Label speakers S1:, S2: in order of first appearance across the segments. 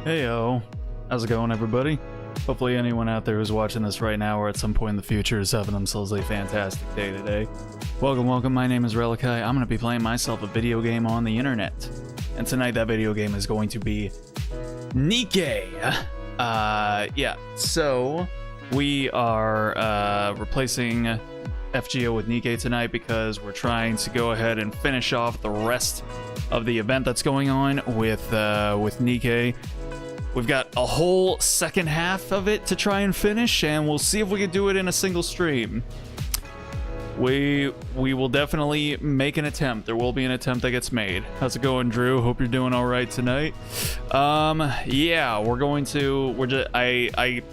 S1: Heyo, how's it going, everybody? Hopefully anyone out there who's watching this right now or at some point in the future is having themselves a fantastic day today. Welcome, my name is Relikai. I'm going to be playing myself a video game on the internet. And tonight that video game is going to be Nikke. Yeah, so we are replacing FGO with Nikke tonight because we're trying to go ahead and finish off the rest of the event that's going on with Nikke. We've got a whole second half of it to try and finish, and we'll see if we can do it in a single stream. We will definitely make an attempt. There will be an attempt that gets made. How's it going, Drew? Hope you're doing all right tonight. Yeah, I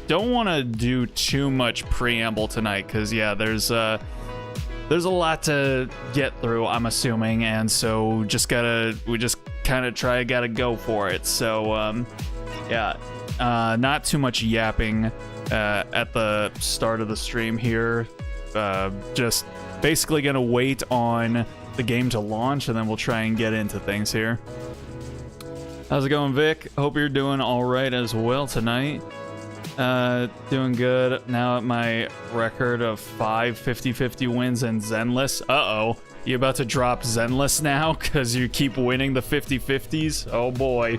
S1: don't want to do too much preamble tonight because yeah, there's a lot to get through, I'm assuming, and so we just gotta go for it. So yeah, not too much yapping at the start of the stream here. Just basically gonna wait on the game to launch and then we'll try and get into things here. How's it going, Vic? Hope you're doing all right as well tonight. Doing good. Now at my record of 5 50-50 wins and Zenless. Uh-oh. You about to drop Zenless now because you keep winning the 50-50s? Oh boy.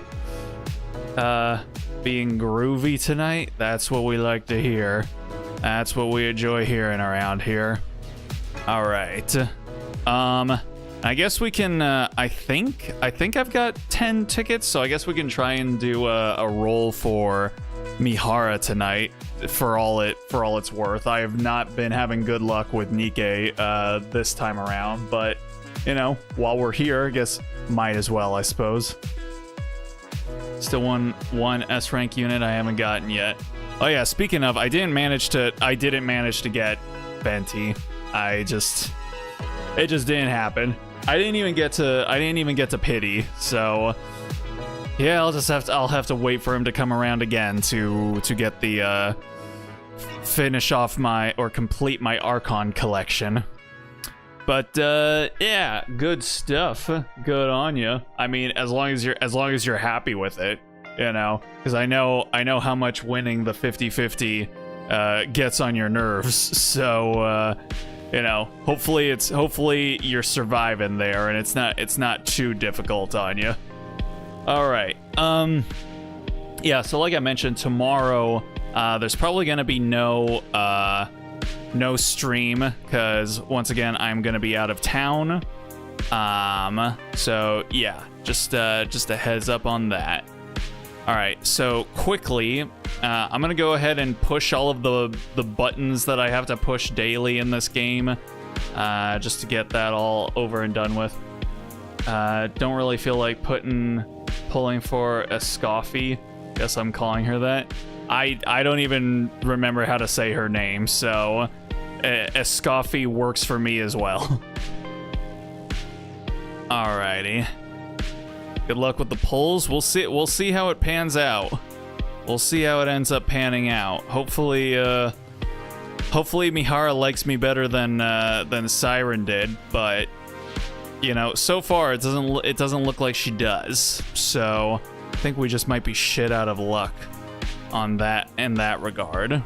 S1: Being groovy tonight? That's what we like to hear. That's what we enjoy hearing around here. Alright. I guess we can, I think I've got 10 tickets, so I guess we can try and do a roll for Mihara tonight for all it's worth. I have not been having good luck with Nikke this time around, but you know, while we're here, I guess might as well, I suppose. Still one S rank unit I haven't gotten yet. Oh yeah, speaking of, I didn't manage to get Venti. It just didn't happen. I didn't even get to pity, so yeah, I'll have to wait for him to come around again to get the finish off complete my Archon collection. But yeah, good stuff. Good on you. I mean, as long as you're happy with it, you know, because I know how much winning the 50-50 gets on your nerves. So you know, hopefully you're surviving there and it's not too difficult on you. All right. Yeah, so like I mentioned, tomorrow there's probably going to be no stream because once again I'm going to be out of town. So yeah, just a heads up on that. All right, so quickly, I'm going to go ahead and push all of the buttons that I have to push daily in this game, just to get that all over and done with. Don't really feel like pulling for a Scoffy. Guess I'm calling her that. I don't even remember how to say her name, so a Scoffy works for me as well. Alrighty. Good luck with the pulls. We'll see how it pans out. We'll see how it ends up panning out. Hopefully Mihara likes me better than Siren did, but you know, so far it doesn't look like she does. So I think we just might be shit out of luck on that in that regard.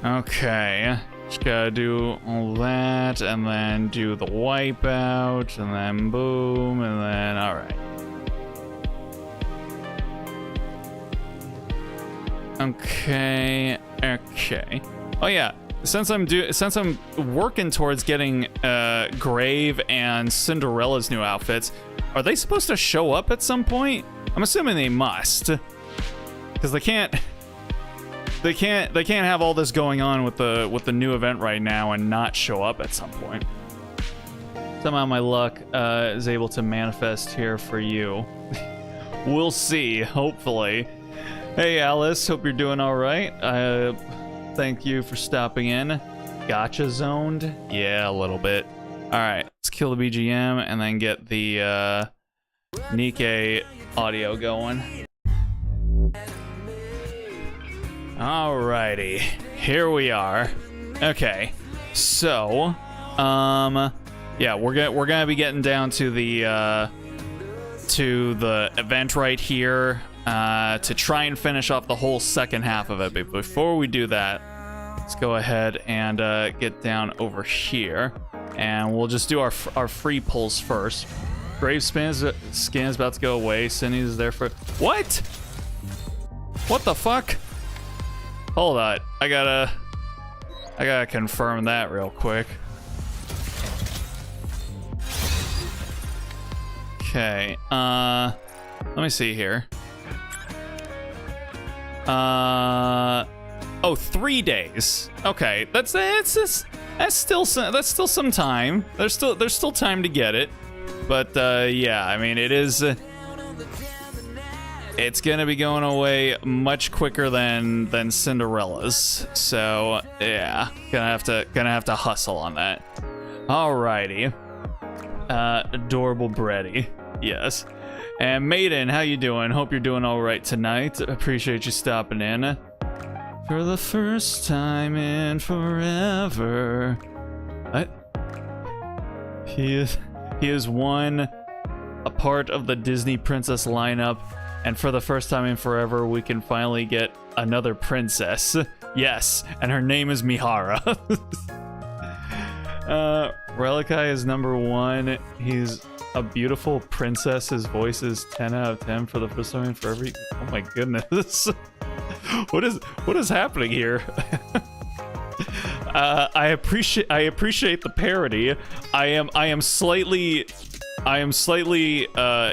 S1: Okay, just gotta do all that and then do the wipeout and then boom and then all right. Okay. Oh yeah. Since I'm working towards getting Grave and Cinderella's new outfits, are they supposed to show up at some point? I'm assuming they must, because they can't have all this going on with the new event right now and not show up at some point. Somehow my luck is able to manifest here for you. We'll see. Hopefully. Hey Alice, hope you're doing all right. Thank you for stopping in. Gotcha zoned? Yeah, a little bit. Alright, let's kill the BGM and then get the Nikke audio going. Alrighty, here we are. Okay, so, yeah, we're gonna be getting down to the to the event right here to try and finish off the whole second half of it. But before we do that, let's go ahead and get down over here, and we'll just do our free pulls first. Grave skin is about to go away. Cindy's there for what? What the fuck? Hold on, I gotta confirm that real quick. Okay, let me see here. Oh, 3 days. Okay, that's still some time. There's still time to get it, but yeah, I mean, it's gonna be going away much quicker than Cinderella's. So yeah, gonna have to hustle on that. Alrighty, adorable Bretty. Yes. And Maiden, how you doing? Hope you're doing all right tonight. Appreciate you stopping in. For the first time in forever. What? He is a part of the Disney princess lineup, and for the first time in forever, we can finally get another princess. Yes, and her name is Mihara. Relikai is number 1. He's a beautiful princess. His voice is 10 out of 10 for the first time in forever. Oh my goodness. What is happening here? I appreciate the parody. I am slightly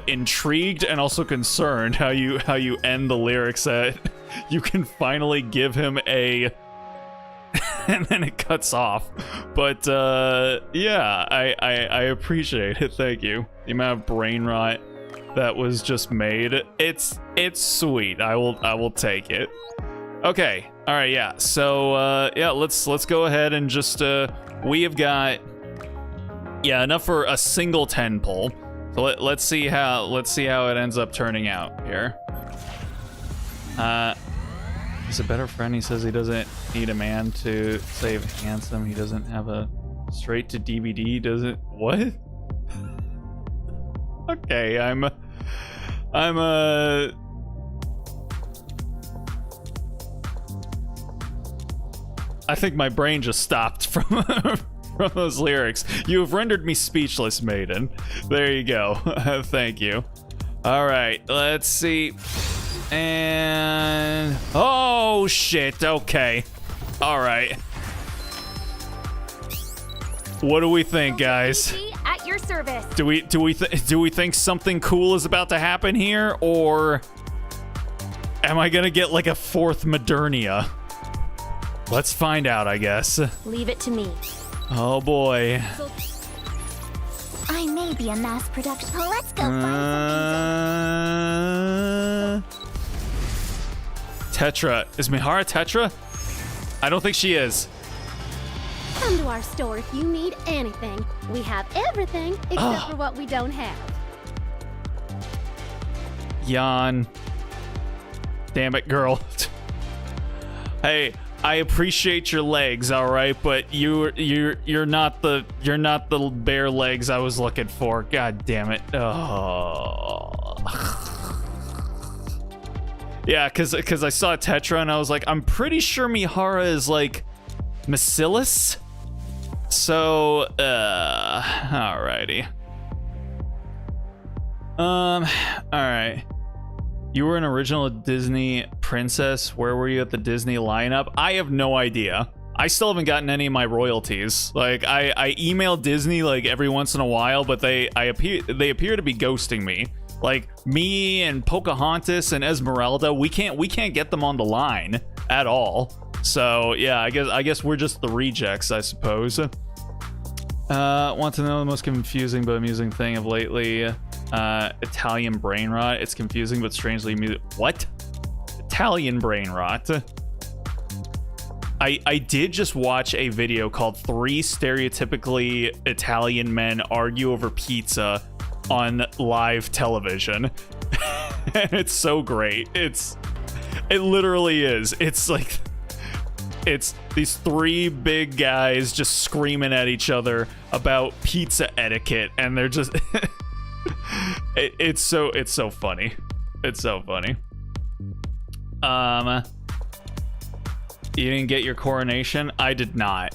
S1: intrigued and also concerned how you end the lyrics at you can finally give him a and then it cuts off. But yeah, I appreciate it. Thank you. The amount of brain rot that was just made, it's sweet. I will take it. Okay, all right, yeah. So yeah, let's go ahead and just we have got enough for a single 10 pull. So let's see how it ends up turning out here. He's a better friend. He says he doesn't need a man to save Handsome. He doesn't have a straight to DVD. Doesn't what? Okay, I'm I think my brain just stopped from from those lyrics. You have rendered me speechless, Maiden. There you go. Thank you. All right, let's see. And oh shit. Okay. All right. What do we think, guys?
S2: At your service.
S1: Do we think something cool is about to happen here, or am I gonna get like a 4th Modernia? Let's find out, I guess.
S2: Leave it to me.
S1: Oh boy.
S2: I may be a mass production. Let's go find some
S1: Tetra. Is Mihara Tetra? I don't think she is.
S2: Come to our store if you need anything. We have everything except for what we don't have.
S1: Yawn. Damn it, girl. Hey, I appreciate your legs, all right, but you're not the bare legs I was looking for. God damn it. Oh. Yeah, cause I saw Tetra and I was like, I'm pretty sure Mihara is like Macillus. So, alrighty. Alright. You were an original Disney princess. Where were you at the Disney lineup? I have no idea. I still haven't gotten any of my royalties. Like, I email Disney like every once in a while, but they appear to be ghosting me. Like, me and Pocahontas and Esmeralda, we can't get them on the line at all. So yeah, I guess we're just the rejects, I suppose. Want to know the most confusing but amusing thing of lately? Italian brain rot. It's confusing but strangely amusing. What? Italian brain rot. I did just watch a video called 3 Stereotypically Italian Men Argue Over Pizza on live television. And it's so great. It literally is. It's like, it's these 3 big guys just screaming at each other about pizza etiquette, and they're just It's so funny. It's so funny. You didn't get your coronation? I did not.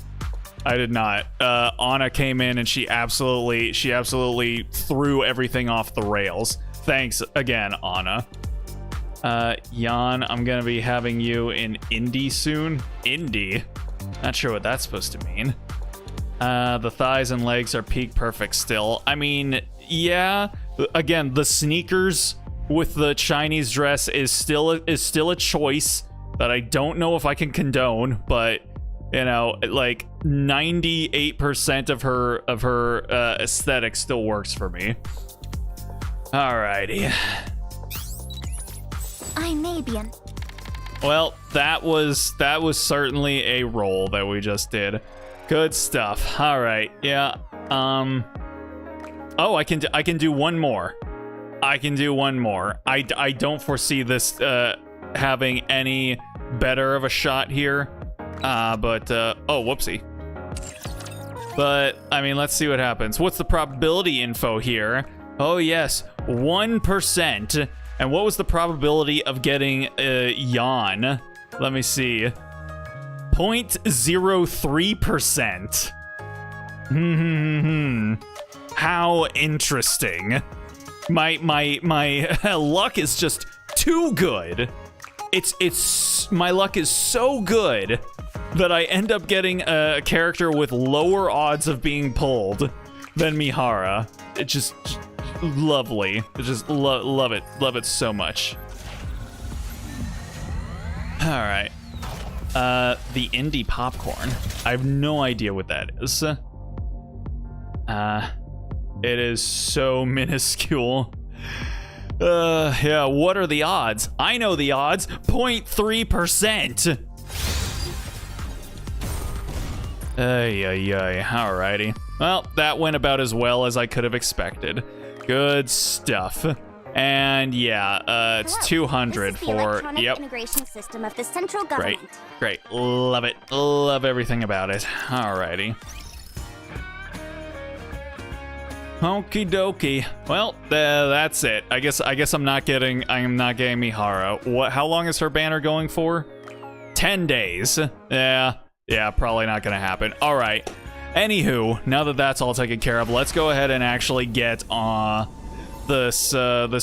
S1: Anna came in and she absolutely threw everything off the rails. Thanks again, Anna. Jan, I'm gonna be having you in Indy soon. Indy? Not sure what that's supposed to mean. The thighs and legs are peak perfect still. I mean, yeah. Again, the sneakers with the Chinese dress is still a choice that I don't know if I can condone, but you know, like 98% of her aesthetic still works for me. Alrighty.
S2: I may be an.
S1: Well, that was certainly a roll that we just did. Good stuff. All right. Yeah. Oh, I can do one more. I can do one more. I don't foresee this having any better of a shot here. But oh, whoopsie. But I mean, let's see what happens. What's the probability info here? Oh yes, 1%. And what was the probability of getting Jan? Let me see. 0.03%. How interesting. My luck is just too good. It's my luck is so good that I end up getting a character with lower odds of being pulled than Mihara. It's just lovely. I just love it so much. All right. The indie popcorn. I have no idea what that is. It is so minuscule. Yeah, what are the odds? I know the odds. 0.3%. Ay. Alrighty. Well, that went about as well as I could have expected. Good stuff. And yeah, it's 200 for yep.
S2: Integration system of the central government.
S1: Great. Love it. Love everything about it. Alrighty. Okie dokie. Well, that's it. I guess I'm not getting Mihara. How long is her banner going for? 10 days. Yeah, probably not gonna happen. All right. Anywho, now that that's all taken care of, let's go ahead and actually get this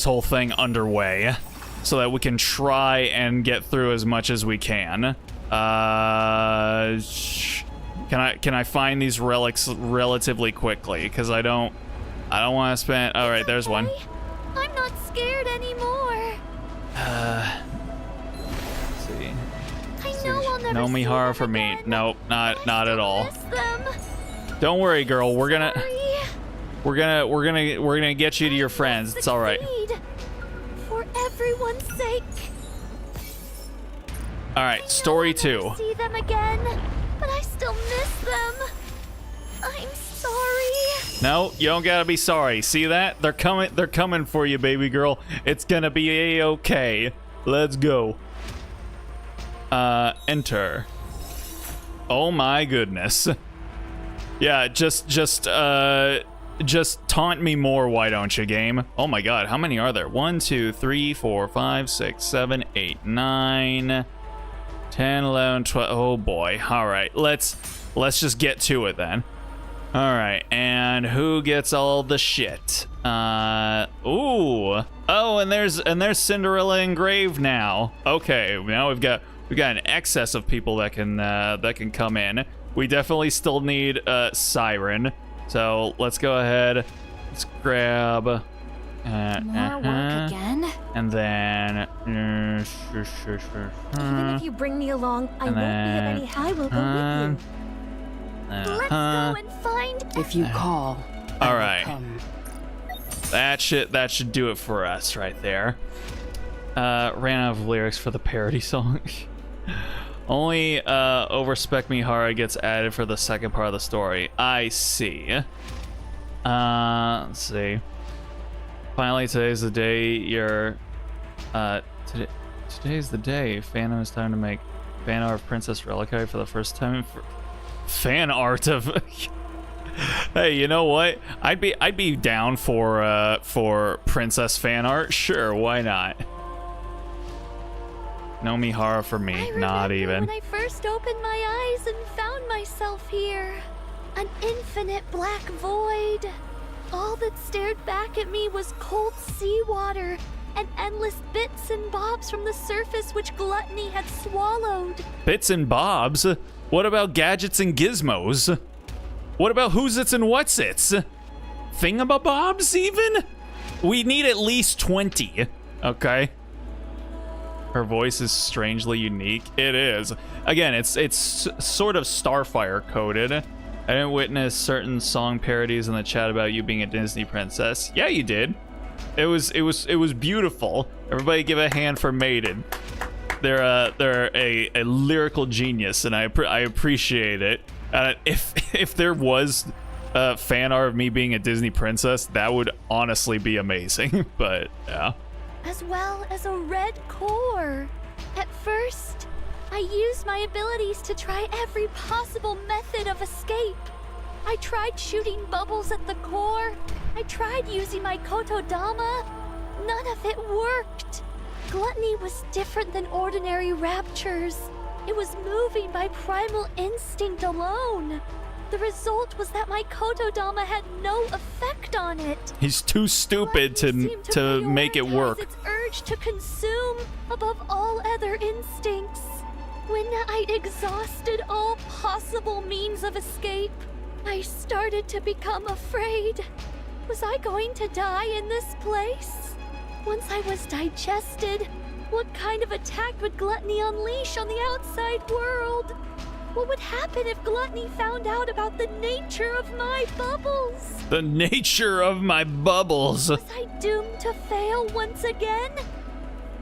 S1: whole thing underway, so that we can try and get through as much as we can. Can I find these relics relatively quickly? Because I don't want to spend. All right, there's one.
S2: I'm not scared anymore.
S1: Let's see.
S2: I know I'll never
S1: no
S2: see
S1: Mihara
S2: them
S1: for me.
S2: again.
S1: Nope, not at all.
S2: Miss them.
S1: Don't worry, girl. We're gonna
S2: Sorry.
S1: get you to your friends. It's all right.
S2: Succeed. For everyone's sake.
S1: All right, story 2.
S2: See them again, but I still miss them. I'm sorry.
S1: No, you don't gotta be sorry. See that? They're coming for you, baby girl. It's gonna be a-okay. Let's go. Enter. Oh my goodness. Yeah, just taunt me more, why don't you, game? Oh my god, how many are there? 1, 2, 3, 4, 5, 6, 7, 8, 9, 10, 11, 12. Oh boy. All right, let's just get to it then. All right, and who gets all the shit? Ooh. Oh, and there's Cinderella engraved now. Okay, now we've got an excess of people that can come in. We definitely still need Siren. So let's go ahead. Let's grab.
S2: More work again.
S1: And then.
S2: Even if you bring me along, I won't be of any help. I will go with you. Let's go and find.
S3: If you call.
S1: All right.
S3: Come.
S1: That should do it for us right there. Ran out of lyrics for the parody song. Only overspec Mihara gets added for the second part of the story. I see. Let's see. Finally, today's the day you're. Today's the day. Fandom is time to make fan art of Princess Reliquary for the first time. Fan art of. Hey, you know what? I'd be down for princess fan art. Sure, why not? No Mihara for me, not even.
S2: When I first opened my eyes and found myself here, an infinite black void. All that stared back at me was cold seawater and endless bits and bobs from the surface which gluttony had swallowed.
S1: Bits and bobs? What about gadgets and gizmos? What about who's-its and what's-its? Thingamabobs even? We need at least 20, okay? Her voice is strangely unique. It is. Again, it's sort of Starfire coded. I didn't witness certain song parodies in the chat about you being a Disney princess. Yeah, you did. It was beautiful. Everybody give a hand for Maiden. They're a lyrical genius, and I appreciate it. If there was fan art of me being a Disney princess, that would honestly be amazing. But yeah.
S2: As well as a red core. At first, I used my abilities to try every possible method of escape. I tried shooting bubbles at the core. I tried using my kotodama. None of it worked. Gluttony was different than ordinary raptures. It was moving by primal instinct alone. The result was that my kotodama had no effect on it.
S1: He's too stupid to make it work.
S2: Its urge to consume above all other instincts. When I'd exhausted all possible means of escape, I started to become afraid. Was I going to die in this place? Once I was digested, what kind of attack would gluttony unleash on the outside world? What would happen if gluttony found out about the nature of my bubbles?
S1: The nature of my bubbles.
S2: Was I doomed to fail once again?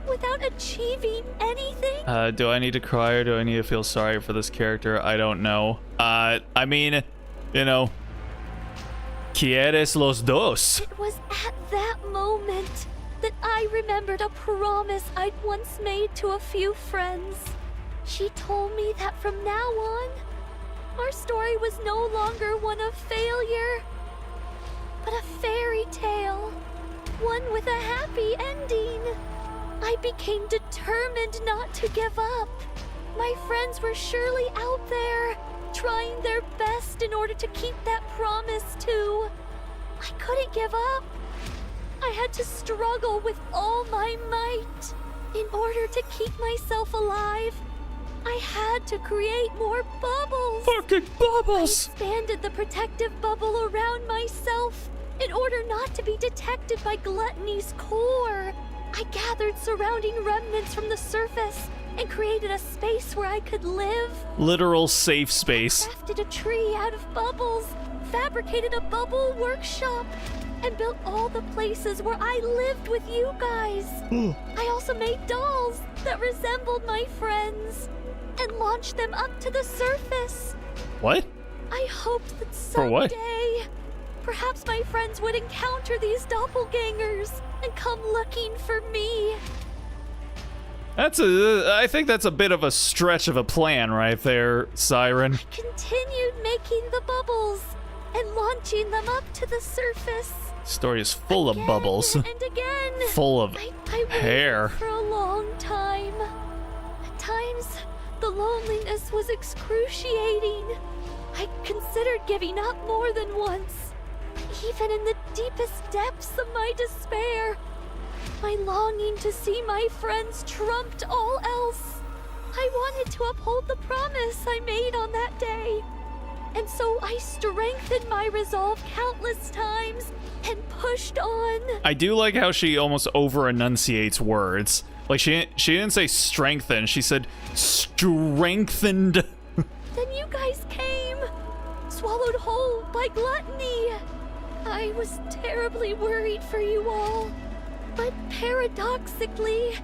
S2: Without achieving anything?
S1: Do I need to cry or do I need to feel sorry for this character? I don't know. I mean, you know, ¿Quieres los dos?
S2: It was at that moment that I remembered a promise I'd once made to a few friends. She told me that from now on, our story was no longer one of failure, but a fairy tale, one with a happy ending. I became determined not to give up. My friends were surely out there, trying their best in order to keep that promise too. I couldn't give up. I had to struggle with all my might. In order to keep myself alive, I had to create more bubbles.
S1: Fucking bubbles!
S2: I expanded the protective bubble around myself in order not to be detected by gluttony's core. I gathered surrounding remnants from the surface and created a space where I could live.
S1: Literal safe space.
S2: I crafted a tree out of bubbles, fabricated a bubble workshop, and built all the places where I lived with you guys. I also made dolls that resembled my friends and launched them up to the surface.
S1: What?
S2: I hoped that
S1: For what?
S2: someday, perhaps my friends would encounter these doppelgangers and come looking for me.
S1: I think that's a bit of a stretch of a plan right there, Siren.
S2: I continued making the bubbles and launching them up to the surface.
S1: Story is full of bubbles.
S2: And again.
S1: Full of
S2: I
S1: hair.
S2: waited for a long time. At times, the loneliness was excruciating. I considered giving up more than once. Even in the deepest depths of my despair, my longing to see my friends trumped all else. I wanted to uphold the promise I made on that day. And so I strengthened my resolve countless times and pushed on.
S1: I do like how she almost over-enunciates words. Like, she didn't say strengthen, she said strengthened.
S2: Then you guys came, swallowed whole by gluttony. I was terribly worried for you all. But paradoxically,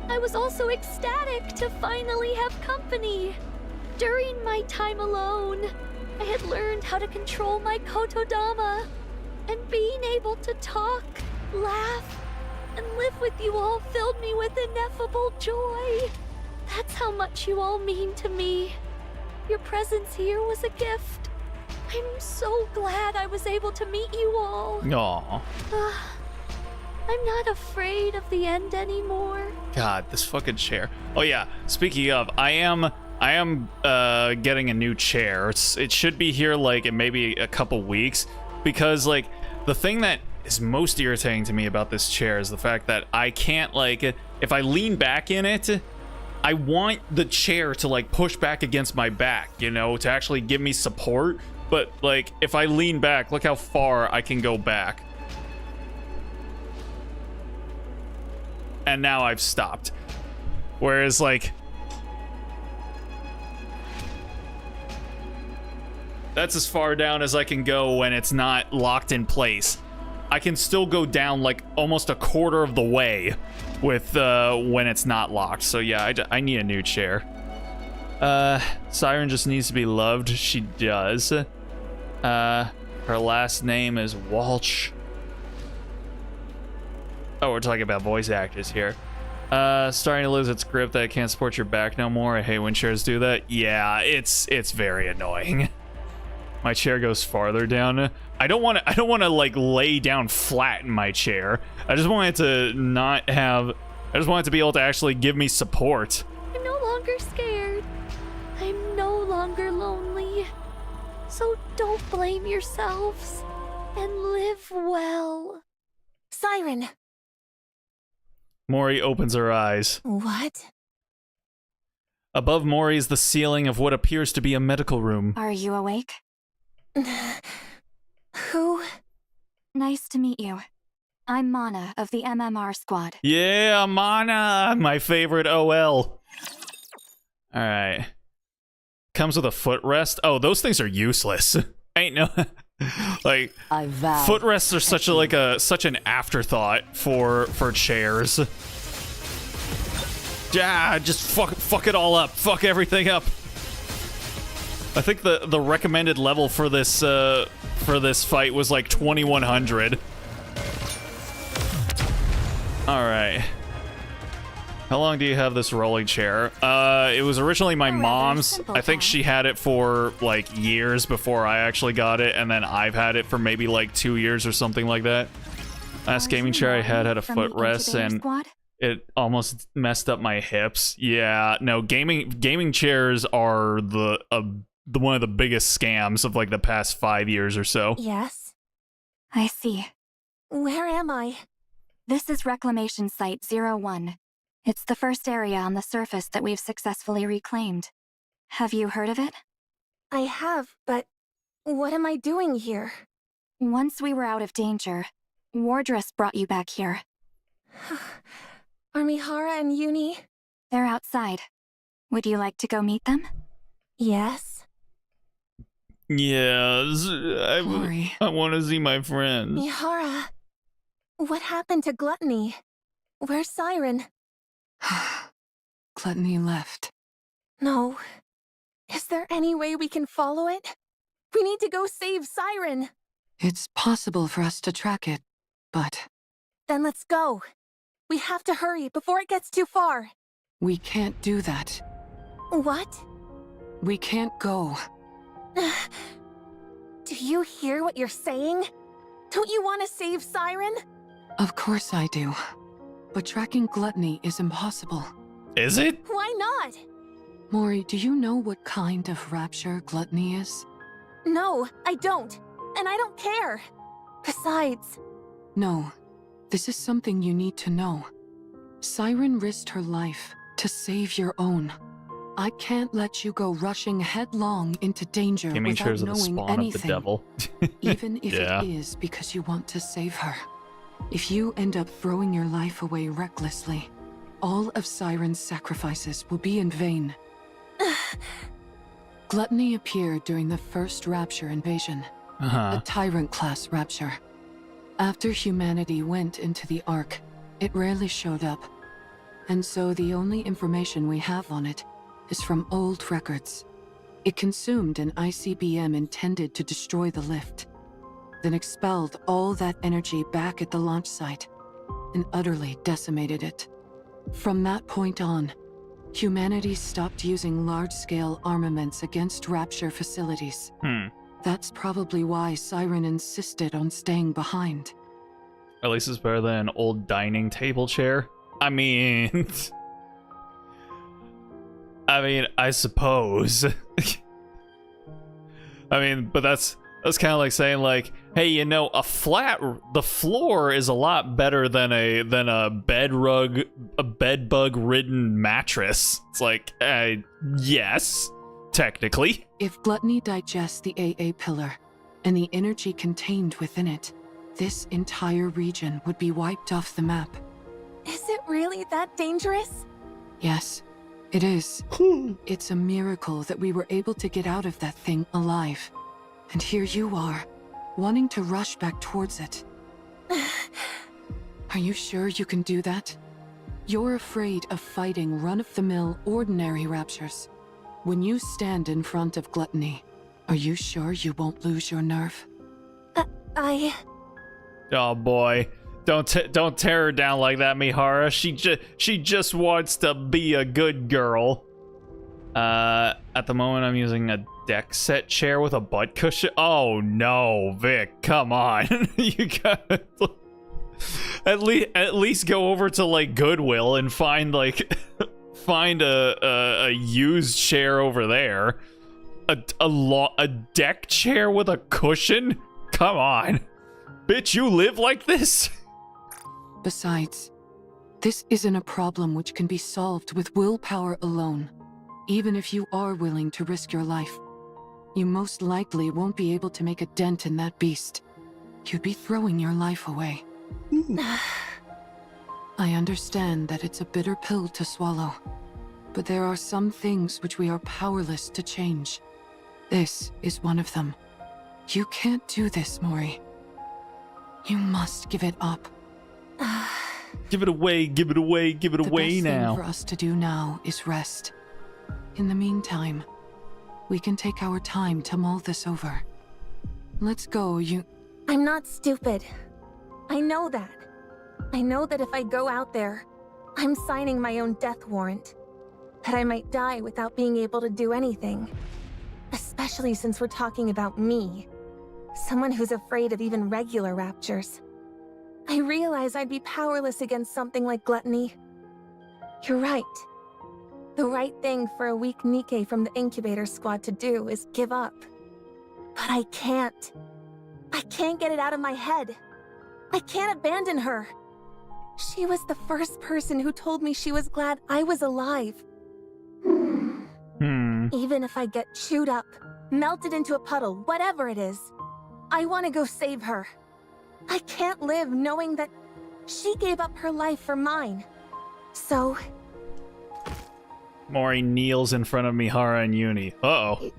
S2: I was also ecstatic to finally have company. During my time alone, I had learned how to control my kotodama, and being able to talk, laugh, and live with you all filled me with ineffable joy. That's how much you all mean to me. Your presence here was a gift. I'm so glad I was able to meet you all.
S1: Aw.
S2: I'm not afraid of the end anymore.
S1: God, this fucking chair. Oh yeah, speaking of, I am getting a new chair. It should be here like in maybe a couple weeks, because like the thing that is most irritating to me about this chair is the fact that I can't, like, if I lean back in it, I want the chair to like push back against my back, you know, to actually give me support. But like if I lean back, look how far I can go back. And now I've stopped. Whereas like that's as far down as I can go when it's not locked in place. I can still go down like almost a quarter of the way with when it's not locked. So yeah, I need a new chair. Siren just needs to be loved. She does. Her last name is Walsh. Oh, we're talking about voice actors here. Starting to lose its grip that it can't support your back no more. I hate when chairs do that. Yeah, it's very annoying. My chair goes farther down. I don't want to like lay down flat in my chair. I just want it to not have. I just want it to be able to actually give me support.
S2: I'm no longer scared. I'm no longer lonely. So don't blame yourselves and live well. Siren.
S1: Mori opens her eyes.
S2: What?
S1: Above Mori is the ceiling of what appears to be a medical room.
S3: Are you awake?
S2: Who?
S3: Nice to meet you. I'm Mana of the MMR squad.
S1: Yeah, Mana, my favorite OL. All right. Comes with a footrest. Oh, those things are useless. Ain't no like footrests are such an afterthought for chairs. Yeah, just fuck it all up. Fuck everything up. I think the recommended level for this fight was like 2100. All right. How long do you have this rolling chair? It was originally my mom's. I think she had it for like years before I actually got it, and then I've had it for maybe like 2 years or something like that. Last gaming chair I had a footrest, and it almost messed up my hips. Yeah, no, gaming chairs are one of the biggest scams of like the past 5 years or so.
S2: Yes.
S3: I see.
S2: Where am I?
S3: This is Reclamation Site 01. It's the first area on the surface that we've successfully reclaimed. Have you heard of it?
S2: I have, but what am I doing here?
S3: Once we were out of danger, Wardress brought you back here.
S2: Are Mihara and Uni?
S3: They're outside. Would you like to go meet them?
S2: Yes.
S1: Yes,
S3: Mori.
S1: I want to see my friends.
S2: Mihara, what happened to Gluttony? Where's Siren?
S4: Gluttony left.
S2: No. Is there any way we can follow it? We need to go save Siren.
S4: It's possible for us to track it, but
S2: Then let's go. We have to hurry before it gets too far.
S4: we can't do that.
S2: What?
S4: We can't go.
S2: Do you hear what you're saying? Don't you want to save Siren?
S4: Of course I do. But tracking Gluttony is impossible.
S1: Is it?
S2: Why not?
S4: Mori, do you know what kind of rapture Gluttony is?
S2: No, I don't. And I don't care. Besides...
S4: No. This is something you need to know. Siren risked her life to save your own. I can't let you go rushing headlong into danger
S1: Gaming
S4: without
S1: chairs are the
S4: knowing
S1: spawn
S4: anything.
S1: of the devil.
S4: Even if
S1: Yeah.
S4: it is because you want to save her. If you end up throwing your life away recklessly, all of Siren's sacrifices will be in vain. Gluttony appeared during the first Rapture invasion,
S1: Uh-huh.
S4: a Tyrant-class Rapture. After humanity went into the Ark, it rarely showed up. And so the only information we have on it is from old records. It consumed an ICBM intended to destroy the lift, then expelled all that energy back at the launch site and utterly decimated it. From that point on, humanity stopped using large-scale armaments against Rapture facilities. That's probably why Siren insisted on staying behind.
S1: At least it's better than an old dining table chair. I mean... I suppose. I mean, but that's kind of like saying, like, hey, you know, the floor is a lot better than a bed bug ridden mattress. It's like, yes, technically.
S4: If gluttony digests the AA pillar and the energy contained within it, this entire region would be wiped off the map.
S2: Is it really that dangerous?
S4: Yes, it is. It's a miracle that we were able to get out of that thing alive. And here you are, wanting to rush back towards it. Are you sure you can do that? You're afraid of fighting run-of-the-mill ordinary raptures. When you stand in front of gluttony, are you sure you won't lose your nerve?
S1: Oh boy. Don't tear her down like that, Mihara. She just wants to be a good girl. At the moment, I'm using a deck set chair with a butt cushion. Oh no, Vic, come on. You gotta at least go over to like Goodwill and find a used chair over there. A deck chair with a cushion? Come on, bitch, you live like this?
S4: Besides, this isn't a problem which can be solved with willpower alone. Even if you are willing to risk your life, you most likely won't be able to make a dent in that beast. You'd be throwing your life away. I understand that it's a bitter pill to swallow, but there are some things which we are powerless to change. This is one of them. You can't do this, Mori. You must give it up.
S1: Give it away, give it away, give it away now.
S4: The best thing for us to do now is rest. In the meantime, we can take our time to mull this over. Let's go,
S2: I'm not stupid. I know that. I know that if I go out there, I'm signing my own death warrant. That I might die without being able to do anything. Especially since we're talking about me. Someone who's afraid of even regular raptures. I realize I'd be powerless against something like gluttony. You're right. The right thing for a weak Nikke from the incubator squad to do is give up. But I can't. I can't get it out of my head. I can't abandon her. She was the first person who told me she was glad I was alive. Even if I get chewed up, melted into a puddle, whatever it is, I want to go save her. I can't live knowing that she gave up her life for mine. So...
S1: Mori kneels in front of Mihara and Uni. Uh-oh.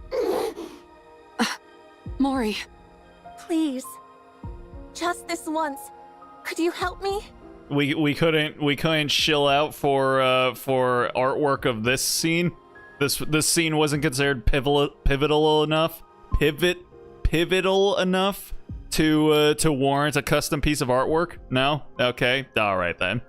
S4: Mori.
S2: Please. Just this once. Could you help me?
S1: We couldn't chill out for artwork of this scene. This scene wasn't considered pivotal enough to warrant a custom piece of artwork. No? Okay. All right then.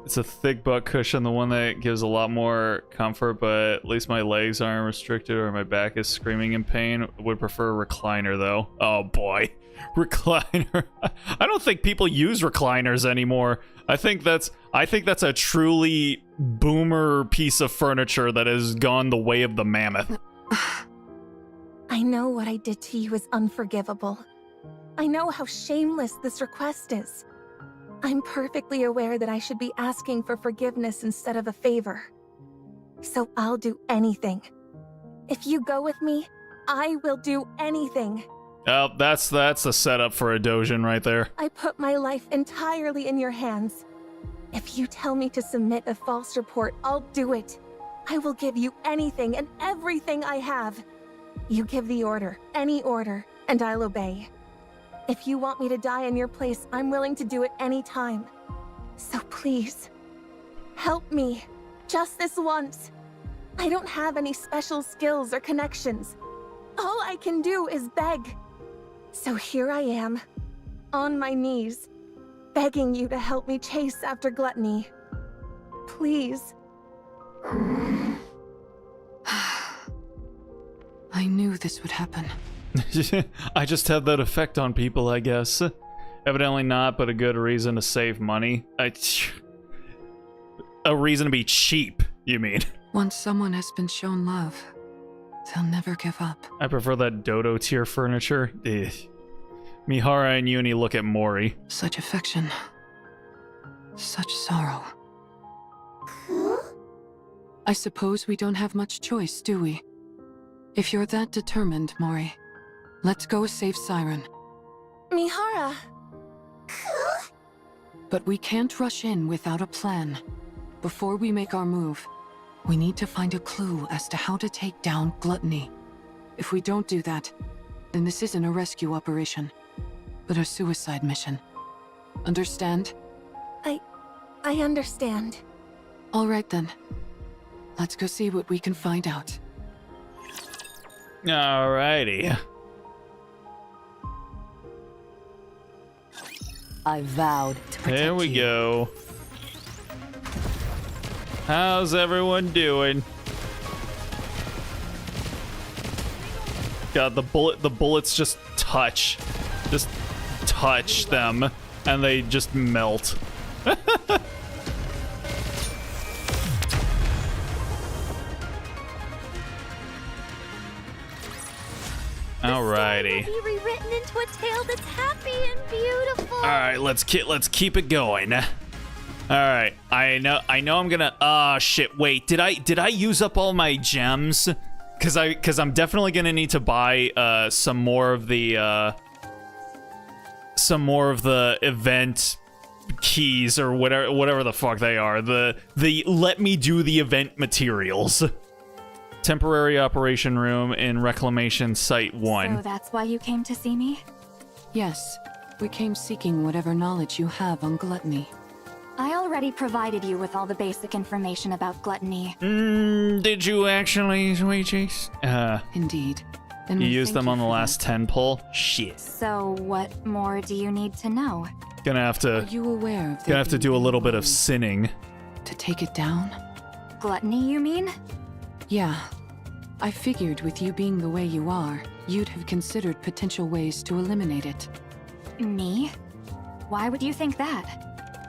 S1: It's a thick butt cushion, the one that gives a lot more comfort, but at least my legs aren't restricted or my back is screaming in pain. Would prefer a recliner though. Oh boy. Recliner. I don't think people use recliners anymore. I think that's a truly boomer piece of furniture that has gone the way of the mammoth.
S2: I know what I did to you is unforgivable. I know how shameless this request is. I'm perfectly aware that I should be asking for forgiveness instead of a favor. So I'll do anything. If you go with me, I will do anything.
S1: Oh, that's the setup for a Dojin right there.
S2: I put my life entirely in your hands. If you tell me to submit a false report, I'll do it. I will give you anything and everything I have. You give the order, any order, and I'll obey. If you want me to die in your place, I'm willing to do it any time. So please, help me. Just this once. I don't have any special skills or connections. All I can do is beg. So here I am, on my knees, begging you to help me chase after gluttony. Please.
S4: I knew this would happen.
S1: I just have that effect on people, I guess. Evidently not, but a good reason to save money. A reason to be cheap, you mean?
S4: Once someone has been shown love, they'll never give up.
S1: I prefer that dodo tier furniture. Ugh. Mihara and Uni look at Mori.
S4: Such affection. Such sorrow. I suppose we don't have much choice, do we? If you're that determined, Mori, let's go save Siren.
S2: Mihara.
S4: But we can't rush in without a plan. Before we make our move, we need to find a clue as to how to take down Gluttony. If we don't do that, then this isn't a rescue operation, but a suicide mission. Understand?
S2: I understand.
S4: All right then. Let's go see what we can find out.
S1: Alrighty.
S4: I vowed to protect
S1: There we
S4: you.
S1: go. How's everyone doing? God, the bullets just touch them, and they just melt. Alrighty.
S2: Be rewritten into a tale that's happy and beautiful.
S1: All right, let's keep it going. All right, I know I'm gonna. Ah, shit. Wait, did I use up all my gems? Cause I'm definitely gonna need to buy some more of the event keys or whatever the fuck they are. The let me do the event materials. Temporary operation room in Reclamation Site 1.
S3: So that's why you came to see me?
S4: Yes, we came seeking whatever knowledge you have on Gluttony.
S3: I already provided you with all the basic information about Gluttony.
S1: Did you actually, Sweet Cheeks?
S4: Indeed. And
S1: You
S4: we
S1: used
S4: thank
S1: them
S4: you
S1: on the
S4: for
S1: last
S4: that.
S1: 10 pull? Shit.
S3: So what more do you need to know?
S1: Gonna have
S4: Are
S1: to
S4: you aware of there
S1: gonna have to
S4: being
S1: do a little
S4: any
S1: bit of
S4: way
S1: sinning.
S4: to take it down?
S3: Gluttony, you mean?
S4: Yeah. I figured with you being the way you are, you'd have considered potential ways to eliminate it.
S3: Me? Why would you think that?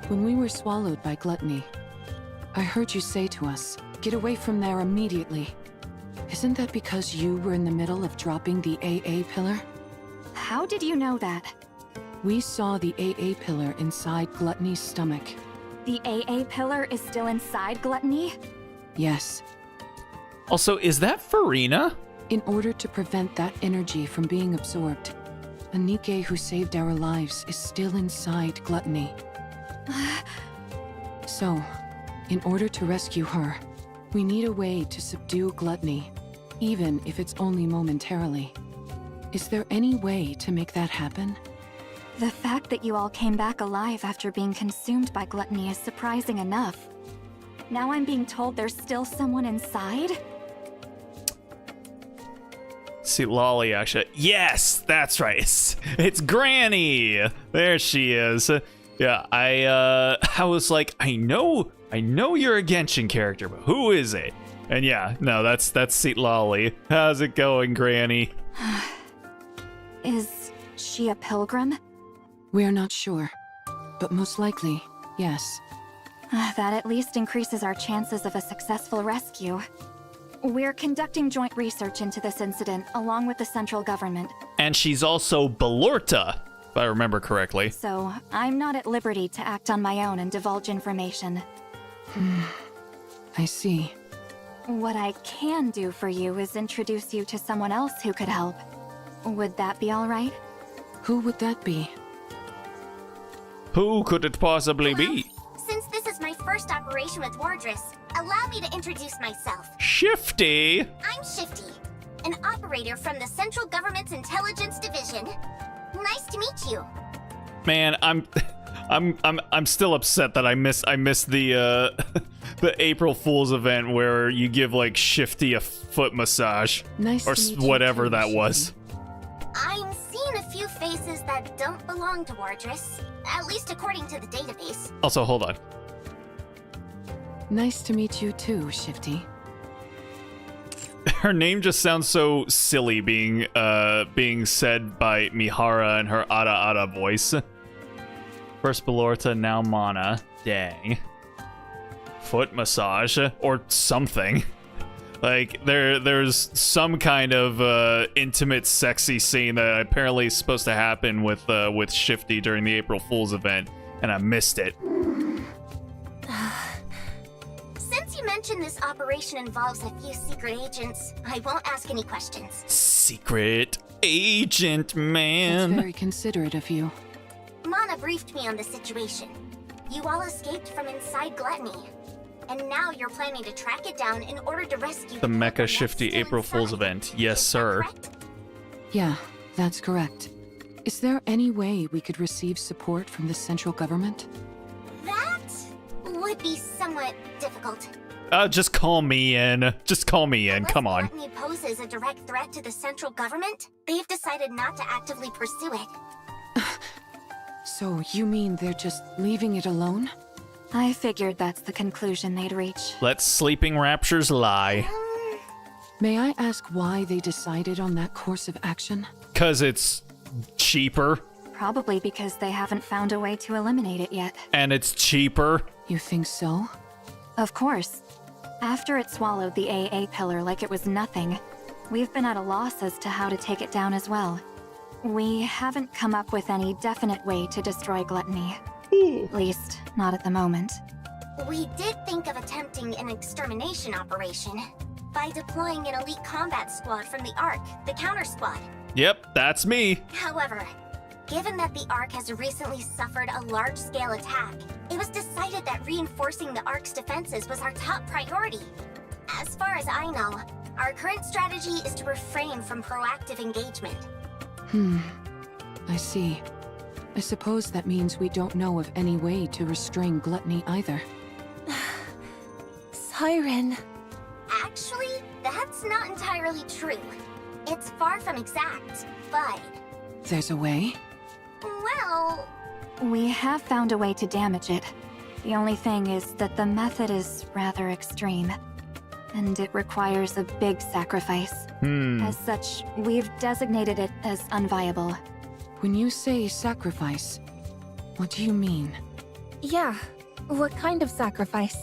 S4: When we were swallowed by Gluttony, I heard you say to us, "Get away from there immediately." Isn't that because you were in the middle of dropping the AA pillar?
S3: How did you know that?
S4: We saw the AA pillar inside Gluttony's stomach.
S3: The AA pillar is still inside Gluttony?
S4: Yes.
S1: Also, is that Farina?
S4: In order to prevent that energy from being absorbed, the Nikke who saved our lives is still inside Gluttony. So, in order to rescue her, we need a way to subdue Gluttony, even if it's only momentarily. Is there any way to make that happen?
S3: The fact that you all came back alive after being consumed by Gluttony is surprising enough. Now I'm being told there's still someone inside?
S1: See, Lolly, actually. Yes, that's right. It's Granny. There she is. Yeah, I was like, I know you're a Genshin character, but who is it? And yeah, no, that's Seat Lolly. How's it going, Granny?
S3: Is she a pilgrim?
S4: We're not sure, but most likely, yes.
S3: That at least increases our chances of a successful rescue. We're conducting joint research into this incident, along with the central government.
S1: And she's also Balorta, if I remember correctly.
S3: So, I'm not at liberty to act on my own and divulge information.
S4: I see.
S3: What I can do for you is introduce you to someone else who could help. Would that be alright?
S4: Who would that be?
S1: Who could it possibly be?
S5: Since this is my first operation with Wardress, allow me to introduce myself.
S1: Shifty.
S5: I'm Shifty, an operator from the Central Government's Intelligence Division. Nice to meet you.
S1: Man, I'm still upset that I missed the the April Fool's event where you give like Shifty a foot massage
S4: Nice
S1: or
S4: to meet you
S1: whatever
S4: too,
S1: that was.
S5: I'm seeing a few faces that don't belong to Wardress, at least according to the database.
S1: Also, hold on.
S4: Nice to meet you too, Shifty.
S1: Her name just sounds so silly being said by Mihara in her Ada voice. First Ballorta, now Mana. Dang. Foot massage or something. Like there's some kind of intimate sexy scene that apparently is supposed to happen with Shifty during the April Fool's event, and I missed it.
S5: Since you mentioned this operation involves a few secret agents, I won't ask any questions.
S1: Secret agent, man.
S4: That's very considerate of you.
S5: Mana briefed me on the situation. You all escaped from inside Gluttony. And now you're planning to track it down in order to rescue
S1: The Mecha
S5: pilgrim that's
S1: Shifty
S5: still
S1: April Fool's
S5: inside.
S1: event. Yes,
S5: Is that
S1: sir.
S5: correct?
S4: Yeah, that's correct. Is there any way we could receive support from the central government?
S5: That would be somewhat difficult.
S1: Just call me in. Just call me in.
S5: Unless
S1: Come on.
S5: Gluttony poses a direct threat to the central government, they've decided not to actively pursue it.
S4: So you mean they're just leaving it alone?
S3: I figured that's the conclusion they'd reach.
S1: Let sleeping raptures lie.
S4: May I ask why they decided on that course of action?
S1: 'Cause it's cheaper.
S3: Probably because they haven't found a way to eliminate it yet.
S1: And it's cheaper.
S4: You think so?
S3: Of course. After it swallowed the AA pillar like it was nothing, we've been at a loss as to how to take it down as well. We haven't come up with any definite way to destroy Gluttony. At least, not at the moment.
S5: We did think of attempting an extermination operation by deploying an elite combat squad from the Ark, the counter squad.
S1: Yep, that's me.
S5: However, given that the Ark has recently suffered a large-scale attack, it was decided that reinforcing the Ark's defenses was our top priority. As far as I know, our current strategy is to refrain from proactive engagement.
S4: I see. I suppose that means we don't know of any way to restrain Gluttony either.
S2: Siren.
S5: Actually, that's not entirely true. It's far from exact, but,
S4: There's a way?
S5: well,
S3: We have found a way to damage it. The only thing is that the method is rather extreme. And it requires a big sacrifice. As such, we've designated it as unviable.
S4: When you say sacrifice, what do you mean?
S2: Yeah. What kind of sacrifice?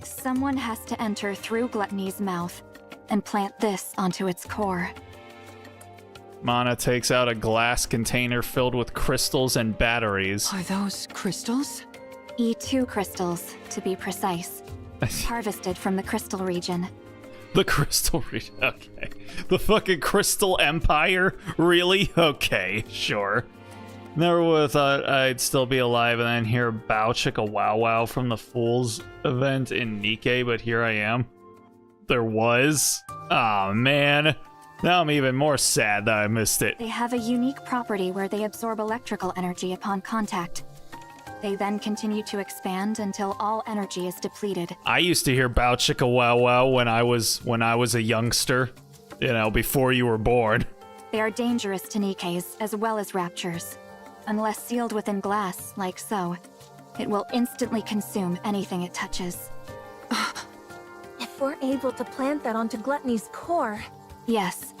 S3: Someone has to enter through Gluttony's mouth and plant this onto its core.
S1: Mana takes out a glass container filled with crystals and batteries.
S4: Are those crystals?
S3: E2 crystals, to be precise. Harvested from the crystal region.
S1: The crystal region. Okay. The fucking crystal empire? Really? Okay, sure. Never would have thought I'd still be alive and then hear Bow Chicka Wow Wow from the Fools event in Nikke, but here I am. There was? Aw, man. Now I'm even more sad that I missed it.
S3: They have a unique property where they absorb electrical energy upon contact. They then continue to expand until all energy is depleted.
S1: I used to hear Bow Chicka Wow Wow when I was a youngster. You know, before you were born.
S3: They are dangerous to Nikkes as well as raptures. Unless sealed within glass, like so, it will instantly consume anything it touches.
S2: If we're able to plant that onto Gluttony's core...
S3: Yes.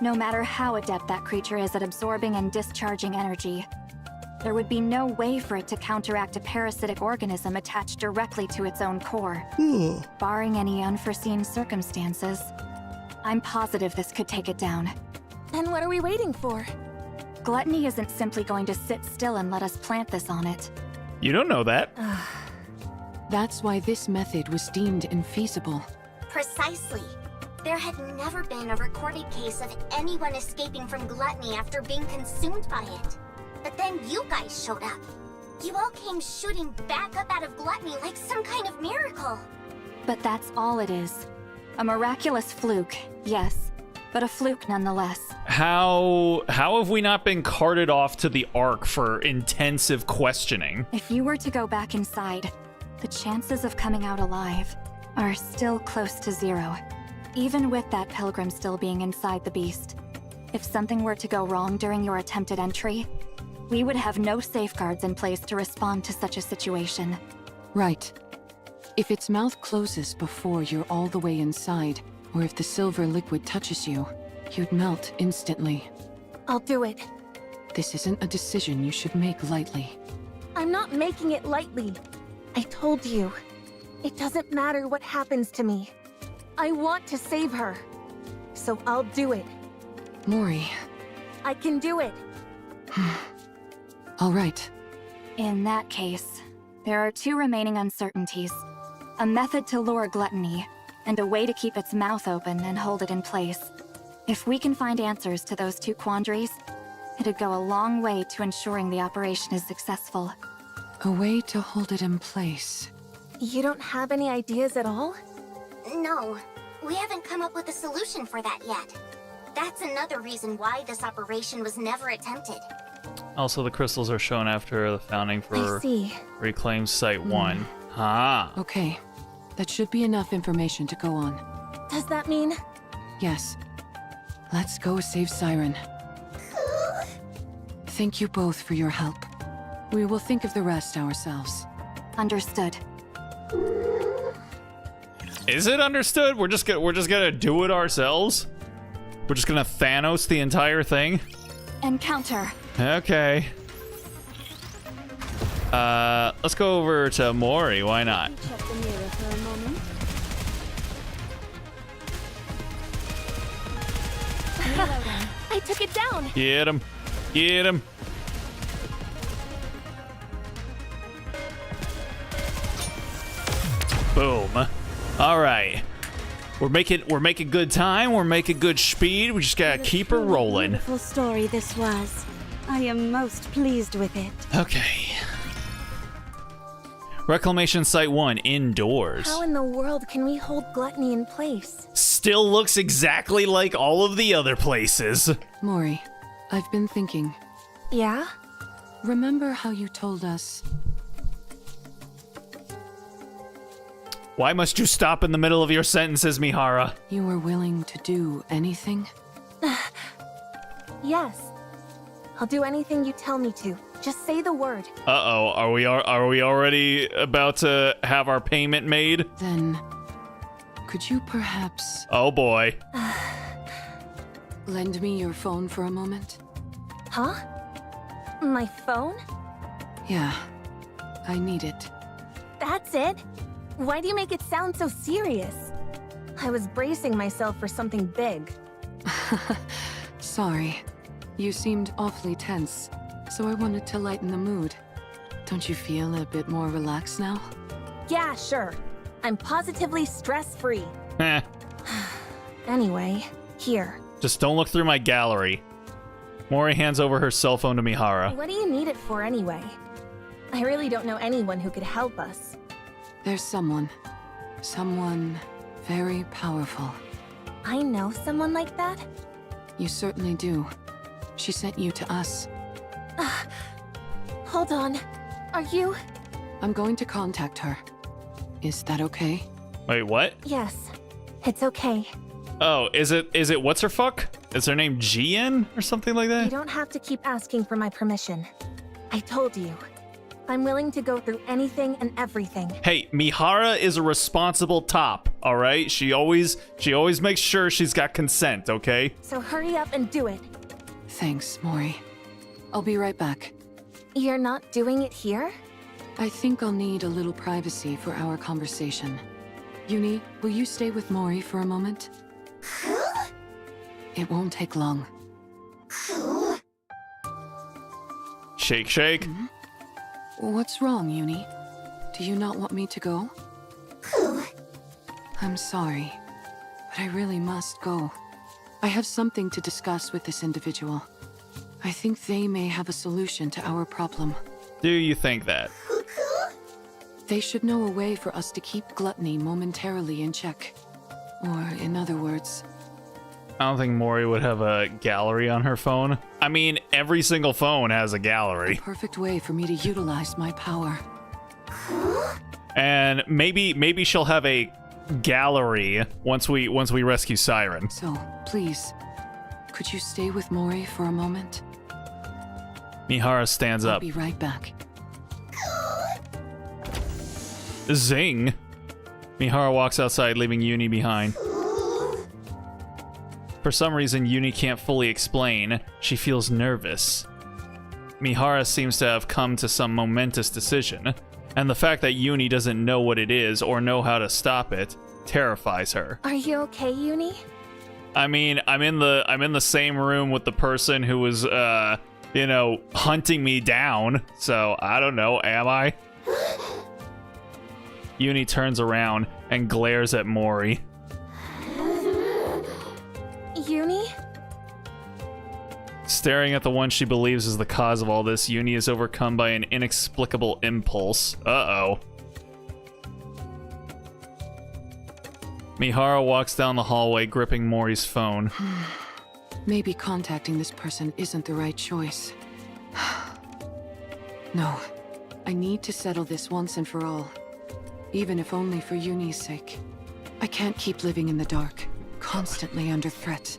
S3: No matter how adept that creature is at absorbing and discharging energy, there would be no way for it to counteract a parasitic organism attached directly to its own core. Barring any unforeseen circumstances, I'm positive this could take it down.
S2: Then what are we waiting for?
S3: Gluttony isn't simply going to sit still and let us plant this on it.
S1: You don't know that.
S4: That's why this method was deemed infeasible.
S5: precisely. There had never been a recorded case of anyone escaping from Gluttony after being consumed by it. But then you guys showed up. You all came shooting back up out of Gluttony like some kind of miracle.
S3: But that's all it is. A miraculous fluke, yes, but a fluke nonetheless.
S1: How have we not been carted off to the Ark for intensive questioning?
S3: If you were to go back inside, the chances of coming out alive are still close to zero. Even with that pilgrim still being inside the beast. If something were to go wrong during your attempted entry, we would have no safeguards in place to respond to such a situation.
S4: Right. If its mouth closes before you're all the way inside, or if the silver liquid touches you, you'd melt instantly.
S6: I'll do it.
S4: This isn't a decision you should make lightly.
S6: I'm not making it lightly. I told you. It doesn't matter what happens to me. I want to save her. So I'll do it.
S4: Mori.
S6: I can do it.
S4: All right.
S3: In that case, there are two remaining uncertainties. A method to lure gluttony, and a way to keep its mouth open and hold it in place. If we can find answers to those two quandaries, it'd go a long way to ensuring the operation is successful.
S4: A way to hold it in place.
S6: You don't have any ideas at all?
S5: No, we haven't come up with a solution for that yet. That's another reason why this operation was never attempted.
S1: Also, the crystals are shown after the founding
S6: I
S1: for
S6: see.
S1: Reclaim Site 1. Ah.
S4: Okay. That should be enough information to go on.
S6: Does that mean?
S4: Yes. Let's go save Siren. Thank you both for your help. We will think of the rest ourselves.
S3: Understood.
S1: Is it understood? We're just gonna do it ourselves? We're just gonna Thanos the entire thing?
S3: Encounter.
S1: Okay. Let's go over to Mori. Why not?
S2: Check the mirror for a moment.
S6: I took it down.
S1: Get him. Get him. Boom. All right. We're making good time. We're making good speed. We just gotta keep her rolling.
S2: Beautiful story this was. I am most pleased with it.
S1: Okay. Reclamation Site 1, indoors.
S6: How in the world can we hold gluttony in place?
S1: Still looks exactly like all of the other places.
S4: Mori, I've been thinking.
S6: Yeah?
S4: Remember how you told us...
S1: Why must you stop in the middle of your sentences, Mihara?
S4: you were willing to do anything?
S6: Yes. I'll do anything you tell me to. Just say the word.
S1: Uh-oh, are we already about to have our payment made?
S4: Then... could you perhaps
S1: Oh boy.
S4: lend me your phone for a moment?
S6: Huh? My phone?
S4: Yeah. I need it.
S6: That's it? Why do you make it sound so serious? I was bracing myself for something big.
S4: Sorry. You seemed awfully tense, so I wanted to lighten the mood. Don't you feel a bit more relaxed now?
S6: Yeah, sure. I'm positively stress-free.
S1: Eh.
S6: Anyway, here.
S1: Just don't look through my gallery. Mori hands over her cell phone to Mihara.
S6: What do you need it for anyway? I really don't know anyone who could help us.
S4: There's someone. Someone very powerful.
S6: I know someone like that?
S4: You certainly do. She sent you to us.
S6: Hold on. Are you?
S4: I'm going to contact her. Is that okay?
S1: Wait, what?
S6: Yes. It's okay.
S1: Oh, is it what's her fuck? Is her name Jian or something like
S6: You
S1: that?
S6: don't have to keep asking for my permission. I told you. I'm willing to go through anything and everything.
S1: Hey, Mihara is a responsible top, all right? She always makes sure she's got consent, okay?
S6: So hurry up and do it.
S4: Thanks, Mori. I'll be right back.
S6: You're not doing it here?
S4: I think I'll need a little privacy for our conversation. Uni, will you stay with Mori for a moment? It won't take long.
S1: Shake, shake.
S4: What's wrong, Uni? Do you not want me to go? I'm sorry, but I really must go. I have something to discuss with this individual. I think they may have a solution to our problem.
S1: Do you think that?
S4: They should know a way for us to keep gluttony momentarily in check. Or, in other words,
S1: I don't think Mori would have a gallery on her phone. I mean, every single phone has a gallery.
S4: perfect way for me to utilize my power.
S1: And maybe she'll have a gallery once we rescue Siren.
S4: So, please, could you stay with Mori for a moment?
S1: Mihara stands
S4: I'll
S1: up.
S4: be right back.
S1: Zing. Mihara walks outside, leaving Uni behind. For some reason, Uni can't fully explain. She feels nervous. Mihara seems to have come to some momentous decision, and the fact that Uni doesn't know what it is or know how to stop it terrifies her.
S6: Are you okay, Uni?
S1: I mean, I'm in the same room with the person who was you know, hunting me down. So, I don't know, am I? Uni turns around and glares at Mori.
S6: Uni?
S1: Staring at the one she believes is the cause of all this, Uni is overcome by an inexplicable impulse. Uh-oh. Mihara walks down the hallway, gripping Mori's phone.
S4: Maybe contacting this person isn't the right choice. No, I need to settle this once and for all. Even if only for Uni's sake. I can't keep living in the dark, constantly under threat.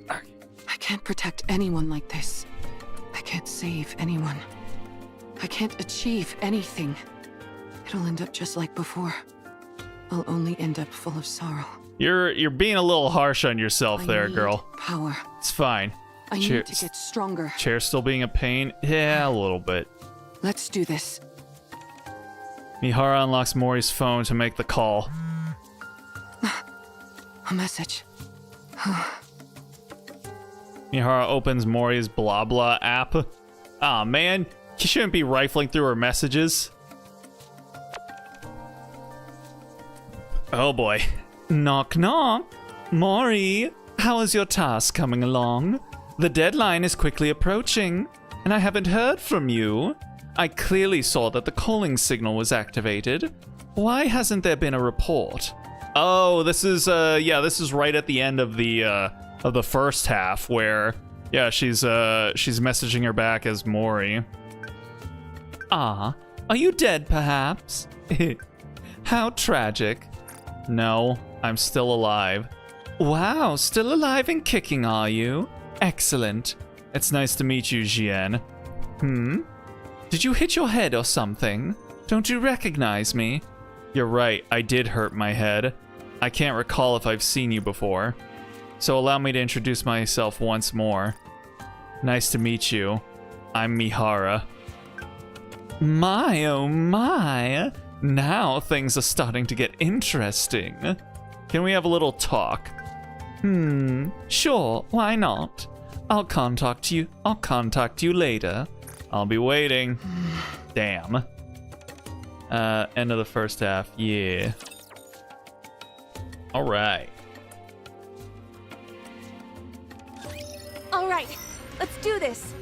S4: I can't protect anyone like this. I can't save anyone. I can't achieve anything. It'll end up just like before. I'll only end up full of sorrow.
S1: You're being a little harsh on yourself there, girl.
S4: Power.
S1: It's fine.
S4: I need to get stronger.
S1: Chair still being a pain? Yeah, a little bit.
S4: Let's do this.
S1: Mihara unlocks Mori's phone to make the call.
S4: A message.
S1: Mihara opens Mori's blah blah app. Aw, man, you shouldn't be rifling through her messages. Oh boy. Knock knock. Mori, how is your task coming along? The deadline is quickly approaching, and I haven't heard from you. I clearly saw that the calling signal was activated. Why hasn't there been a report? Oh, this is this is right at the end of the first half where she's messaging her back as Mori. Ah, are you dead perhaps? How tragic. No, I'm still alive. Wow, still alive and kicking, are you? Excellent. It's nice to meet you, Jian. Did you hit your head or something? Don't you recognize me? You're right, I did hurt my head. I can't recall if I've seen you before. So allow me to introduce myself once more. Nice to meet you. I'm Mihara. My, oh my. Now things are starting to get interesting. Can we have a little talk? Sure, why not? I'll contact you later. I'll be waiting. Damn. End of the first half, yeah. Alright.
S6: Alright, let's do this.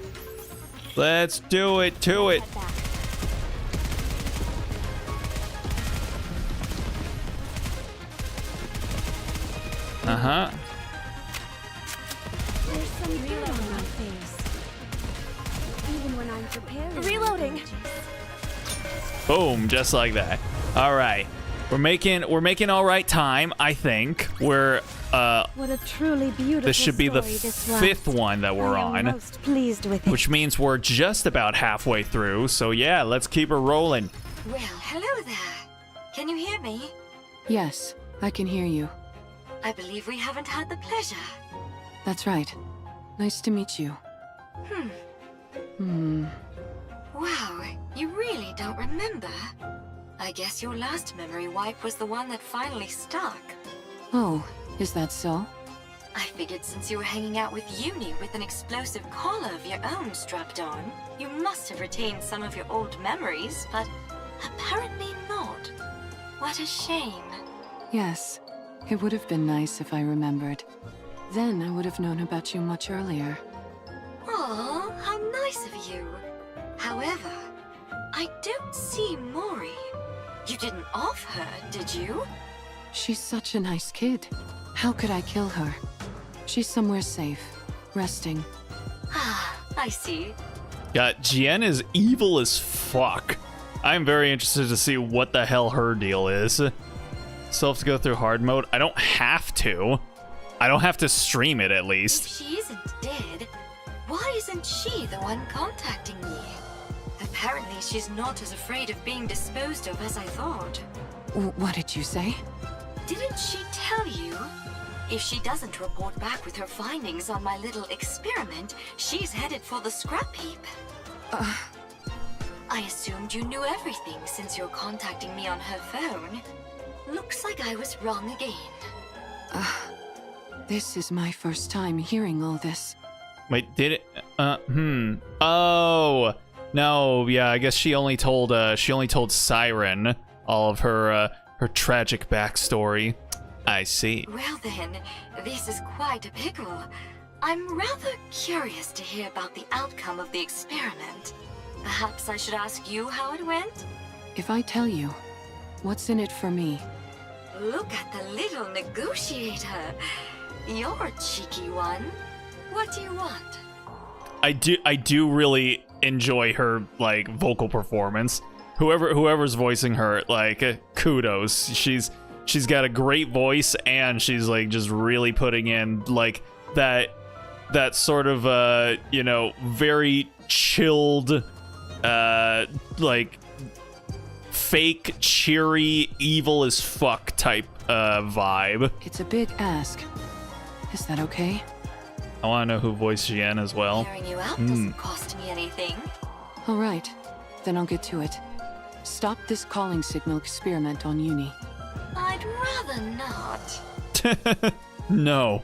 S1: Let's do it to it. Uh-huh.
S2: There's some real on my face. Even when I'm preparing.
S6: Reloading.
S1: Boom, just like that. All right. We're making all right time, I think. We're
S2: what a truly beautiful
S1: this should be the
S2: story
S1: fifth one that we're
S2: I am
S1: on,
S2: most pleased with it.
S1: which means we're just about halfway through. So yeah, let's keep her rolling.
S5: Well, hello there. Can you hear me?
S4: Yes, I can hear you.
S5: I believe we haven't had the pleasure.
S4: That's right. Nice to meet you.
S5: Wow, you really don't remember? I guess your last memory wipe was the one that finally stuck.
S4: Oh, is that so?
S5: I figured since you were hanging out with Uni with an explosive collar of your own strapped on, you must have retained some of your old memories, but apparently not. What a shame.
S4: Yes, it would have been nice if I remembered. Then I would have known about you much earlier.
S5: Aw, how nice of you. However, I don't see Mori. You didn't off her, did you?
S4: She's such a nice kid. How could I kill her? She's somewhere safe, resting.
S5: Ah, I see.
S1: Yeah, Jian is evil as fuck. I'm very interested to see what the hell her deal is. Still have to go through hard mode? I don't have to. I don't have to stream it, at least.
S5: If she isn't dead, why isn't she the one contacting me? Apparently she's not as afraid of being disposed of as I thought.
S4: What did you say?
S5: Didn't she tell you?
S7: If she doesn't report back with her findings on my little experiment, she's headed for the scrap heap. I assumed you knew everything since you're contacting me on her phone. Looks like I was wrong again.
S4: This is my first time hearing all this.
S1: Wait, did it? Oh, no, yeah, I guess she only told Siren all of her tragic backstory. I see.
S7: Well then, this is quite a pickle. I'm rather curious to hear about the outcome of the experiment. Perhaps I should ask you how it went?
S4: If I tell you, what's in it for me?
S7: Look at the little negotiator. You're a cheeky one. What do you want?
S1: I do really enjoy her like vocal performance. Whoever's voicing her, like kudos. She's got a great voice, and she's like just really putting in like that sort of very chilled like fake cheery evil as fuck type vibe.
S4: It's a big ask. Is that okay?
S1: I want to know who voiced Jian as well.
S7: Hearing you out doesn't cost me anything.
S4: All right, then I'll get to it. Stop this calling signal experiment on Uni.
S7: I'd rather not.
S1: No,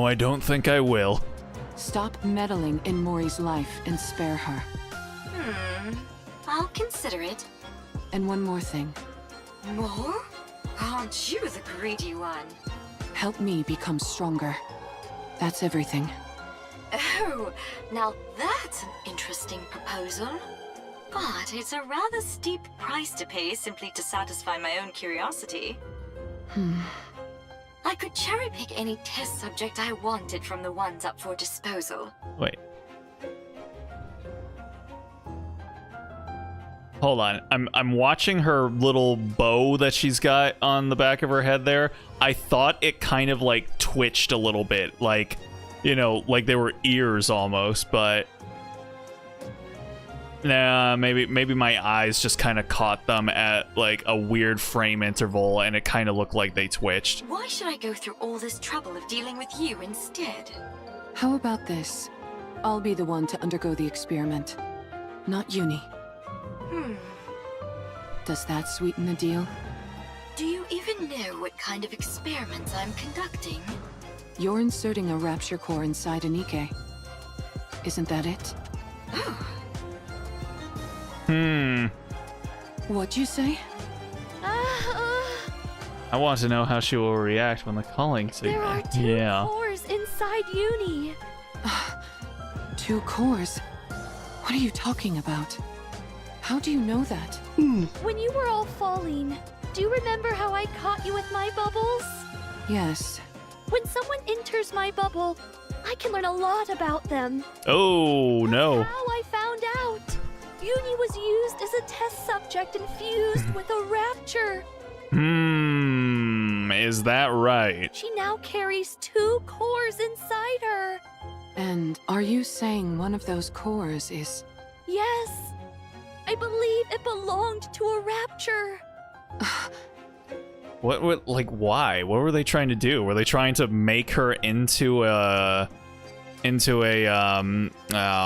S1: I don't think I will.
S4: Stop meddling in Mori's life and spare her.
S7: I'll consider it.
S4: And one more thing.
S7: More? Aren't you the greedy one?
S4: Help me become stronger. That's everything.
S7: Oh, now that's an interesting proposal. But it's a rather steep price to pay simply to satisfy my own curiosity. I could cherry-pick any test subject I wanted from the ones up for disposal.
S1: Wait. Hold on. I'm watching her little bow that she's got on the back of her head there. I thought it kind of like twitched a little bit, like, you know, like they were ears almost, but nah, maybe my eyes just kind of caught them at like a weird frame interval, and it kind of looked like they twitched.
S7: Why should I go through all this trouble of dealing with you instead?
S4: How about this? I'll be the one to undergo the experiment, not Uni. Does that sweeten the deal?
S7: Do you even know what kind of experiments I'm conducting?
S4: You're inserting a rapture core inside a Nikke. Isn't that it? What'd you say?
S1: I want to know how she will react when the calling signal.
S2: There are two cores inside Uni.
S4: 2 cores? What are you talking about? How do you know that?
S2: When you were all falling, do you remember how I caught you with my bubbles?
S4: Yes.
S2: When someone enters my bubble, I can learn a lot about them.
S1: Oh, no.
S2: That's how I found out. Uni was used as a test subject and fused with a rapture.
S1: Is that right?
S2: She now carries 2 cores inside her.
S4: And are you saying one of those cores is...
S2: Yes. I believe it belonged to a rapture.
S1: What, like, why? What were they trying to do? Were they trying to make her into a,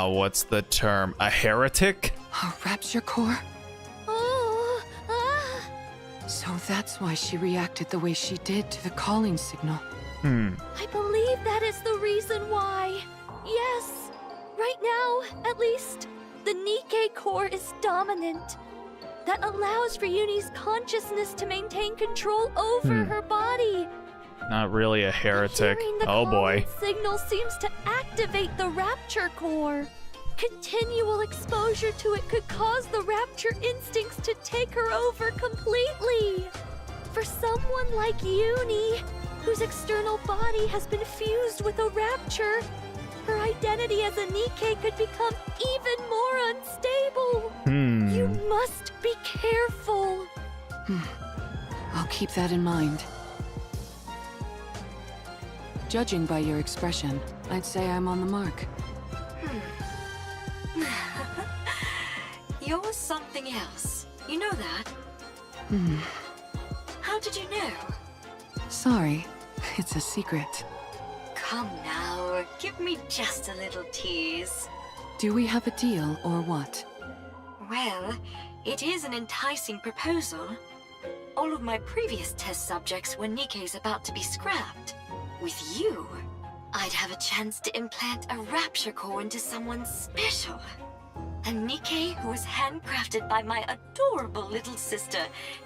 S1: what's the term? A heretic?
S4: A rapture core?
S2: Oh,
S4: So that's why she reacted the way she did to the calling signal.
S2: I believe that is the reason why. Yes. Right now, at least, the Nikke core is dominant. That allows for Uni's consciousness to maintain control over her body.
S1: Not really a heretic.
S2: Hearing the
S1: Oh boy.
S2: calling signal seems to activate the rapture core. Continual exposure to it could cause the rapture instincts to take her over completely. For someone like Uni, whose external body has been fused with a rapture, her identity as a Nikke could become even more unstable. You must be careful.
S4: I'll keep that in mind. Judging by your expression, I'd say I'm on the mark.
S7: You're something else. You know that? How did you know?
S4: Sorry, It's a secret.
S7: Come now, give me just a little tease.
S4: Do we have a deal or what?
S7: Well, it is an enticing proposal. All of my previous test subjects were Nikke's about to be scrapped. With you, I'd have a chance to implant a rapture core into someone special. A Nikke who was handcrafted by my adorable little sister,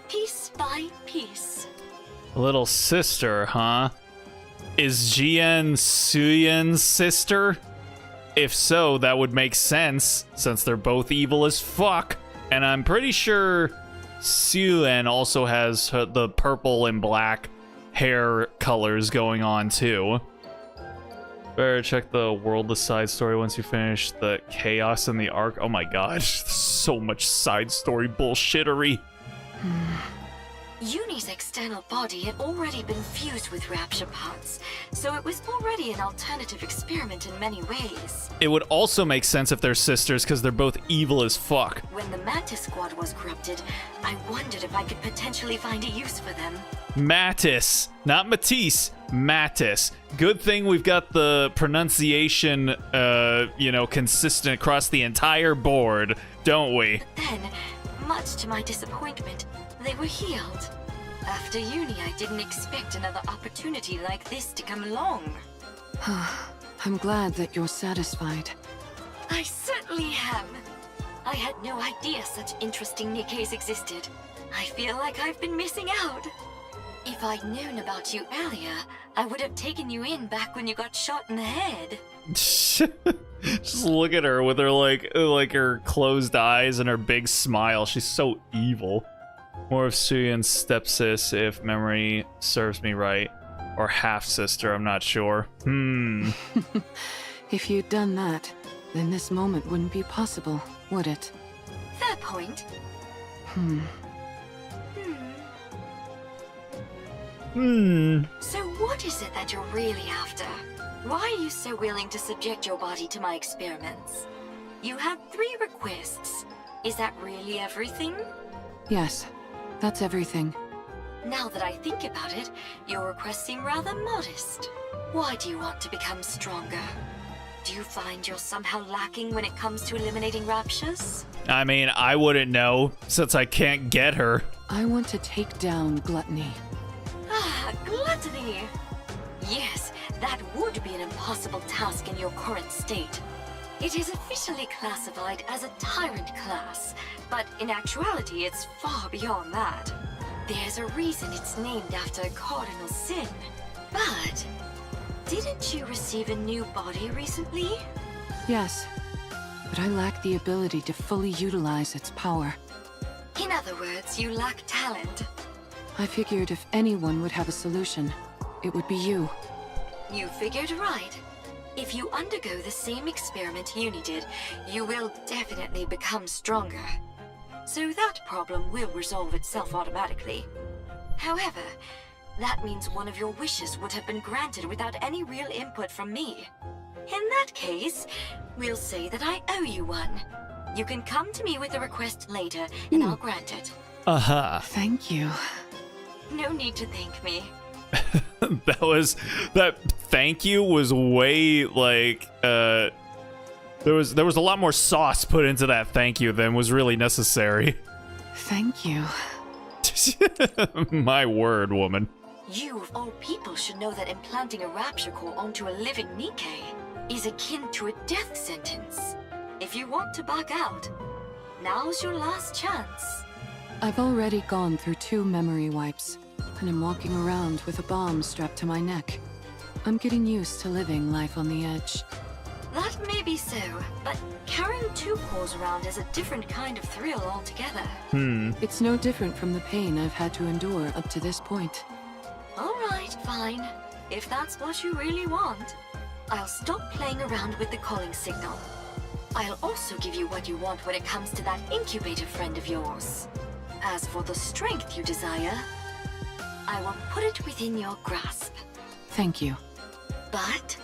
S7: piece by piece.
S1: Little sister, huh? Is GN Suyen's sister? If so, that would make sense, since they're both evil as fuck. And I'm pretty sure Suyen also has the purple and black hair colors going on too. Better check the worldless side story once you finish the chaos in the arc. Oh my god, so much side story bullshittery.
S7: Uni's external body had already been fused with rapture parts, so it was already an alternative experiment in many ways.
S1: It would also make sense if they're sisters, because they're both evil as fuck.
S7: When the Mantis Squad was corrupted, I wondered if I could potentially find a use for them.
S1: Mattis, not Matisse, Mattis. Good thing we've got the pronunciation, consistent across the entire board, don't we?
S7: Then, much to my disappointment, they were healed. After uni, I didn't expect another opportunity like this to come along.
S4: I'm glad that you're satisfied.
S7: I certainly am. I had no idea such interesting Nikkes existed. I feel like I've been missing out. If I'd known about you earlier, I would have taken you in back when you got shot in the head.
S1: Just look at her with her like her closed eyes and her big smile. She's so evil. More of Suyen's stepsis, if memory serves me right, or half sister. I'm not sure.
S4: If you'd done that, then this moment wouldn't be possible, would it?
S7: Fair point. So what is it that you're really after? Why are you so willing to subject your body to my experiments? You had 3 requests. Is that really everything?
S4: Yes, that's everything.
S7: Now that I think about it, your requests seem rather modest. Why do you want to become stronger? Do you find you're somehow lacking when it comes to eliminating raptures?
S1: I mean, I wouldn't know, since I can't get her.
S4: I want to take down gluttony.
S7: Ah, gluttony! Yes, that would be an impossible task in your current state. It is officially classified as a tyrant class, but in actuality it's far beyond that. There's a reason it's named after a cardinal sin. But didn't you receive a new body recently?
S4: Yes, but I lack the ability to fully utilize its power.
S7: In other words, you lack talent.
S4: I figured if anyone would have a solution, it would be you.
S7: You figured right. If you undergo the same experiment Uni did, you will definitely become stronger. So that problem will resolve itself automatically. However, that means one of your wishes would have been granted without any real input from me. In that case, we'll say that I owe you one. You can come to me with a request later, and I'll grant it.
S4: Thank you.
S7: No need to thank me.
S1: that thank you was way like there was a lot more sauce put into that thank you than was really necessary.
S4: Thank you.
S1: My word, woman.
S7: You of all people should know that implanting a rapture core onto a living Nikke is akin to a death sentence. If you want to back out, now's your last chance.
S4: I've already gone through 2 memory wipes, and I'm walking around with a bomb strapped to my neck. I'm getting used to living life on the edge.
S7: That may be so, but carrying 2 cores around is a different kind of thrill altogether.
S4: It's no different from the pain I've had to endure up to this point.
S7: Alright, fine. If that's what you really want, I'll stop playing around with the calling signal. I'll also give you what you want when it comes to that incubator friend of yours. As for the strength you desire, I will put it within your grasp.
S4: Thank you.
S7: But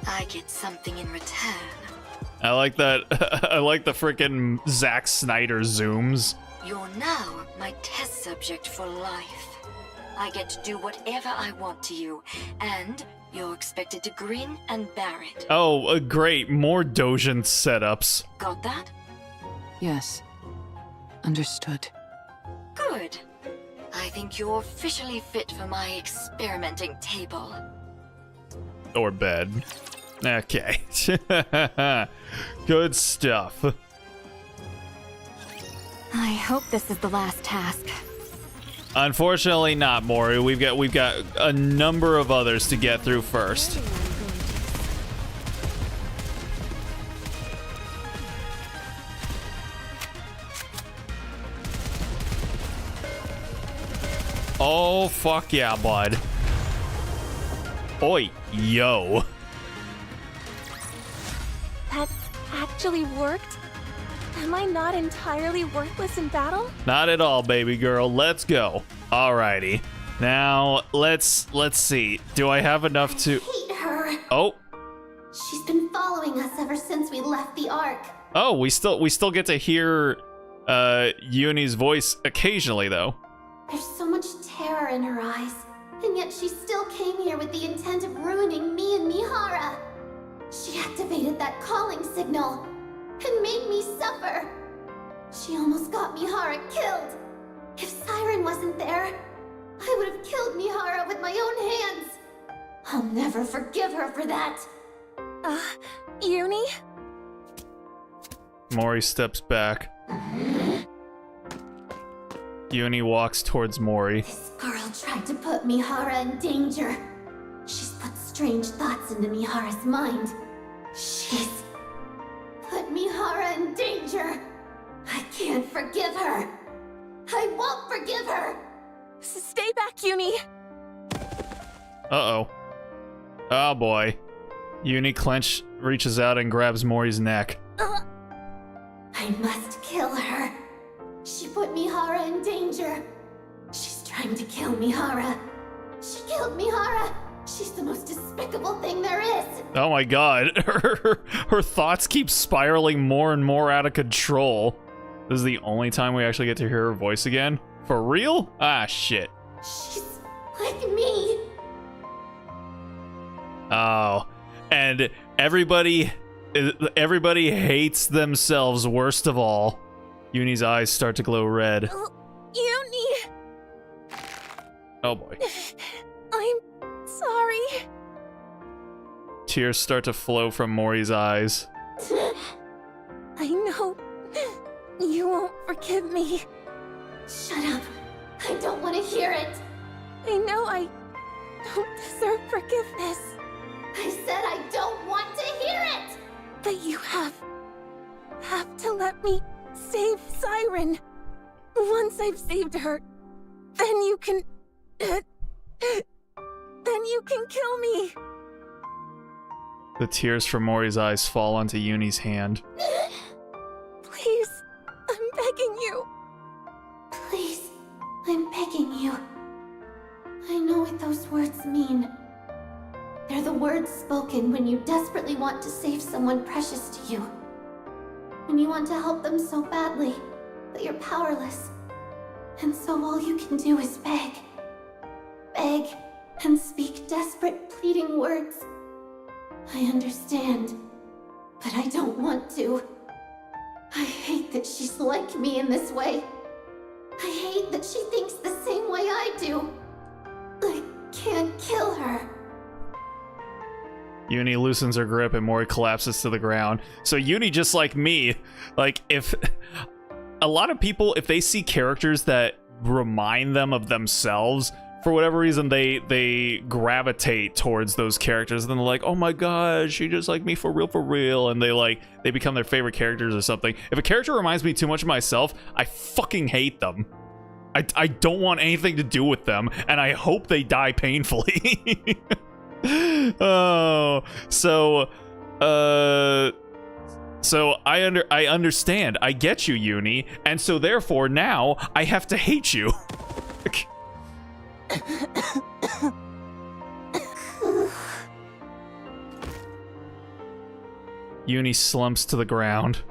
S7: I get something in return.
S1: I like that. I like the frickin' Zack Snyder zooms.
S7: You're now my test subject for life. I get to do whatever I want to you, and you're expected to grin and bear it.
S1: Oh, great. More Dojin setups.
S7: Got that?
S4: Yes. Understood.
S7: Good. I think you're officially fit for my experimenting table.
S1: Or bed. Okay. Good stuff.
S3: I hope this is the last task.
S1: Unfortunately not, Mori. We've got a number of others to get through first. Oh, fuck yeah, bud. Oi, yo.
S6: That actually worked? Am I not entirely worthless in battle?
S1: Not at all, baby girl. Let's go. Alrighty. Now, let's see. Do I have enough to...
S5: Hate her.
S1: Oh.
S5: She's been following us ever since we left the Ark.
S1: Oh, we still get to hear Uni's voice occasionally, though.
S5: There's so much terror in her eyes, and yet she still came here with the intent of ruining me and Mihara. She activated that calling signal and made me suffer. She almost got Mihara killed. If Siren wasn't there, I would have killed Mihara with my own hands. I'll never forgive her for that.
S6: Uni?
S1: Mori steps back. Uni walks towards Mori.
S5: This girl tried to put Mihara in danger. She's put strange thoughts into Mihara's mind. She's put Mihara in danger. I can't forgive her. I won't forgive her.
S6: Stay back, Uni.
S1: Uh-oh. Oh, boy. Uni reaches out and grabs Mori's neck.
S5: I must kill her. She put Mihara in danger. She's trying to kill Mihara. She killed Mihara. She's the most despicable thing there is.
S1: Oh my god. Her thoughts keep spiraling more and more out of control. This is the only time we actually get to hear her voice again? For real? Ah, shit.
S5: She's like me.
S1: Oh. And everybody hates themselves worst of all. Uni's eyes start to glow red.
S6: Uni!
S1: Oh boy.
S6: I'm sorry.
S1: Tears start to flow from Mori's eyes.
S6: I know you won't forgive me.
S5: Shut up. I don't want to hear it.
S6: I know I don't deserve forgiveness.
S5: I said I don't want to hear it.
S6: But you have to let me save Siren. Once I've saved her, then you can kill me.
S1: The tears from Mori's eyes fall onto Uni's hand.
S6: Please, I'm begging you.
S5: Please, I'm begging you. I know what those words mean. They're the words spoken when you desperately want to save someone precious to you. When you want to help them so badly, but you're powerless. And so all you can do is beg. Beg and speak desperate, pleading words. I understand, but I don't want to. I hate that she's like me in this way. I hate that she thinks the same way I do. I can't kill her.
S1: Uni loosens her grip and Mori collapses to the ground. So Uni, just like me, like if a lot of people, if they see characters that remind them of themselves, for whatever reason, they gravitate towards those characters. And then they're like, oh my god, she just like me for real. And they become their favorite characters or something. If a character reminds me too much of myself, I fucking hate them. I don't want anything to do with them. And I hope they die painfully. Oh, so I understand. I get you, Uni, and so therefore now I have to hate you. Uni slumps to the ground.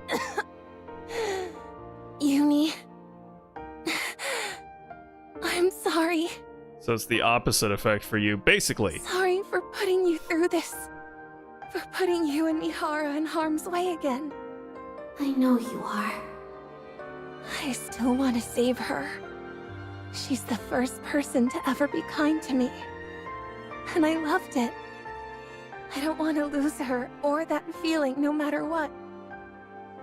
S6: Uni, I'm sorry.
S1: So it's the opposite effect for you, basically.
S6: Sorry for putting you through this. For putting you and Mihara in harm's way again.
S5: I know you are.
S6: I still want to save her. She's the first person to ever be kind to me. And I loved it. I don't want to lose her or that feeling no matter what.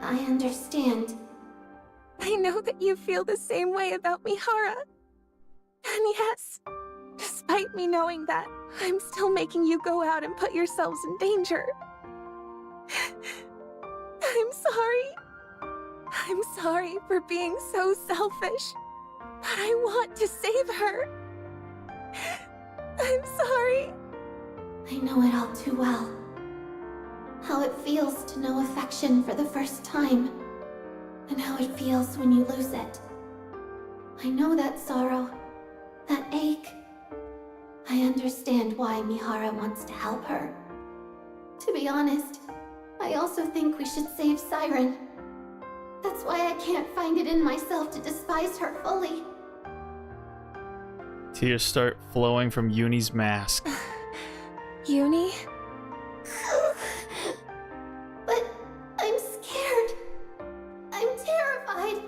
S5: I understand.
S6: I know that you feel the same way about Mihara. And yes, despite me knowing that, I'm still making you go out and put yourselves in danger. I'm sorry. I'm sorry for being so selfish. But I want to save her. I'm sorry.
S5: I know it all too well. How it feels to know affection for the first time. And how it feels when you lose it. I know that sorrow. That ache. I understand why Mihara wants to help her. To be honest, I also think we should save Siren. That's why I can't find it in myself to despise her fully.
S1: Tears start flowing from Uni's mask.
S6: Uni?
S5: But I'm scared. I'm terrified.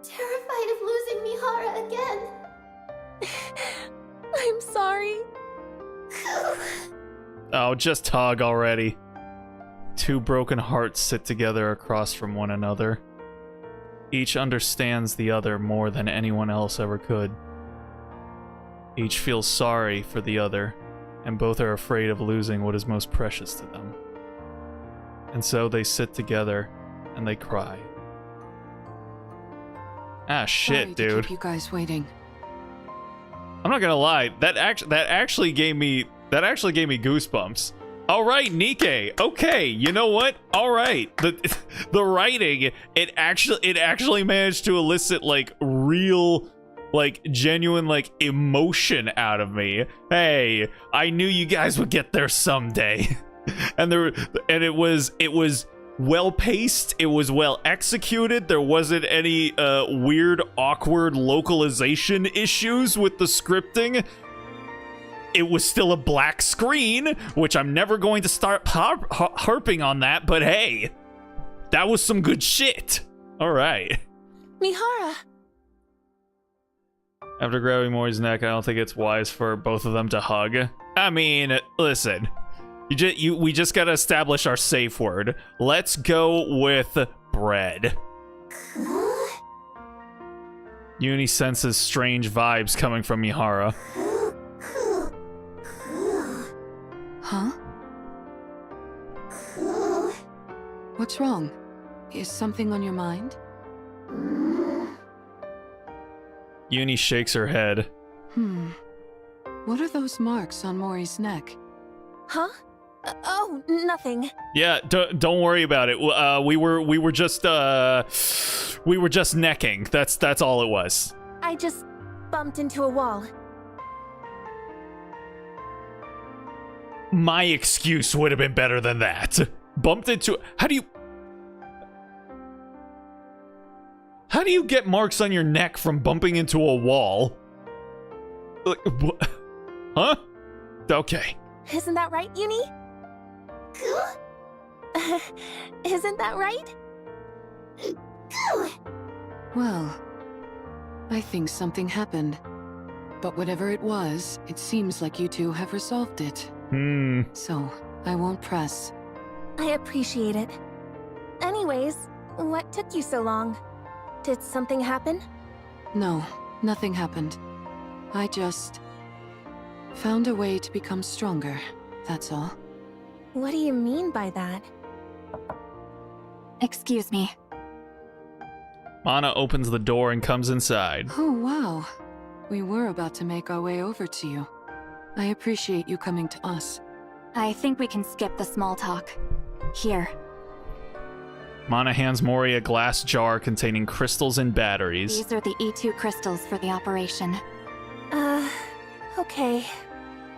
S5: Terrified of losing Mihara again.
S6: I'm sorry.
S1: Oh, just hug already. Two broken hearts sit together across from one another. Each understands the other more than anyone else ever could. Each feels sorry for the other, and both are afraid of losing what is most precious to them. And so they sit together, and they cry. Ah, shit,
S4: Sorry to
S1: dude.
S4: keep you guys waiting.
S1: I'm not gonna lie, that actually gave me goosebumps. All right, Nikke. Okay, you know what? All right, the writing, it actually managed to elicit like real, like genuine, like emotion out of me. Hey, I knew you guys would get there someday, and it was well paced. It was well executed. There wasn't any weird, awkward localization issues with the scripting. It was still a black screen, which I'm never going to start harping on that, but hey, that was some good shit. All right.
S6: Mihara!
S1: After grabbing Mori's neck, I don't think it's wise for both of them to hug. I mean, listen, we just gotta establish our safe word. Let's go with bread. Uni senses strange vibes coming from Mihara.
S4: Huh? What's wrong? Is something on your mind?
S1: Uni shakes her head.
S4: What are those marks on Mori's neck?
S6: Huh? Oh, nothing.
S1: Yeah, don't worry about it. We were just necking. That's all it was.
S6: I just bumped into a wall.
S1: My excuse would have been better than that. Bumped into... How do you get marks on your neck from bumping into a wall? Huh? Okay.
S6: Isn't that right, Uni? Isn't that right?
S4: Well, I think something happened. But whatever it was, it seems like you two have resolved it. So, I won't press.
S6: I appreciate it. Anyways, what took you so long? Did something happen?
S4: No, nothing happened. I just found a way to become stronger, that's all.
S6: What do you mean by that?
S3: Excuse me.
S1: Mana opens the door and comes inside.
S4: Oh, wow. We were about to make our way over to you. I appreciate you coming to us.
S3: I think we can skip the small talk. Here.
S1: Mana hands Mori a glass jar containing crystals and batteries.
S3: These are the E2 crystals for the operation.
S6: Okay.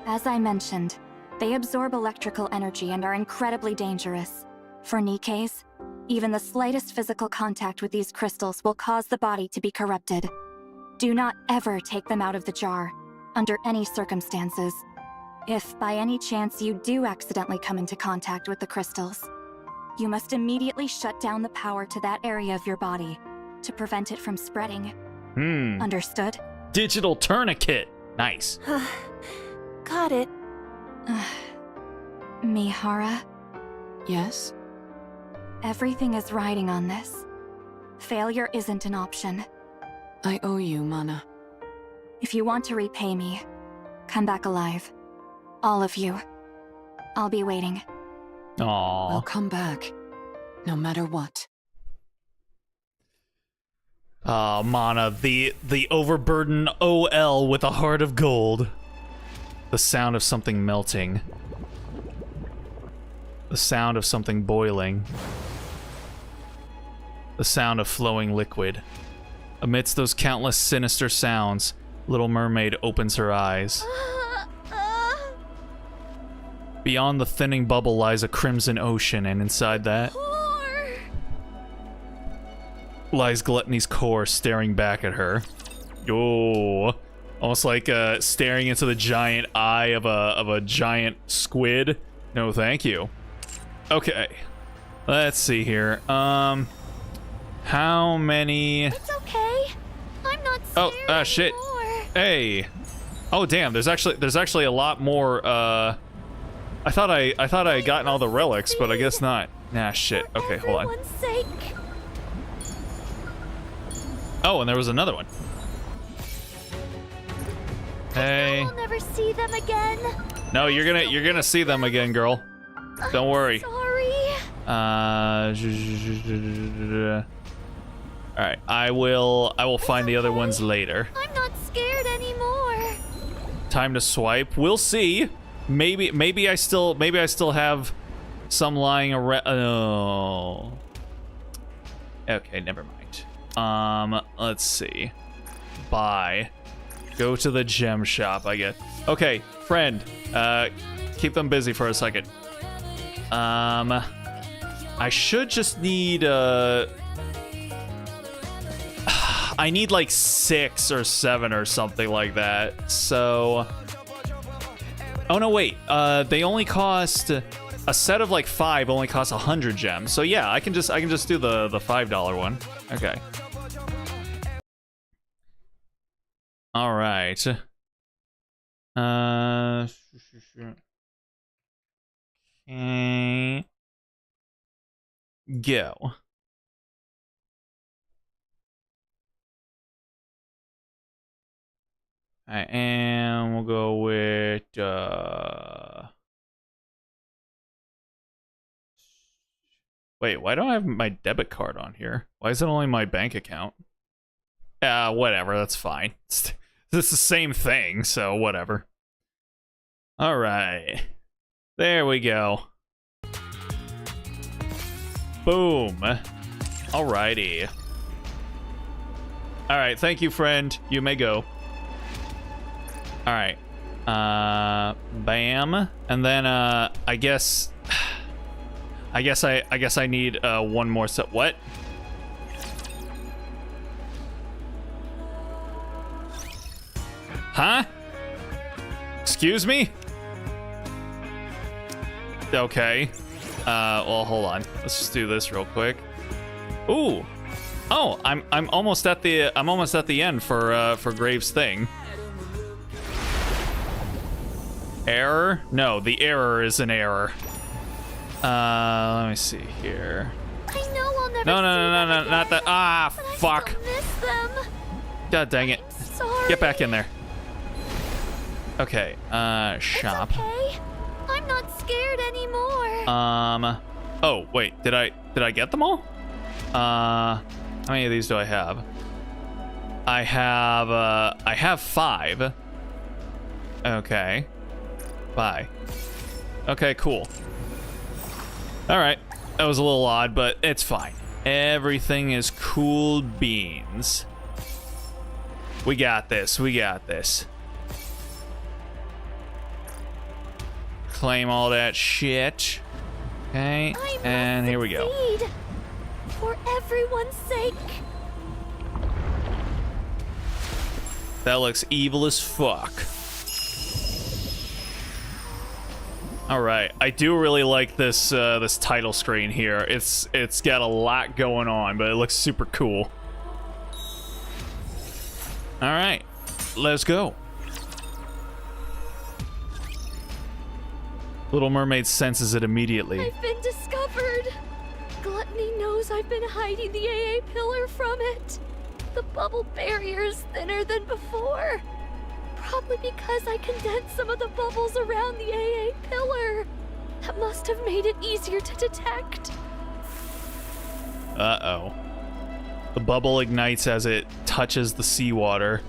S3: As I mentioned, they absorb electrical energy and are incredibly dangerous. For Nikke's, even the slightest physical contact with these crystals will cause the body to be corrupted. Do not ever take them out of the jar. under any circumstances. If by any chance you do accidentally come into contact with the crystals, you must immediately shut down the power to that area of your body to prevent it from spreading. Understood?
S1: Digital tourniquet. Nice.
S6: Got it.
S3: Mihara,
S4: Yes?
S3: everything is riding on this. Failure isn't an option.
S4: I owe you, Mana.
S3: If you want to repay me, come back alive. All of you. I'll be waiting.
S1: Aww.
S4: I'll come back, no matter what.
S1: Mana, the overburdened OL with a heart of gold. The sound of something melting. The sound of something boiling. The sound of flowing liquid. Amidst those countless sinister sounds, Little Mermaid opens her eyes. Beyond the thinning bubble lies a crimson ocean, and inside that lies Gluttony's core staring back at her. Yo, almost like staring into the giant eye of a giant squid. No, thank you. Okay, let's see here. How many?
S2: It's okay. I'm not scared
S1: Oh, shit.
S2: anymore.
S1: Hey. Oh, damn. There's actually a lot more. I thought I had gotten all the relics, but I guess not. Nah, shit.
S2: For
S1: Okay, hold on.
S2: everyone's sake.
S1: Oh, and there was another one. Hey.
S2: I'll never see them again.
S1: No, you're gonna see them again, girl. Don't worry.
S2: Sorry.
S1: All right. I will find the other
S2: okay.
S1: ones later.
S2: I'm not scared anymore.
S1: Time to swipe. We'll see. Maybe I still have some lying around. Oh. Okay, never mind. Let's see. Buy. Go to the gem shop, I guess. Okay, friend. Keep them busy for a second. I should just need I need like 6 or 7 or something like that. So oh no, wait. They only cost a set of like 5 only costs 100 gems. So yeah, I can just do the $5 one. Okay. All right. Okay. Go. We'll go with wait, why don't I have my debit card on here? Why is it only my bank account? Whatever, that's fine. It's the same thing, so whatever. All right. There we go. Boom. Alrighty. Alright, thank you, friend. You may go. Alright. Bam. And then, I guess I need, one more set. What? Huh? Excuse me? Okay. Well, hold on. Let's just do this real quick. Ooh. Oh, I'm almost at the end for Graves' thing. Error? No, the error is an error. Let me see here.
S2: I know I'll never
S1: No,
S2: see them
S1: not
S2: again,
S1: that. Ah,
S2: but I
S1: fuck.
S2: still miss them.
S1: God dang it.
S2: Sorry.
S1: Get back in there. Okay, shop.
S2: It's okay. I'm not scared anymore.
S1: Oh, wait, did I get them all? How many of these do I have? I have 5. Okay. Bye. Okay, cool. Alright. That was a little odd, but it's fine. Everything is cool beans. We got this, we got this. Claim all that shit. Okay, and here we go.
S2: Succeed. For everyone's sake.
S1: That looks evil as fuck. All right, I do really like this this title screen here. It's got a lot going on, but it looks super cool. All right, let's go. Little Mermaid senses it immediately.
S2: I've been discovered. Gluttony knows I've been hiding the AA pillar from it. The bubble barrier is thinner than before. Probably because I condensed some of the bubbles around the AA pillar. That must have made it easier to detect.
S1: Uh-oh. The bubble ignites as it touches the seawater.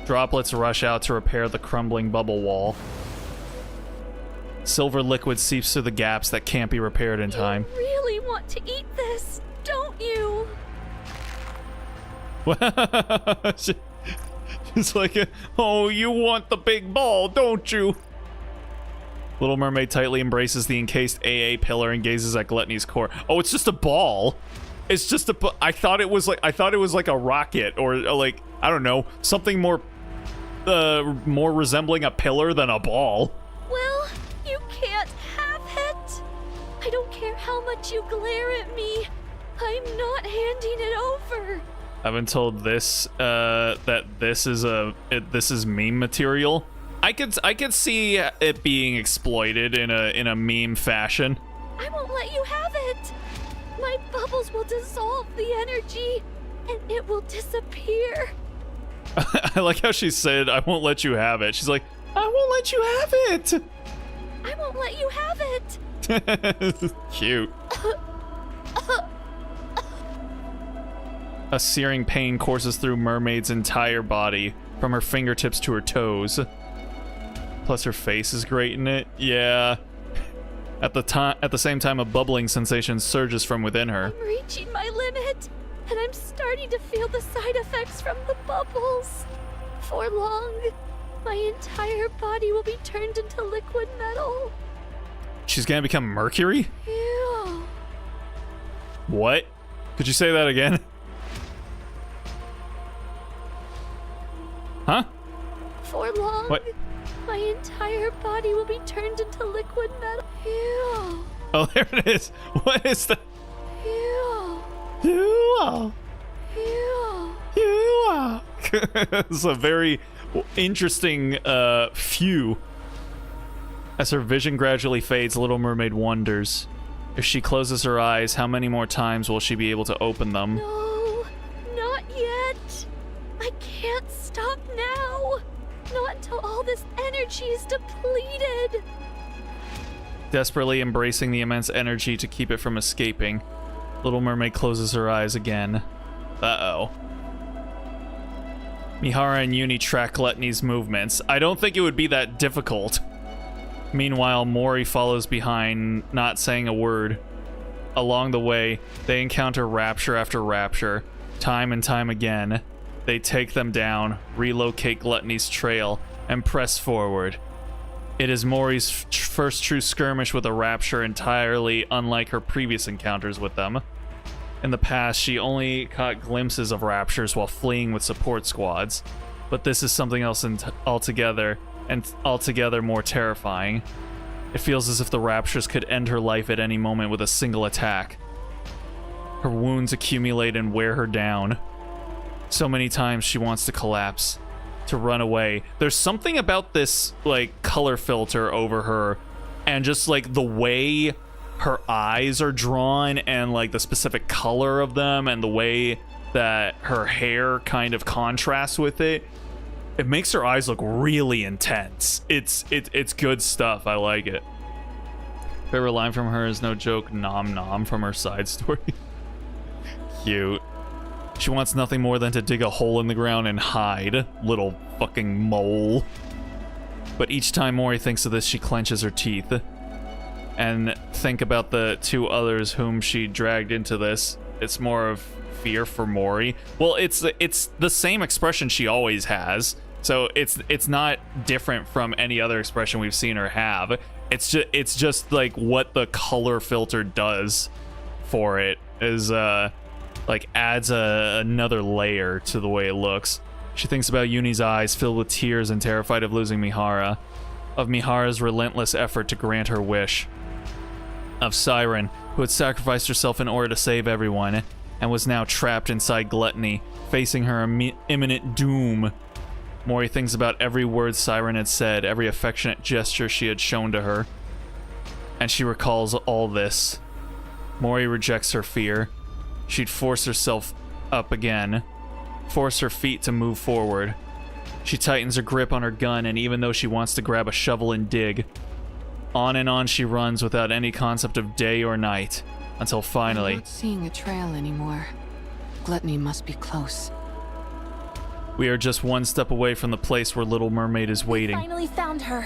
S1: Droplets rush out to repair the crumbling bubble wall. Silver liquid seeps through the gaps that can't be repaired in time.
S2: You really want to eat this, don't you?
S1: It's like, oh, you want the big ball, don't you? Little Mermaid tightly embraces the encased AA pillar and gazes at Gluttony's core. Oh, it's just a ball. It's just a. I thought it was like a rocket or like, I don't know, something more resembling a pillar than a ball.
S2: Well, you can't have it. I don't care how much you glare at me. I'm not handing it over.
S1: I've been told this that this is meme material. I could see it being exploited in a meme fashion.
S2: I won't let you have it. My bubbles will dissolve the energy, and it will disappear.
S1: I like how she said, "I won't let you have it." She's like, "I won't let you have it."
S2: I won't let you have it.
S1: Cute. A searing pain courses through Mermaid's entire body, from her fingertips to her toes. Plus her face is great in it. Yeah. At the same time, a bubbling sensation surges from within her.
S2: I'm reaching my limit, and I'm starting to feel the side effects from the bubbles. For long, my entire body will be turned into liquid metal.
S1: She's gonna become mercury?
S2: Ew.
S1: What? Could you say that again? Huh?
S2: For long,
S1: What?
S2: my entire body will be turned into liquid metal. Ew.
S1: Oh, there it is. What is that?
S2: Ew.
S1: Ew.
S2: Ew.
S1: Ew. It's a very interesting few. As her vision gradually fades, Little Mermaid wonders. If she closes her eyes, how many more times will she be able to open them?
S2: No, not yet. I can't stop now. Not until all this energy is depleted.
S1: Desperately embracing the immense energy to keep it from escaping, Little Mermaid closes her eyes again. Uh-oh. Mihara and Uni track Gluttony's movements. I don't think it would be that difficult. Meanwhile, Mori follows behind, not saying a word. Along the way, they encounter rapture after rapture, time and time again. They take them down, relocate Gluttony's trail, and press forward. It is Mori's first true skirmish with a rapture, entirely unlike her previous encounters with them. In the past, she only caught glimpses of raptures while fleeing with support squads, but this is something else altogether more terrifying. It feels as if the raptures could end her life at any moment with a single attack. Her wounds accumulate and wear her down. So many times she wants to collapse, to run away. There's something about this, like, color filter over her, and just, like, the way her eyes are drawn, and, like, the specific color of them, and the way that her hair kind of contrasts with it. It makes her eyes look really intense. It's good stuff. I like it. Favorite line from her is, no joke, nom nom, from her side story. Cute. She wants nothing more than to dig a hole in the ground and hide. Little fucking mole. But each time Mori thinks of this, she clenches her teeth. And think about the two others whom she dragged into this. It's more of fear for Mori. Well, it's the same expression she always has. So it's not different from any other expression we've seen her have. It's just like what the color filter does for it is like adds another layer to the way it looks. She thinks about Uni's eyes filled with tears and terrified of losing Mihara. of Mihara's relentless effort to grant her wish. Of Siren, who had sacrificed herself in order to save everyone, and was now trapped inside Gluttony, facing her imminent doom. Mori thinks about every word Siren had said, every affectionate gesture she had shown to her, and she recalls all this. Mori rejects her fear. She'd force herself up again, force her feet to move forward. She tightens her grip on her gun, and even though she wants to grab a shovel and dig, on and on she runs without any concept of day or night, until finally...
S4: I'm not seeing a trail anymore. Gluttony must be close.
S1: We are just one step away from the place where Little Mermaid is waiting.
S6: I finally found her.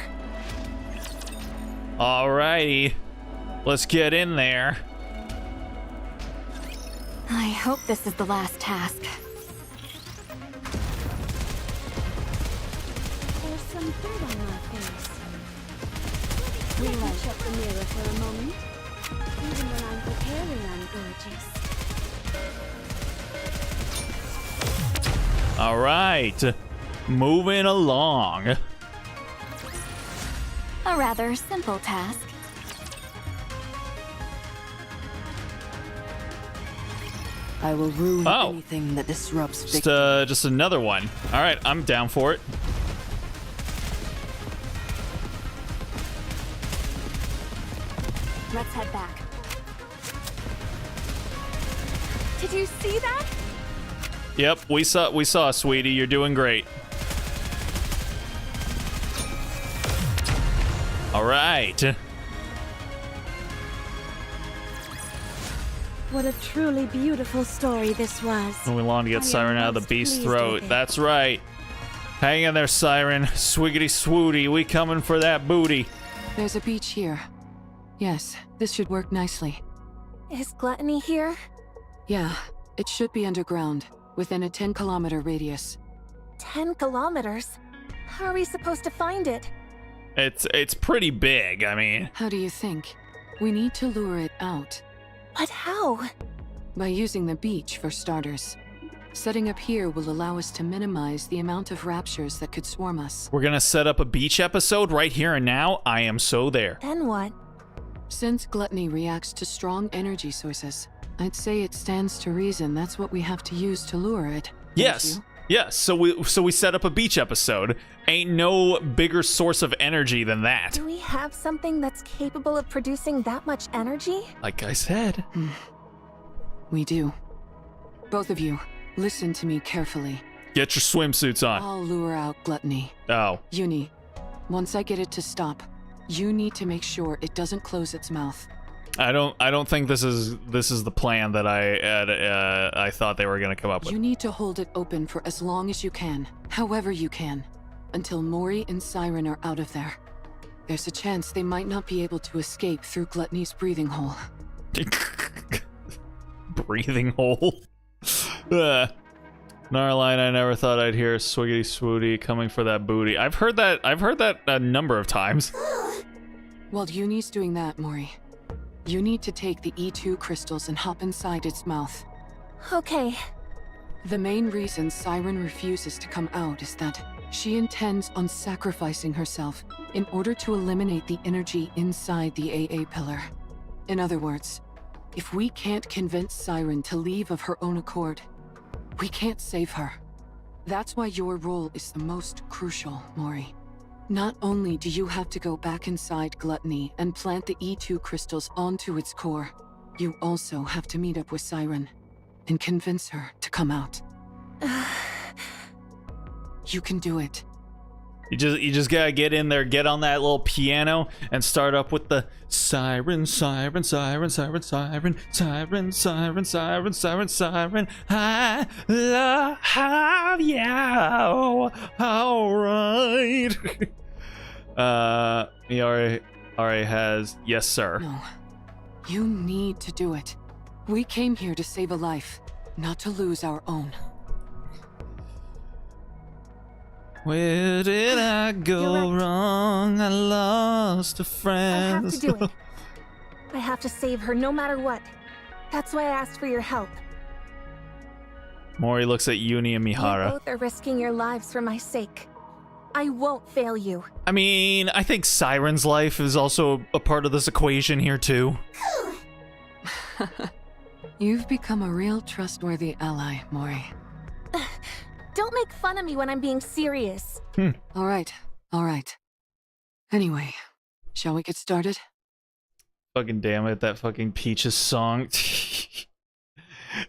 S1: Alrighty, let's get in there.
S3: I hope this is the last task.
S2: There's some dirt on my face. We might check the mirror for a moment. Even when I'm preparing, I'm gorgeous.
S1: All right, moving along.
S3: A rather simple task.
S4: I will ruin
S1: Oh.
S4: anything that disrupts
S1: Just another one. All right, I'm down for it.
S3: Let's head back.
S6: Did you see that?
S1: Yep, we saw, sweetie. You're doing great. All right.
S2: What a truly beautiful story this was.
S1: Moving along to get
S2: I am
S1: Siren out of the
S2: most
S1: beast's
S2: pleased
S1: throat.
S2: with it.
S1: That's right. Hang in there, Siren. Swiggity swooty. We coming for that booty.
S4: There's a beach here. Yes, this should work nicely.
S6: Is Gluttony here?
S4: Yeah, it should be underground, within a 10-kilometer radius.
S6: 10 kilometers? How are we supposed to find it?
S1: It's pretty big. I mean,
S4: How do you think? We need to lure it out.
S6: But how?
S4: By using the beach, for starters. Setting up here will allow us to minimize the amount of raptures that could swarm us.
S1: we're gonna set up a beach episode right here and now. I am so there.
S6: Then what?
S4: Since Gluttony reacts to strong energy sources, I'd say it stands to reason that's what we have to use to lure it. don't
S1: Yes.
S4: you?
S1: Yes. So we set up a beach episode. Ain't no bigger source of energy than that.
S6: Do we have something that's capable of producing that much energy?
S1: Like I said.
S4: We do. Both of you, listen to me carefully.
S1: Get your swimsuits on.
S4: I'll lure out Gluttony.
S1: Oh.
S4: Uni, once I get it to stop, you need to make sure it doesn't close its mouth.
S1: I don't think this is the plan that I thought they were gonna come up with.
S4: You need to hold it open for as long as you can, however you can, until Mori and Siren are out of there. There's a chance they might not be able to escape through Gluttony's breathing hole.
S1: Breathing hole. Gnarline, I never thought I'd hear swiggity swooty coming for that booty. I've heard that a number of times.
S4: While Uni's doing that, Mori, you need to take the E2 crystals and hop inside its mouth.
S6: Okay.
S4: The main reason Siren refuses to come out is that she intends on sacrificing herself in order to eliminate the energy inside the AA pillar. In other words, if we can't convince Siren to leave of her own accord, we can't save her. That's why your role is the most crucial, Mori. Not only do you have to go back inside Gluttony and plant the E2 crystals onto its core, you also have to meet up with Siren and convince her to come out. You can do it.
S1: You just gotta get in there, get on that little piano, and start up with the siren, siren, siren, siren, siren, siren, siren, siren, siren, siren. I love you. All right. He already has yes, sir.
S4: No. You need to do it. We came here to save a life, not to lose our own.
S1: Where did I go
S6: You're right.
S1: wrong? I lost a
S6: I
S1: friend.
S6: have to do it. I have to save her no matter what. That's why I asked for your help.
S1: Mori looks at Uni and
S6: You
S1: Mihara.
S6: both are risking your lives for my sake. I won't fail you.
S1: I mean, I think Siren's life is also a part of this equation here, too.
S4: You've become a real trustworthy ally, Mori.
S6: Don't make fun of me when I'm being serious.
S4: All right. Anyway, shall we get started?
S1: Fucking damn it, that fucking Peaches song.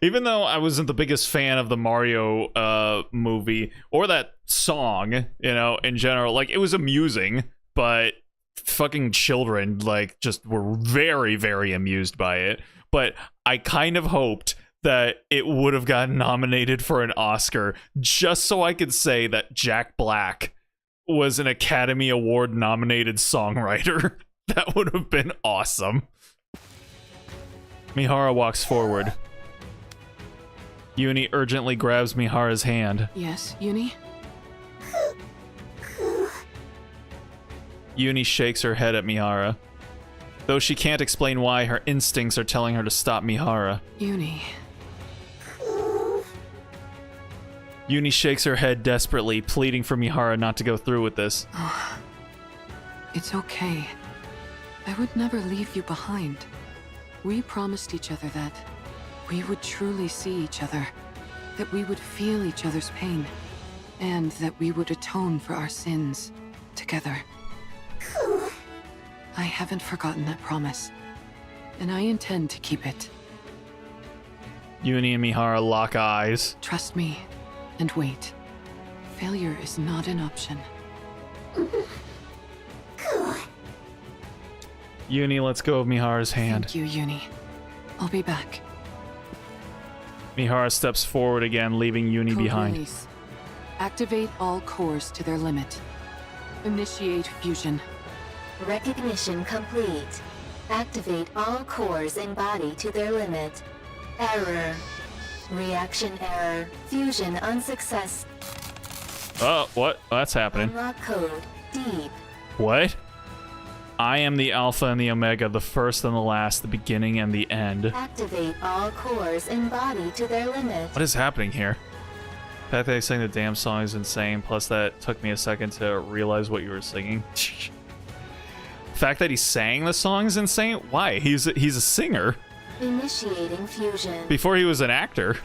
S1: Even though I wasn't the biggest fan of the Mario movie or that song, you know, in general, like, it was amusing, but fucking children, like, just were very, very amused by it. But I kind of hoped that it would have gotten nominated for an Oscar just so I could say that Jack Black was an Academy Award nominated songwriter. That would have been awesome. Mihara walks forward. Uni urgently grabs Mihara's hand.
S4: Yes, Uni?
S1: Uni shakes her head at Mihara. Though she can't explain why, her instincts are telling her to stop Mihara.
S4: Uni.
S1: Uni shakes her head desperately, pleading for Mihara not to go through with this.
S4: It's okay. I would never leave you behind. We promised each other that we would truly see each other, that we would feel each other's pain, and that we would atone for our sins together. I haven't forgotten that promise, and I intend to keep it.
S1: Uni and Mihara lock eyes.
S4: Trust me, and wait. Failure is not an option.
S1: Uni lets go of Mihara's hand.
S4: Thank you, Uni. I'll be back.
S1: Mihara steps forward again, leaving Uni
S4: Code
S1: behind.
S4: release. Activate all cores to their limit. Initiate fusion.
S8: Recognition complete. Activate all cores in body to their limit. Error. Reaction error. Fusion unsuccess.
S1: Oh, what? That's happening.
S8: Unlock code. Deep.
S1: What? I am the Alpha and the Omega, the first and the last, the beginning and the end.
S8: Activate all cores in body to their limit.
S1: What is happening here? The fact that they sang the damn song is insane, plus that took me a second to realize what you were singing. The fact that he sang the song is insane? Why? He's a singer.
S8: Initiating fusion.
S1: Before he was an actor.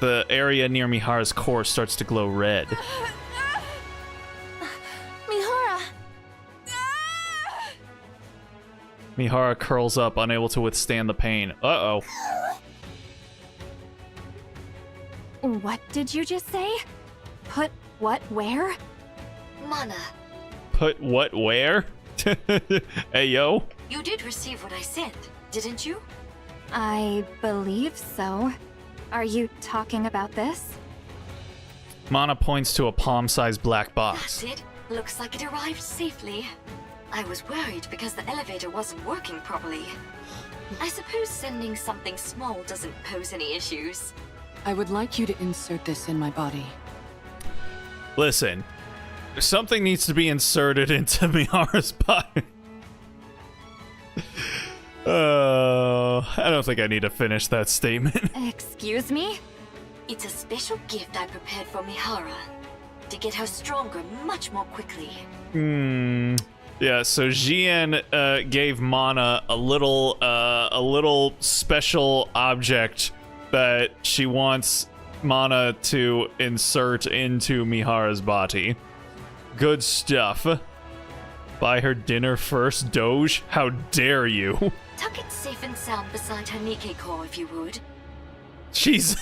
S1: The area near Mihara's core starts to glow red.
S6: Mihara!
S1: Mihara curls up, unable to withstand the pain. Uh-oh.
S3: What did you just say? Put what where?
S7: Mana,
S1: Put what where? Hey, yo.
S7: you did receive what I sent, didn't you?
S3: I believe so. Are you talking about this?
S1: Mana points to a palm-sized black box.
S7: That's it. Looks like it arrived safely. I was worried because the elevator wasn't working properly. I suppose sending something small doesn't pose any issues.
S4: I would like you to insert this in my body.
S1: Listen, something needs to be inserted into Mihara's body. I don't think I need to finish that statement.
S3: Excuse me?
S7: It's a special gift I prepared for Mihara to get her stronger much more quickly.
S1: Yeah, so Jian gave Mana a little special object that she wants Mana to insert into Mihara's body. Good stuff. Buy her dinner first, Doge? How dare you?
S7: Tuck it safe and sound beside her Nikke core if you would.
S1: Jesus.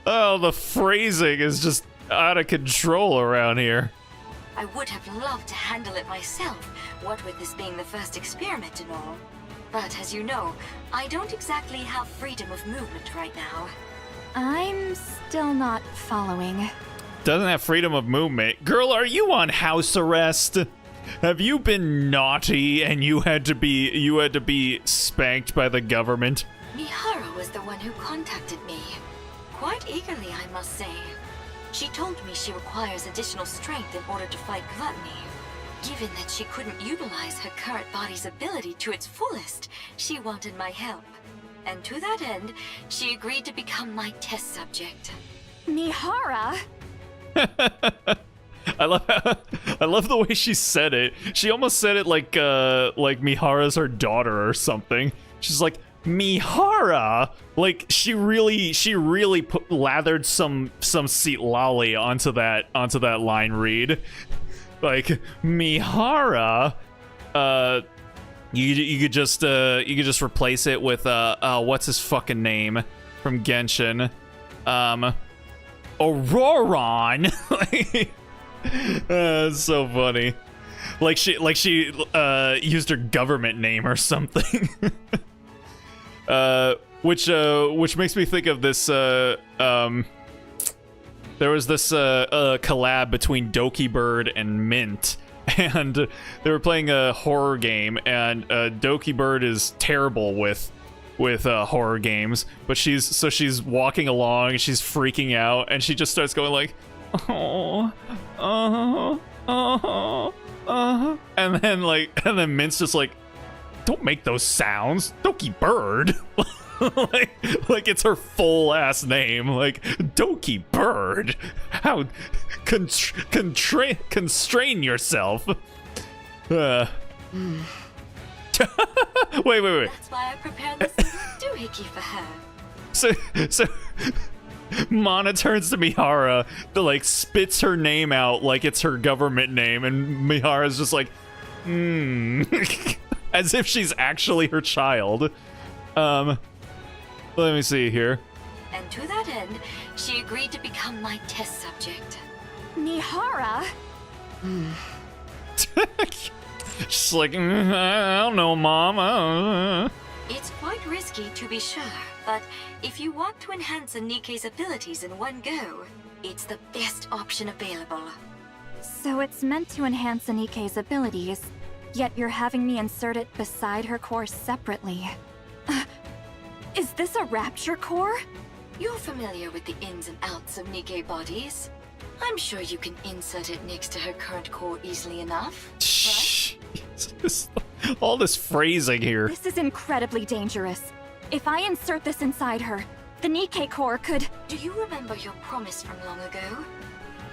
S1: Oh, the phrasing is just out of control around here.
S7: I would have loved to handle it myself, what with this being the first experiment and all. But as you know, I don't exactly have freedom of movement right now.
S3: I'm still not following.
S1: Doesn't have freedom of movement. Girl, are you on house arrest? Have you been naughty and you had to be spanked by the government?
S7: Mihara was the one who contacted me. Quite eagerly, I must say. She told me she requires additional strength in order to fight gluttony. Given that she couldn't utilize her current body's ability to its fullest, she wanted my help. And to that end, she agreed to become my test subject.
S3: Mihara?
S1: I love the way she said it. She almost said it like Mihara's her daughter or something. She's like, Mihara, like she really lathered some seat lolly onto that line read. Like Mihara, you could just replace it with what's his fucking name from Genshin, Auroron. It's so funny. Like she used her government name or something. Which makes me think of this. There was this collab between Doki Bird and Mint, and they were playing a horror game, and Doki Bird is terrible with horror games, but she's walking along and she's freaking out, and she just starts going like, and then Mint's just like, don't make those sounds, Doki Bird. like it's her full ass name, like Doki Bird. How constrain yourself. Wait.
S7: That's why I prepared this little doohickey for her.
S1: So Mana turns to Mihara, like spits her name out like it's her government name, and Mihara's just like, as if she's actually her child. Let me see here.
S7: And to that end, she agreed to become my test subject.
S3: Mihara?
S1: She's like, I don't know, Mom.
S7: It's quite risky, to be sure, but if you want to enhance a Nikke's abilities in one go, it's the best option available.
S3: So it's meant to enhance Nikke's abilities, yet you're having me insert it beside her core separately. Is this a rapture core?
S7: You're familiar with the ins and outs of Nikke bodies. I'm sure you can insert it next to her current core easily enough.
S1: Shh. All this phrasing here.
S3: This is incredibly dangerous. If I insert this inside her, the Nikke core could...
S7: Do you remember your promise from long ago?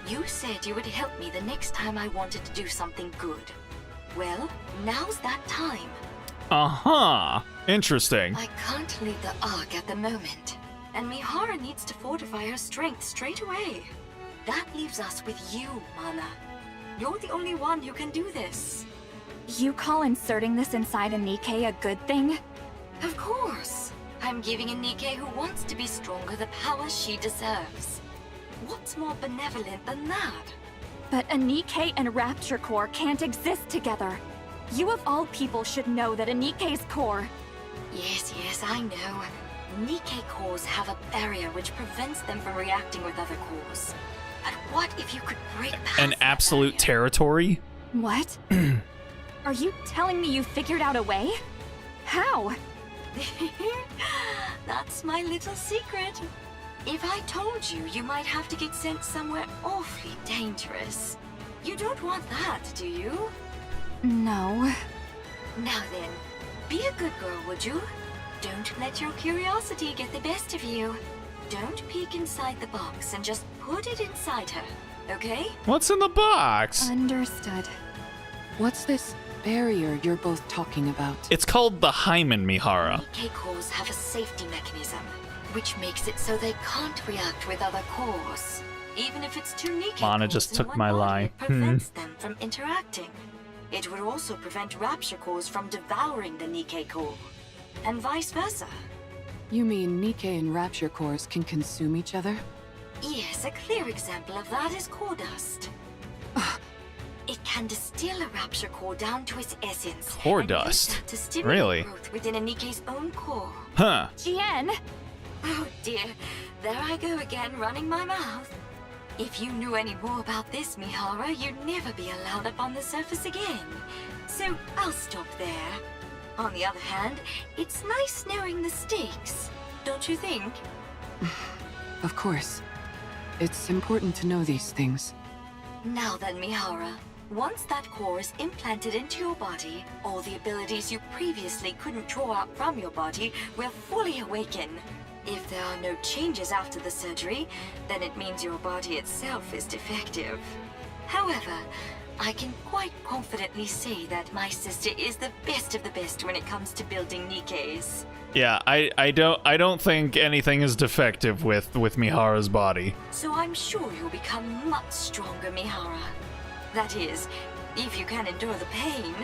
S7: You said you would help me the next time I wanted to do something good. Well, now's that time.
S1: Uh-huh. Interesting.
S7: I can't leave the Ark at the moment, and Mihara needs to fortify her strength straight away. That leaves us with you, Mana. You're the only one who can do this.
S3: You call inserting this inside a Nikke a good thing?
S7: Of course. I'm giving a Nikke who wants to be stronger the power she deserves. What's more benevolent than that?
S3: But a Nikke and Rapture core can't exist together. You of all people should know that a Nikke's core...
S7: Yes, I know. Nikke cores have a barrier which prevents them from reacting with other cores. But what if you could break past
S1: An absolute
S7: barrier?
S1: territory?
S3: What? Are you telling me you figured out a way? How?
S7: That's my little secret. If I told you, you might have to get sent somewhere awfully dangerous. You don't want that, do you?
S3: No.
S7: Now then, be a good girl, would you? Don't let your curiosity get the best of you. Don't peek inside the box and just put it inside her, okay?
S1: What's in the box?
S3: Understood.
S4: What's this barrier you're both talking about?
S1: It's called the Hymen, Mihara.
S7: Nikke cores have a safety mechanism, which makes it so they can't react with other cores. Even if it's two Nikke
S1: Mana
S7: cores
S1: just
S7: in
S1: took
S7: one
S1: my
S7: body,
S1: line.
S7: it prevents them from interacting. It would also prevent Rapture cores from devouring the Nikke core, and vice versa.
S4: You mean Nikke and Rapture cores can consume each other?
S7: Yes, a clear example of that is core dust. It can distill a Rapture core down to its essence.
S1: Core
S7: and use
S1: dust?
S7: that to stimulate
S1: Really?
S7: growth within a Nikke's own core.
S1: Huh.
S3: Jien!
S7: Oh dear, there I go again, running my mouth. If you knew any more about this, Mihara, you'd never be allowed up on the surface again. So I'll stop there. On the other hand, it's nice knowing the stakes, don't you think?
S4: Of course. It's important to know these things.
S7: Now then, Mihara, Once that core is implanted into your body, all the abilities you previously couldn't draw out from your body will fully awaken. If there are no changes after the surgery, then it means your body itself is defective. However, I can quite confidently say that my sister is the best of the best when it comes to building Nikkes.
S1: Yeah, I don't think anything is defective with Mihara's body.
S7: So I'm sure you'll become much stronger, Mihara. That is, if you can endure the pain.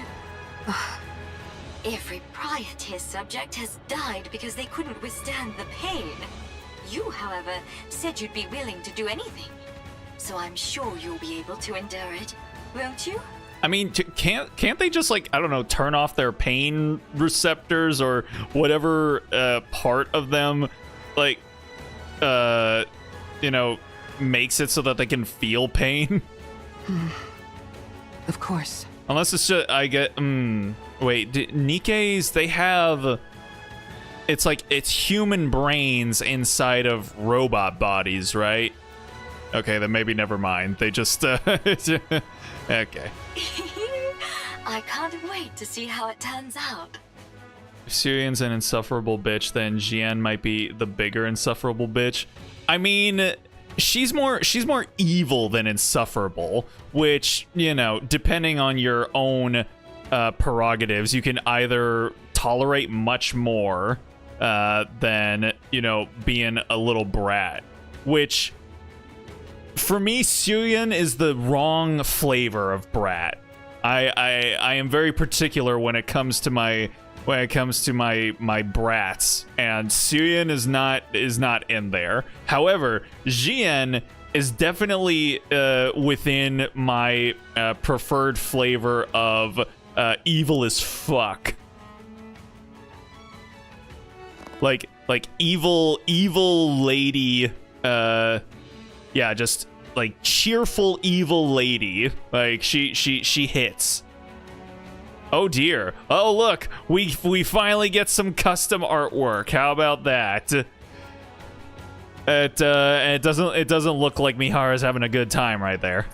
S7: Every prior test subject has died because they couldn't withstand the pain. You, however, said you'd be willing to do anything. So I'm sure you'll be able to endure it, won't you?
S1: I mean, can't they just, like, I don't know, turn off their pain receptors or whatever part of them, like, you know, makes it so that they can feel pain?
S4: Of course.
S1: Unless it's just, I get, wait, Nikke's, they have, it's like, it's human brains inside of robot bodies, right? Okay, then maybe never mind. They just, okay.
S7: I can't wait to see how it turns out.
S1: If Syrian's an insufferable bitch, then Jian might be the bigger insufferable bitch. I mean, she's more evil than insufferable, which, you know, depending on your own prerogatives, you can either tolerate much more than, you know, being a little brat, which for me, Syrian is the wrong flavor of brat. I am very particular when it comes to my brats, and Syrian is not in there. However, Jian is definitely within my preferred flavor of evil as fuck. Like evil lady, yeah, just like cheerful evil lady. Like she hits. Oh dear. Oh look, we finally get some custom artwork. How about that? It doesn't look like Mihara's having a good time right there.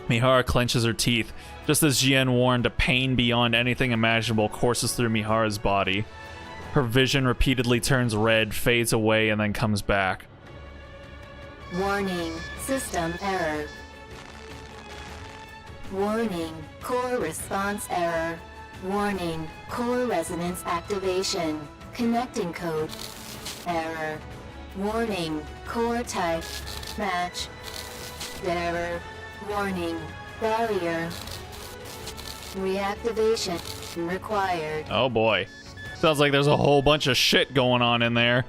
S1: Mihara clenches her teeth. Just as Jian warned, a pain beyond anything imaginable courses through Mihara's body. Her vision repeatedly turns red, fades away, and then comes back.
S8: Warning, system error. Warning, core response error. Warning, core resonance activation. Connecting code. Error. Warning, core type. Match. Error. Warning, barrier. Reactivation required.
S1: Oh boy. Sounds like there's a whole bunch of shit going on in there.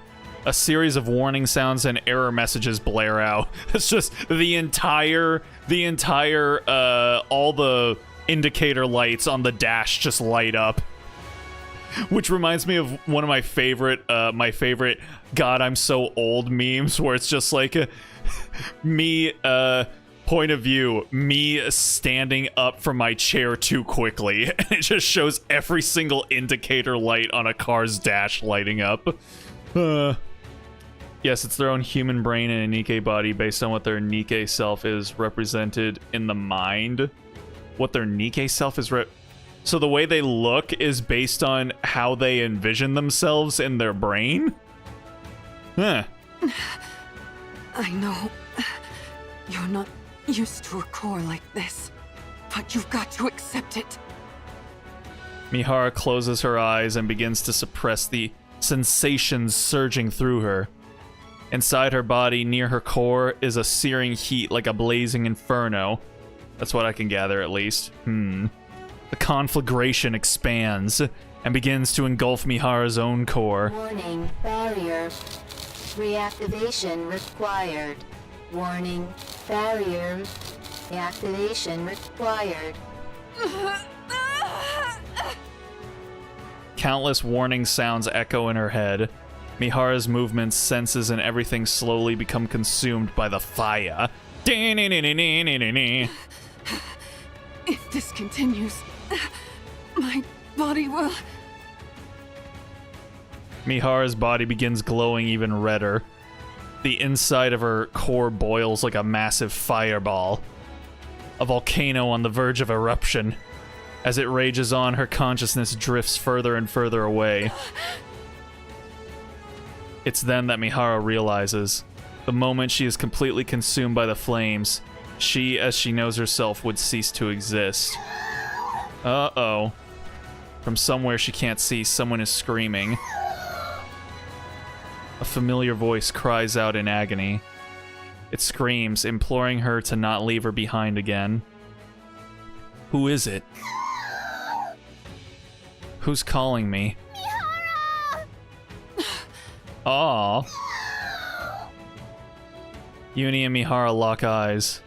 S1: A series of warning sounds and error messages blare out. It's just the entire, all the indicator lights on the dash just light up. Which reminds me of one of my favorite God, I'm so old memes, where it's just like me, point of view, me standing up from my chair too quickly. And it just shows every single indicator light on a car's dash lighting up. Yes, it's their own human brain and a Nikke body based on what their Nikke self is represented in the mind. What their Nikke self is so the way they look is based on how they envision themselves in their brain? Huh.
S4: I know you're not used to a core like this, but you've got to accept it.
S1: Mihara closes her eyes and begins to suppress the sensations surging through her. Inside her body, near her core, is a searing heat like a blazing inferno. That's what I can gather, at least. The conflagration expands and begins to engulf Mihara's own core.
S8: Warning, barrier. Reactivation required. Warning, barrier. Reactivation required.
S1: Countless warning sounds echo in her head. Mihara's movements, senses, and everything slowly become consumed by the fire.
S4: If this continues, my body will...
S1: Mihara's body begins glowing even redder. The inside of her core boils like a massive fireball. A volcano on the verge of eruption. As it rages on, her consciousness drifts further and further away. It's then that Mihara realizes. The moment she is completely consumed by the flames, she, as she knows herself, would cease to exist. Uh-oh. From somewhere she can't see, someone is screaming. A familiar voice cries out in agony. It screams, imploring her to not leave her behind again. Who is it? Who's calling me? Aww. Uni and Mihara lock eyes.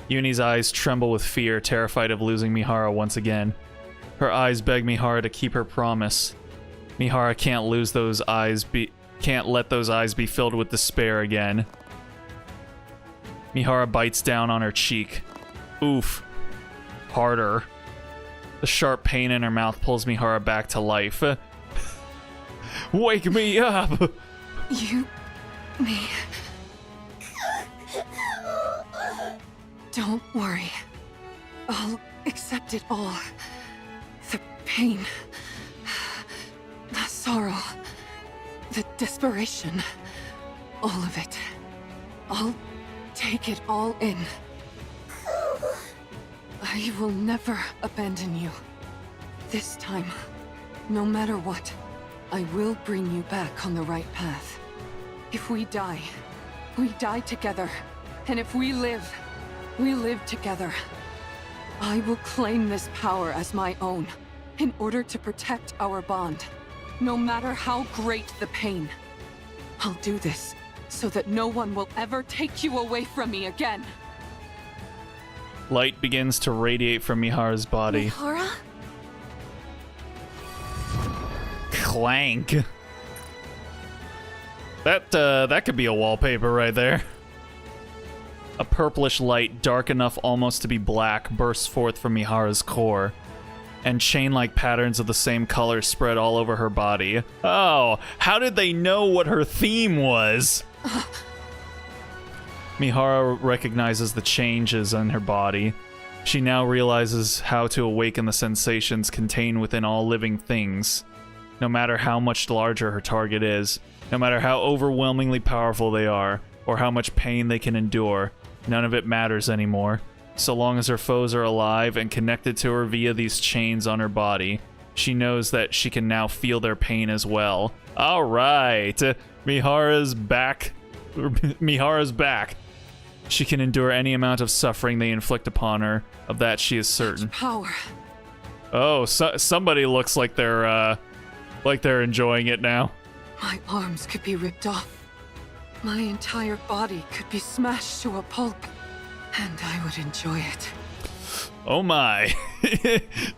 S1: Uni's eyes tremble with fear, terrified of losing Mihara once again. Her eyes beg Mihara to keep her promise. Mihara can't let those eyes be filled with despair again. Mihara bites down on her cheek. Oof. Harder. The sharp pain in her mouth pulls Mihara back to life. Wake me up!
S4: Me. Don't worry. I'll accept it all. The pain. The sorrow. The desperation. All of it. I'll take it all in. I will never abandon you. This time, no matter what, I will bring you back on the right path. If we die together. And if we live together. I will claim this power as my own, in order to protect our bond, no matter how great the pain. I'll do this, so that no one will ever take you away from me again.
S1: Light begins to radiate from Mihara's body.
S6: Mihara?
S1: Clank. That could be a wallpaper right there. A purplish light, dark enough almost to be black, bursts forth from Mihara's core, and chain-like patterns of the same color spread all over her body. Oh, how did they know what her theme was? Mihara recognizes the changes in her body. She now realizes how to awaken the sensations contained within all living things. No matter how much larger her target is, no matter how overwhelmingly powerful they are, or how much pain they can endure, none of it matters anymore. So long as her foes are alive and connected to her via these chains on her body, she knows that she can now feel their pain as well. Alright, Mihara's back. Mihara's back. She can endure any amount of suffering they inflict upon her. Of that she is certain.
S4: Power.
S1: Oh, somebody looks like they're enjoying it now.
S4: My arms could be ripped off. My entire body could be smashed to a pulp. And I would enjoy it.
S1: Oh my.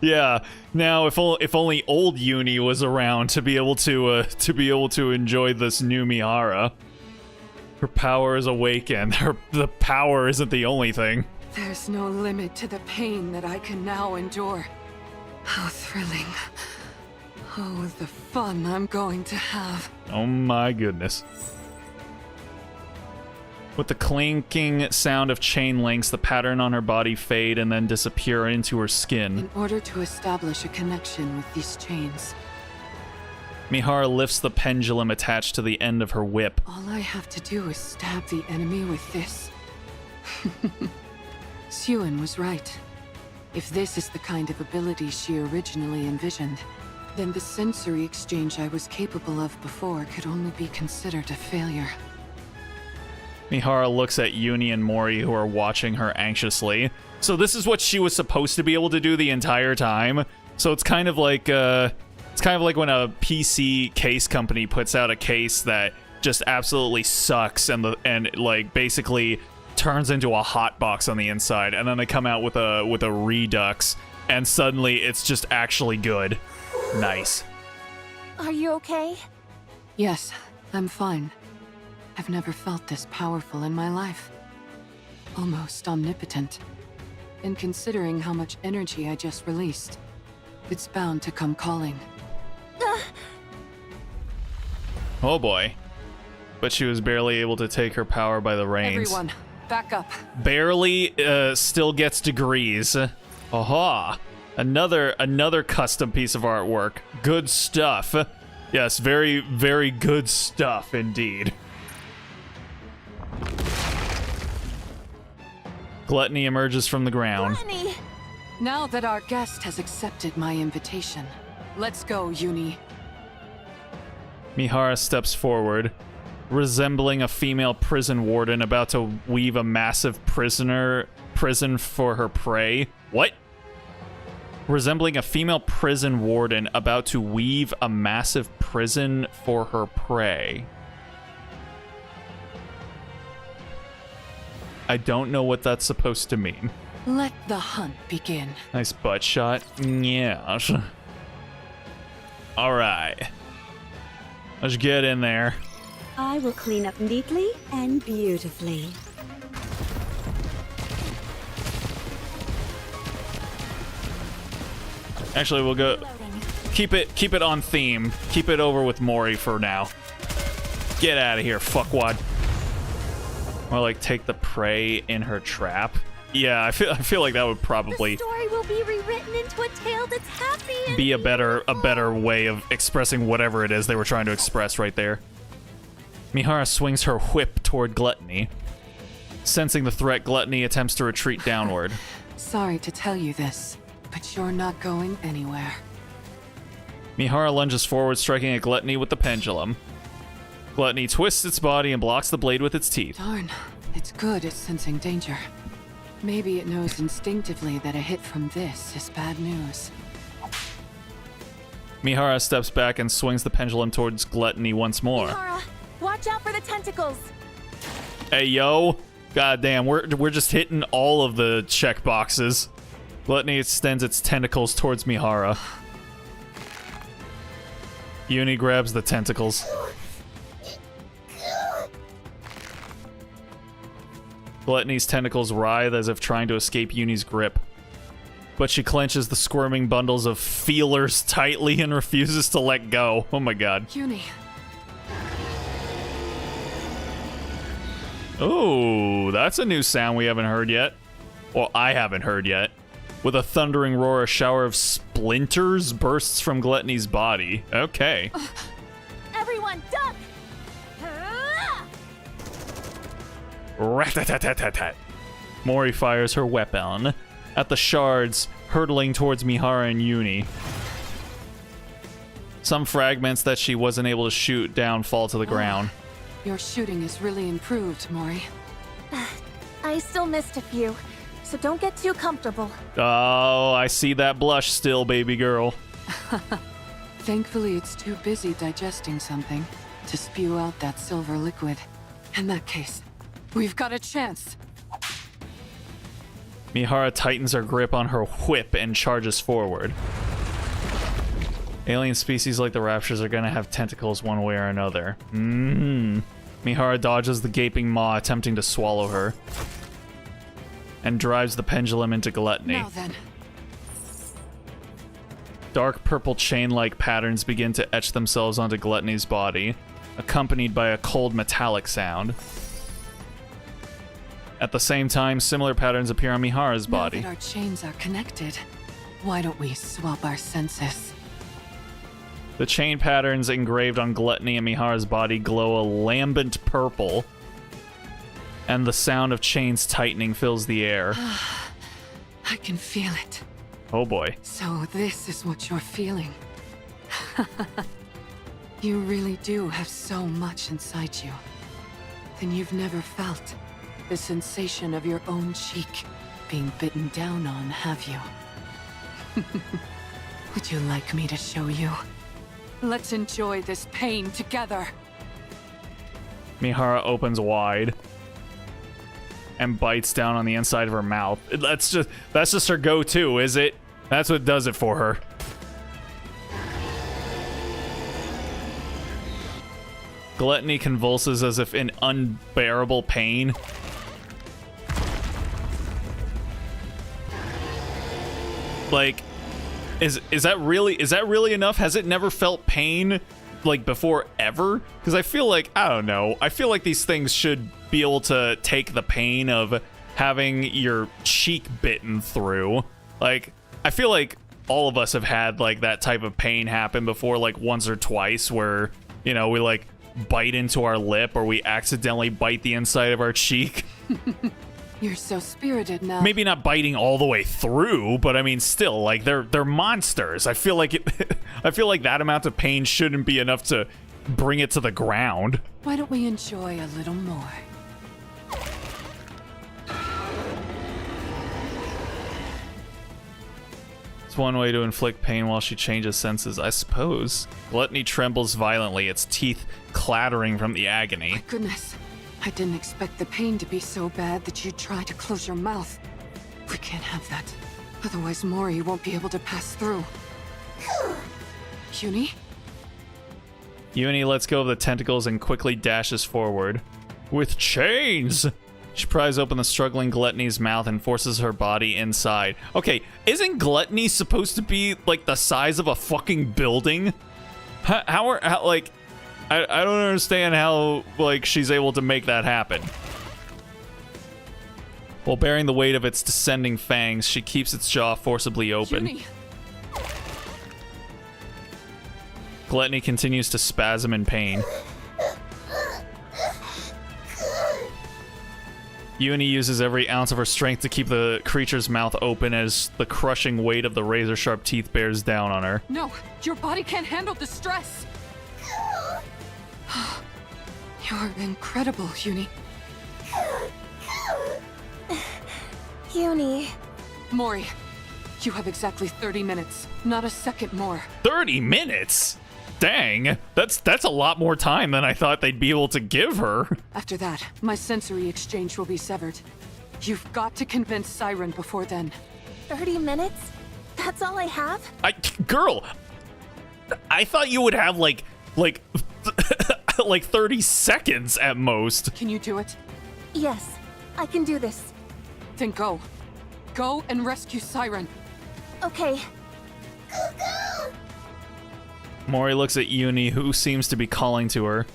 S1: Yeah. Now, if only old Uni was around to be able to enjoy this new Mihara. Her power is awakened. The power isn't the only thing.
S4: There's no limit to the pain that I can now endure. How thrilling. Oh, the fun I'm going to have.
S1: Oh my goodness. With the clinking sound of chain links, the pattern on her body fade and then disappear into her skin.
S4: In order to establish a connection with these chains,
S1: Mihara lifts the pendulum attached to the end of her whip.
S4: all I have to do is stab the enemy with this. Suen was right. If this is the kind of ability she originally envisioned, then the sensory exchange I was capable of before could only be considered a failure.
S1: Mihara looks at Uni and Mori, who are watching her anxiously. So this is what she was supposed to be able to do the entire time. So it's kind of like when a PC case company puts out a case that just absolutely sucks and like basically turns into a hot box on the inside, and then they come out with a Redux, and suddenly it's just actually good. Nice.
S6: Are you okay?
S4: Yes, I'm fine. I've never felt this powerful in my life. Almost omnipotent. And considering how much energy I just released, it's bound to come calling.
S1: Oh boy. But she was barely able to take her power by the reins.
S4: Everyone, Back up.
S1: Barely still gets degrees. Aha. Another custom piece of artwork. Good stuff. Yes, very, very good stuff indeed. Gluttony emerges from the ground.
S6: Gluttony!
S4: Now that our guest has accepted my invitation, let's go, Uni.
S1: Mihara steps forward, resembling a female prison warden about to weave a massive prison for her prey. What? Resembling a female prison warden about to weave a massive prison for her prey. I don't know what that's supposed to mean.
S4: Let the hunt begin.
S1: Nice butt shot. Yeah. Alright. Let's get in there.
S9: I will clean up neatly and beautifully.
S1: Actually, we'll go... Keep it on theme. Keep it over with Mori for now. Get out of here, fuckwad. Or like take the prey in her trap. Yeah, I feel like that would probably
S2: The story will be rewritten into a tale that's happy and
S1: be a better way of expressing whatever it is they were trying to express right there. Mihara swings her whip toward Gluttony. Sensing the threat, Gluttony attempts to retreat downward.
S4: Sorry to tell you this, but you're not going anywhere.
S1: Mihara lunges forward, striking at Gluttony with the pendulum. Gluttony twists its body and blocks the blade with its teeth.
S4: Darn, it's good at sensing danger. Maybe it knows instinctively that a hit from this is bad news.
S1: Mihara steps back and swings the pendulum towards Gluttony once more.
S6: Mihara, watch out for the tentacles!
S1: Hey, yo. Goddamn, we're just hitting all of the check boxes. Gluttony extends its tentacles towards Mihara. Uni grabs the tentacles. Gluttony's tentacles writhe as if trying to escape Uni's grip. But she clenches the squirming bundles of feelers tightly and refuses to let go. Oh my god.
S4: Uni.
S1: Oh, that's a new sound we haven't heard yet. Well, I haven't heard yet. With a thundering roar, a shower of splinters bursts from Gluttony's body. Okay.
S6: Everyone, duck!
S1: Rat-tat-tat-tat-tat. Mori fires her weapon at the shards hurtling towards Mihara and Uni. Some fragments that she wasn't able to shoot down fall to the ground.
S4: Your shooting is really improved, Mori.
S6: I still missed a few, so don't get too comfortable.
S1: Oh, I see that blush still, baby girl.
S4: Thankfully, it's too busy digesting something to spew out that silver liquid. In that case, we've got a chance.
S1: Mihara tightens her grip on her whip and charges forward. Alien species like the Raptures are gonna have tentacles one way or another. Mihara dodges the gaping maw attempting to swallow her. And drives the pendulum into Gluttony.
S4: Now then.
S1: Dark purple chain-like patterns begin to etch themselves onto Gluttony's body, accompanied by a cold metallic sound. At the same time, similar patterns appear on Mihara's body.
S4: Now that our chains are connected, why don't we swap our senses?
S1: The chain patterns engraved on Gluttony and Mihara's body glow a lambent purple, and the sound of chains tightening fills the air.
S4: I can feel it.
S1: Oh boy.
S4: So this is what you're feeling. You really do have so much inside you. Then you've never felt the sensation of your own cheek being bitten down on, have you? Would you like me to show you? Let's enjoy this pain together.
S1: Mihara opens wide and bites down on the inside of her mouth. That's just her go-to, is it? That's what does it for her. Gluttony convulses as if in unbearable pain. Like, is that really enough? Has it never felt pain like before ever? Because I feel like, I don't know, I feel like these things should be able to take the pain of having your cheek bitten through. Like, I feel like all of us have had like that type of pain happen before, like once or twice, where, you know, we like bite into our lip or we accidentally bite the inside of our cheek.
S4: You're so spirited now.
S1: Maybe not biting all the way through, but I mean, still, like they're monsters. I feel like I feel like that amount of pain shouldn't be enough to bring it to the ground.
S4: Why don't we enjoy a little more?
S1: It's one way to inflict pain while she changes senses, I suppose. Gluttony trembles violently, its teeth clattering from the agony.
S4: My goodness. I didn't expect the pain to be so bad that you'd try to close your mouth. We can't have that. Otherwise Mori won't be able to pass through. Uni?
S1: Uni lets go of the tentacles and quickly dashes forward. With chains! She pries open the struggling Gluttony's mouth and forces her body inside. Okay, isn't Gluttony supposed to be, like, the size of a fucking building? How like... I don't understand how, like, she's able to make that happen. While bearing the weight of its descending fangs, she keeps its jaw forcibly open.
S4: Uni.
S1: Gluttony continues to spasm in pain. Uni uses every ounce of her strength to keep the creature's mouth open as the crushing weight of the razor-sharp teeth bears down on her.
S4: No, your body can't handle the stress. You're incredible, Uni.
S6: Uni.
S4: Mori, you have exactly 30 minutes, not a second more.
S1: 30 minutes? Dang, that's a lot more time than I thought they'd be able to give her.
S4: After that, my sensory exchange will be severed. You've got to convince Siren before then.
S6: 30 minutes? That's all I have?
S1: Girl, I thought you would have like 30 seconds at most.
S4: Can you do it?
S6: Yes, I can do this.
S4: Then go. Go and rescue Siren.
S6: Okay.
S1: Mori looks at Uni, who seems to be calling to her.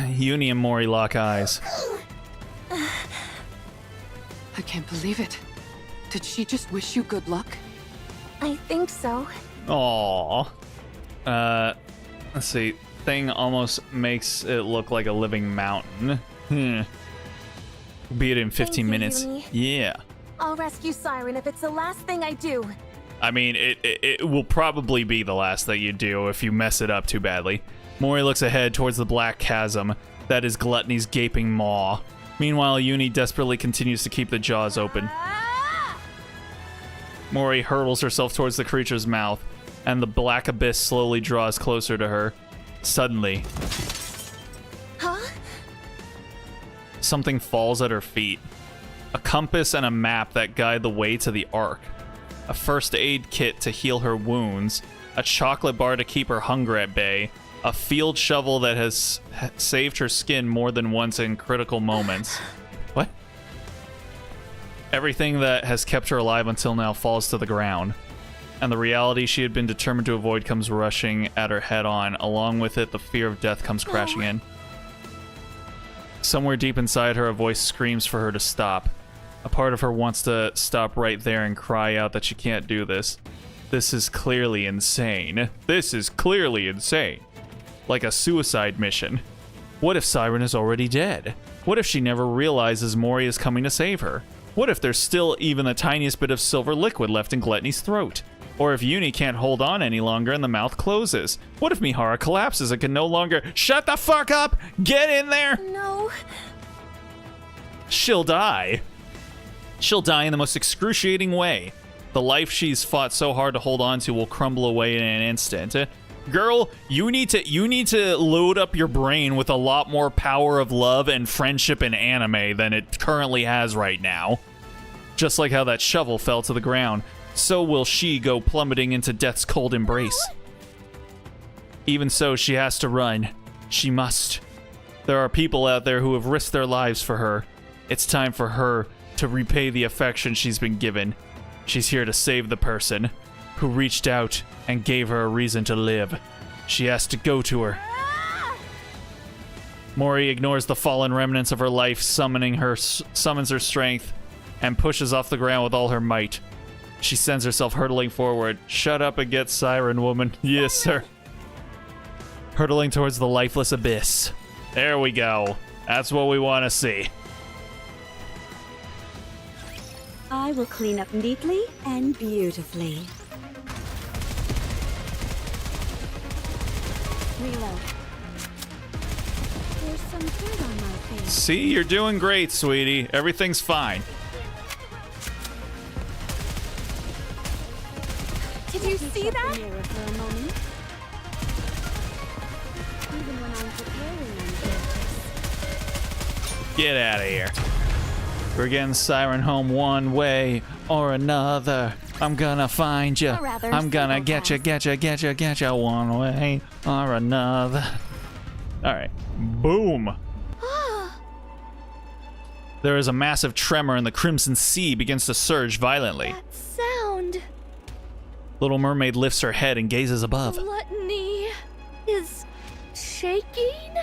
S1: Uni and Mori lock eyes.
S4: I can't believe it. Did she just wish you good luck?
S6: I think so.
S1: Aww. Let's see. Thing almost makes it look like a living mountain. Be it in 15 minutes.
S6: Uni.
S1: Yeah.
S6: I'll rescue Siren if it's the last thing I do.
S1: I mean, it will probably be the last that you do if you mess it up too badly. Mori looks ahead towards the black chasm that is Gluttony's gaping maw. Meanwhile, Uni desperately continues to keep the jaws open. Mori hurtles herself towards the creature's mouth, and the black abyss slowly draws closer to her. Suddenly, something falls at her feet. A compass and a map that guide the way to the Ark. A first aid kit to heal her wounds. A chocolate bar to keep her hunger at bay. A field shovel that has saved her skin more than once in critical moments. What? Everything that has kept her alive until now falls to the ground. And the reality she had been determined to avoid comes rushing at her head on. Along with it, the fear of death comes crashing in. Somewhere deep inside her, a voice screams for her to stop. A part of her wants to stop right there and cry out that she can't do this. This is clearly insane. This is clearly insane. Like a suicide mission. What if Siren is already dead? What if she never realizes Mori is coming to save her? What if there's still even the tiniest bit of silver liquid left in Gluttony's throat? Or if Uni can't hold on any longer and the mouth closes? What if Mihara collapses and can no longer— Shut the fuck up! Get in there!
S6: No.
S1: She'll die. She'll die in the most excruciating way. The life she's fought so hard to hold on to will crumble away in an instant. Girl, you need to load up your brain with a lot more power of love and friendship in anime than it currently has right now. Just like how that shovel fell to the ground, so will she go plummeting into death's cold embrace. Even so, she has to run. She must. There are people out there who have risked their lives for her. It's time for her to repay the affection she's been given. She's here to save the person who reached out and gave her a reason to live. She has to go to her. Mori ignores the fallen remnants of her life, summons her strength, and pushes off the ground with all her might. She sends herself hurtling forward. Shut up and get Siren, woman. Yes, sir. Hurtling towards the lifeless abyss. There we go. That's what we want to see.
S9: I will clean up neatly and beautifully. Reload. There's some dirt on my face.
S1: See, you're doing great, sweetie. Everything's fine.
S6: Did you see that?
S9: Mirror for a moment. Even when I'm preparing on
S1: Get out of here. We're getting Siren home one way or another. I'm gonna find you. I'm gonna get you one way or another. All right. Boom. There is a massive tremor and the Crimson Sea begins to surge violently.
S2: That sound.
S1: Little Mermaid lifts her head and gazes above.
S2: Gluttony is shaking?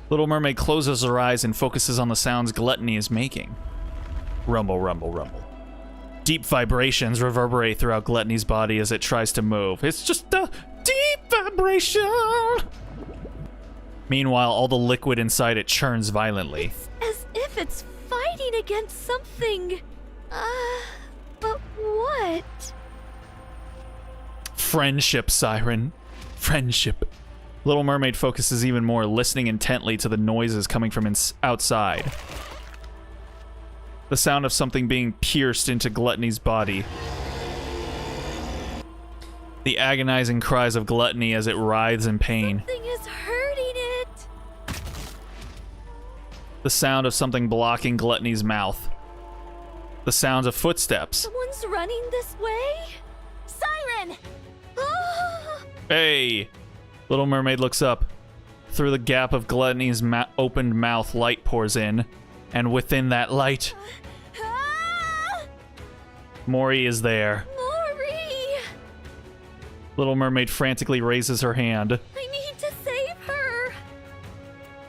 S1: Little Mermaid closes her eyes and focuses on the sounds Gluttony is making. Rumble, rumble, rumble. Deep vibrations reverberate throughout Gluttony's body as it tries to move. It's just a deep vibration! Meanwhile, all the liquid inside it churns violently.
S2: It's as if it's fighting against something. But what?
S1: Friendship, Siren. Friendship. Little Mermaid focuses even more, listening intently to the noises coming from outside. The sound of something being pierced into Gluttony's body. The agonizing cries of Gluttony as it writhes in pain.
S2: Something is hurting it.
S1: The sound of something blocking Gluttony's mouth. The sounds of footsteps.
S2: Someone's running this way? Siren!
S1: Hey! Little Mermaid looks up. Through the gap of Gluttony's opened mouth, light pours in. And within that light, Mori is there.
S2: Mori!
S1: Little Mermaid frantically raises her hand.
S2: I need to save her!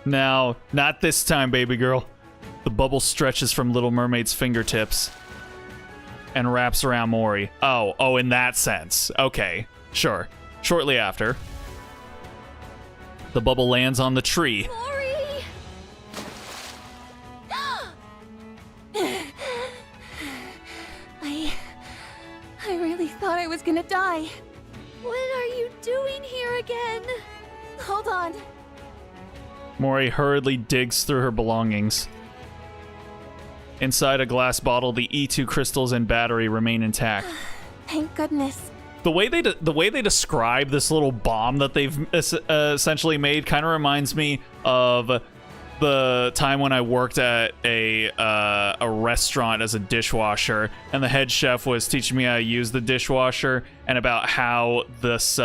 S1: Now, not this time, baby girl. The bubble stretches from Little Mermaid's fingertips and wraps around Mori. Oh, in that sense. Okay, sure. Shortly after, the bubble lands on the tree.
S2: Mori!
S6: I really thought I was gonna die.
S2: What are you doing here again?
S6: Hold on.
S1: Mori hurriedly digs through her belongings. Inside a glass bottle, the E2 crystals and battery remain intact.
S6: Thank goodness.
S1: The way they describe this little bomb that they've essentially made kind of reminds me of the time when I worked at a restaurant as a dishwasher, and the head chef was teaching me how to use the dishwasher and about how this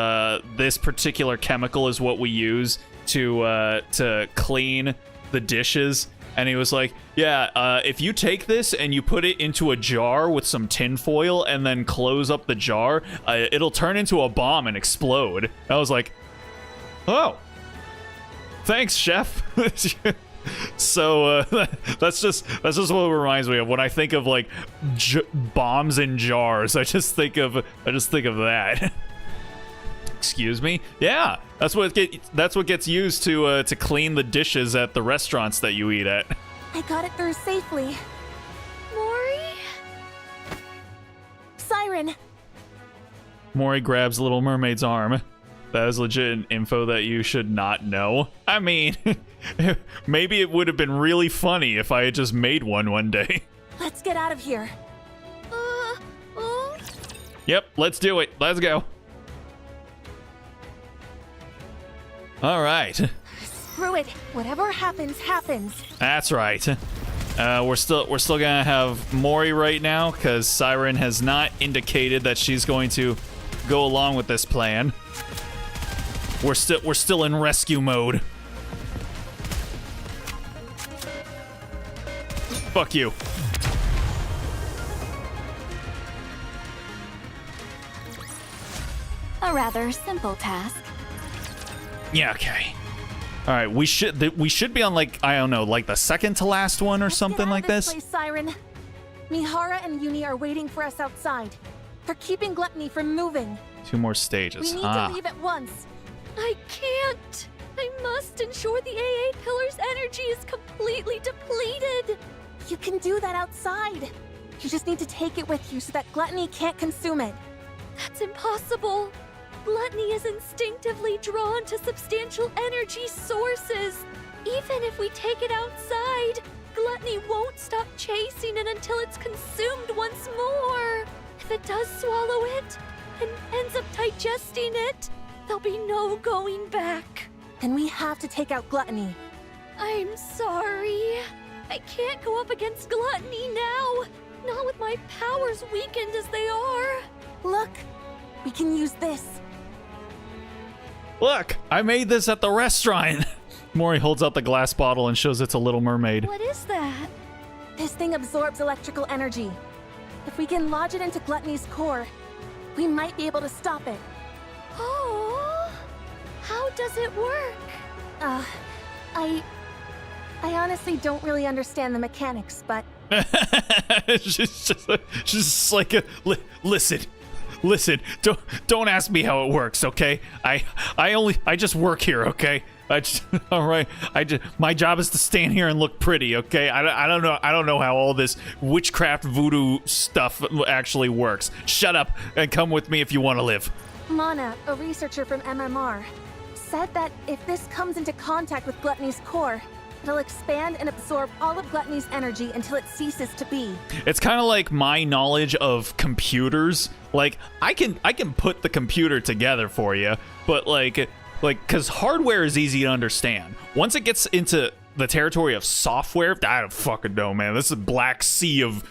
S1: particular chemical is what we use to clean the dishes. And he was like, yeah, if you take this and you put it into a jar with some tin foil and then close up the jar, it'll turn into a bomb and explode. I was like, oh, thanks, chef. So that's just what it reminds me of when I think of like bombs in jars. I just think of that. Excuse me. Yeah, that's what gets used to clean the dishes at the restaurants that you eat at.
S6: I got it through safely.
S2: Mori?
S6: Siren!
S1: Mori grabs Little Mermaid's arm. That is legit info that you should not know. I mean, maybe it would have been really funny if I had just made one day.
S6: Let's get out of here.
S1: Yep, let's do it. Let's go. All right.
S6: Screw it. Whatever happens, happens.
S1: That's right. We're still gonna have Mori right now because Siren has not indicated that she's going to go along with this plan. We're still in rescue mode. Fuck you.
S3: A rather simple task.
S1: Yeah, okay. All right, we should be on, like, I don't know, like the second to last one or something like this.
S6: Place, Siren. Mihara and Uni are waiting for us outside. They're keeping Gluttony from moving.
S1: 2 more stages.
S6: We need to leave at once.
S2: I can't. I must ensure the AA pillar's energy is completely depleted.
S6: You can do that outside. You just need to take it with you so that Gluttony can't consume it.
S2: That's impossible. Gluttony is instinctively drawn to substantial energy sources. Even if we take it outside, Gluttony won't stop chasing it until it's consumed once more. If it does swallow it and ends up digesting it, there'll be no going back.
S6: Then we have to take out Gluttony.
S2: I'm sorry. I can't go up against Gluttony now. Not with my powers weakened as they are.
S6: Look, we can use this.
S1: Look, I made this at the restaurant. Mori holds out the glass bottle and shows it to Little Mermaid.
S2: What is that?
S6: This thing absorbs electrical energy. If we can lodge it into Gluttony's core, we might be able to stop it.
S2: Oh, how does it work?
S6: I honestly don't really understand the mechanics, but...
S1: she's just like, listen, don't ask me how it works, okay? I just work here, okay? All right. My job is to stand here and look pretty, okay? I don't know how all this witchcraft voodoo stuff actually works. Shut up and come with me if you want to live.
S6: Mana, a researcher from MMR, said that if this comes into contact with Gluttony's core, it'll expand and absorb all of Gluttony's energy until it ceases to be.
S1: It's kind of like my knowledge of computers. Like, I can put the computer together for you, but like, because hardware is easy to understand. Once it gets into the territory of software, I don't fucking know, man. This is a black sea of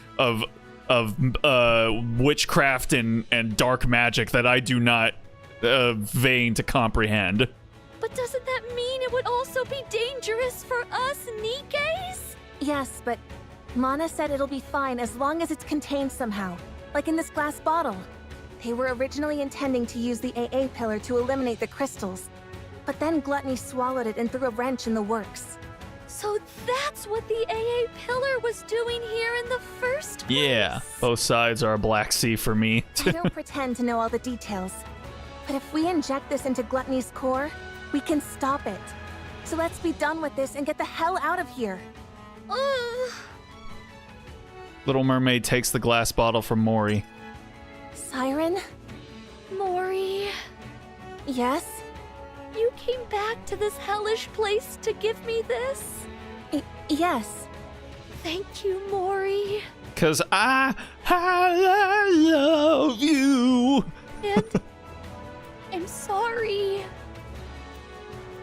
S1: witchcraft and dark magic that I do not vein to comprehend.
S2: But doesn't that mean it would also be dangerous for us Nikkes?
S6: Yes, but Mana said it'll be fine as long as it's contained somehow, like in this glass bottle. They were originally intending to use the AA pillar to eliminate the crystals, but then Gluttony swallowed it and threw a wrench in the works.
S2: So that's what the AA pillar was doing here in the first place.
S1: Yeah, both sides are a black sea for me.
S6: I don't pretend to know all the details, but if we inject this into Gluttony's core, we can stop it. So let's be done with this and get the hell out of here.
S2: Ugh.
S1: Little Mermaid takes the glass bottle from Mori.
S6: Siren?
S2: Mori,
S6: Yes?
S2: you came back to this hellish place to give me this?
S6: Yes.
S2: Thank you, Mori.
S1: 'Cause I love you.
S2: And I'm sorry.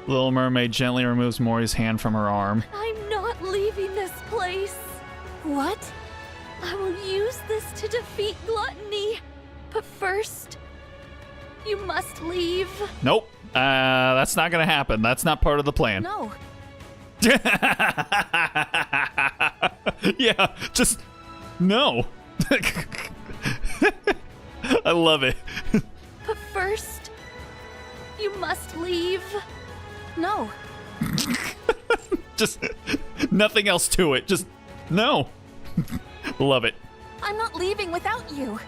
S1: Little Mermaid gently removes Mori's hand from her arm.
S2: I'm not leaving this place.
S6: What?
S2: I will use this to defeat Gluttony. But first, you must leave.
S1: Nope. That's not gonna happen. That's not part of the plan.
S6: No.
S1: Yeah, just no. I love it.
S2: But first, you must leave.
S6: No.
S1: Just nothing else to it. Just no. Love it.
S6: I'm not leaving without you.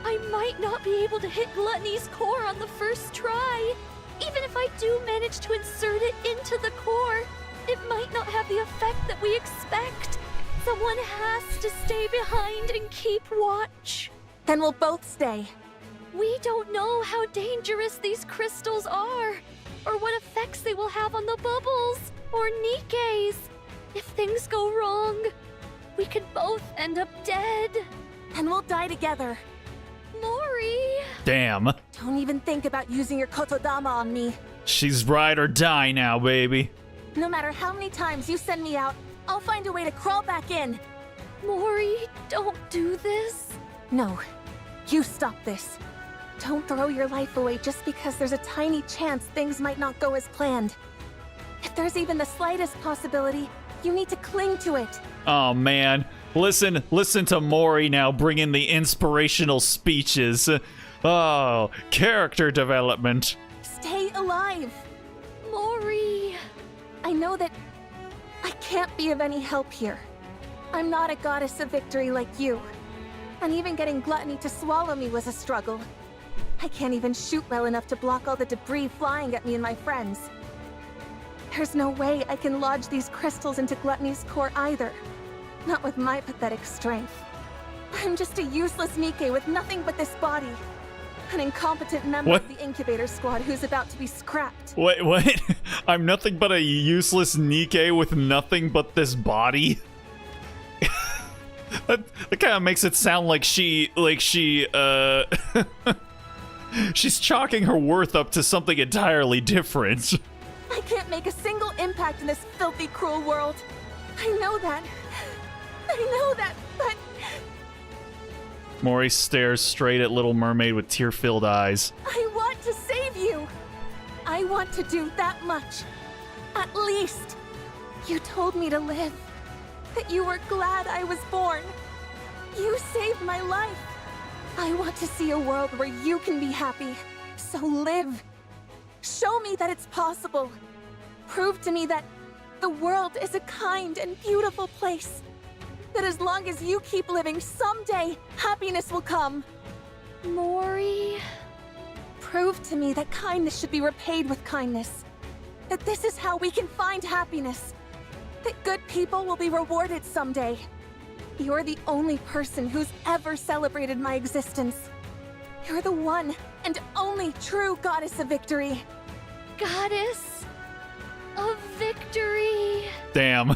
S2: I might not be able to hit Gluttony's core on the first try. Even if I do manage to insert it into the core, it might not have the effect that we expect. Someone has to stay behind and keep watch.
S6: Then we'll both stay.
S2: We don't know how dangerous these crystals are, or what effects they will have on the bubbles, or Nikkes. If things go wrong, we could both end up dead.
S6: And we'll die together.
S2: Mori!
S1: Damn.
S6: Don't even think about using your kotodama on me.
S1: She's ride or die now, baby.
S6: No matter how many times you send me out, I'll find a way to crawl back in.
S2: Mori, don't do this.
S6: No, you stop this. Don't throw your life away just because there's a tiny chance things might not go as planned. If there's even the slightest possibility, you need to cling to it.
S1: Oh man, listen to Mori now bring in the inspirational speeches. Oh, character development.
S6: Stay alive.
S2: Mori.
S6: I know that I can't be of any help here. I'm not a goddess of victory like you. And even getting gluttony to swallow me was a struggle. I can't even shoot well enough to block all the debris flying at me and my friends. There's no way I can lodge these crystals into Gluttony's core either. Not with my pathetic strength. I'm just a useless Nikke with nothing but this body. An incompetent member of the incubator squad who's about to be scrapped.
S1: Wait, what? I'm nothing but a useless Nikke with nothing but this body? that kind of makes it sound like she's chalking her worth up to something entirely different.
S6: I can't make a single impact in this filthy, cruel world. I know that, but...
S1: Mori stares straight at Little Mermaid with tear-filled eyes.
S6: I want to save you. I want to do that much. At least. You told me to live. That you were glad I was born. You saved my life. I want to see a world where you can be happy. So live. Show me that it's possible. Prove to me that the world is a kind and beautiful place. That as long as you keep living, someday happiness will come.
S2: Mori...
S6: Prove to me that kindness should be repaid with kindness. That this is how we can find happiness. That good people will be rewarded someday. You're the only person who's ever celebrated my existence. You're the one and only true goddess of victory.
S2: Goddess of victory.
S1: Damn.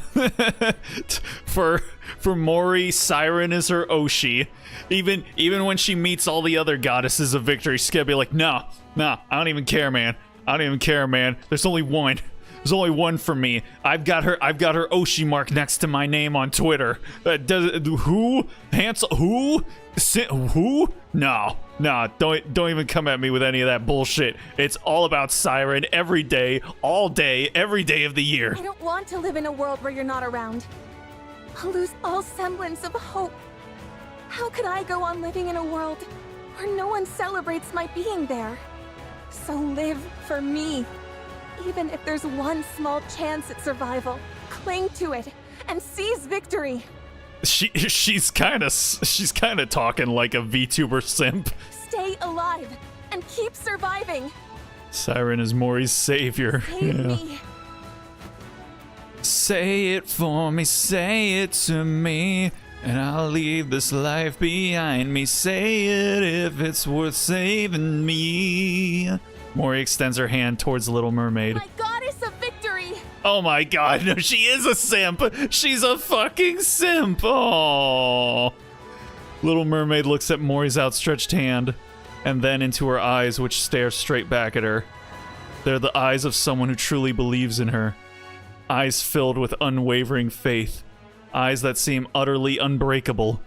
S1: For Mori, Siren is her Oshi. Even when she meets all the other goddesses of victory, she's gonna be like, nah, I don't even care, man. I don't even care, man. There's only one. There's only one for me. I've got her Oshi mark next to my name on Twitter. Who? Hansel? Who? Who? No, don't even come at me with any of that bullshit. It's all about Siren every day, all day, every day of the year.
S6: I don't want to live in a world where you're not around. I'll lose all semblance of hope. How could I go on living in a world where no one celebrates my being there? So live for me. Even if there's one small chance at survival, cling to it and seize victory.
S1: She's kind of talking like a VTuber simp.
S6: Stay alive and keep surviving.
S1: Siren is Mori's savior.
S6: Save me.
S1: Say it for me, say it to me, and I'll leave this life behind me. Say it if it's worth saving me. Mori extends her hand towards Little Mermaid.
S6: My goddess of victory.
S1: Oh my god, no, she is a simp. She's a fucking simp. Oh. Little Mermaid looks at Mori's outstretched hand and then into her eyes, which stare straight back at her. They're the eyes of someone who truly believes in her. Eyes filled with unwavering faith. Eyes that seem utterly unbreakable.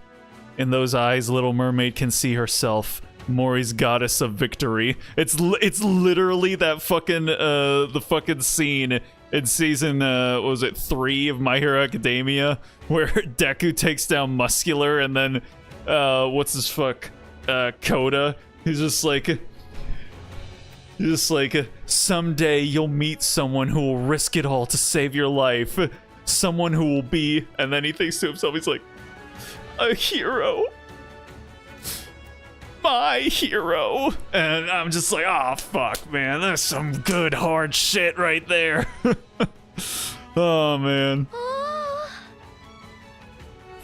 S1: In those eyes, Little Mermaid can see herself, Mori's goddess of victory. It's literally that fucking the fucking scene in season what was it 3 of My Hero Academia where Deku takes down Muscular and then what's his fuck Koda. He's just like someday you'll meet someone who will risk it all to save your life. Someone who will be, and then he thinks to himself, he's like, a hero. My hero. And I'm just like, oh fuck, man, that's some good hard shit right there. Oh man.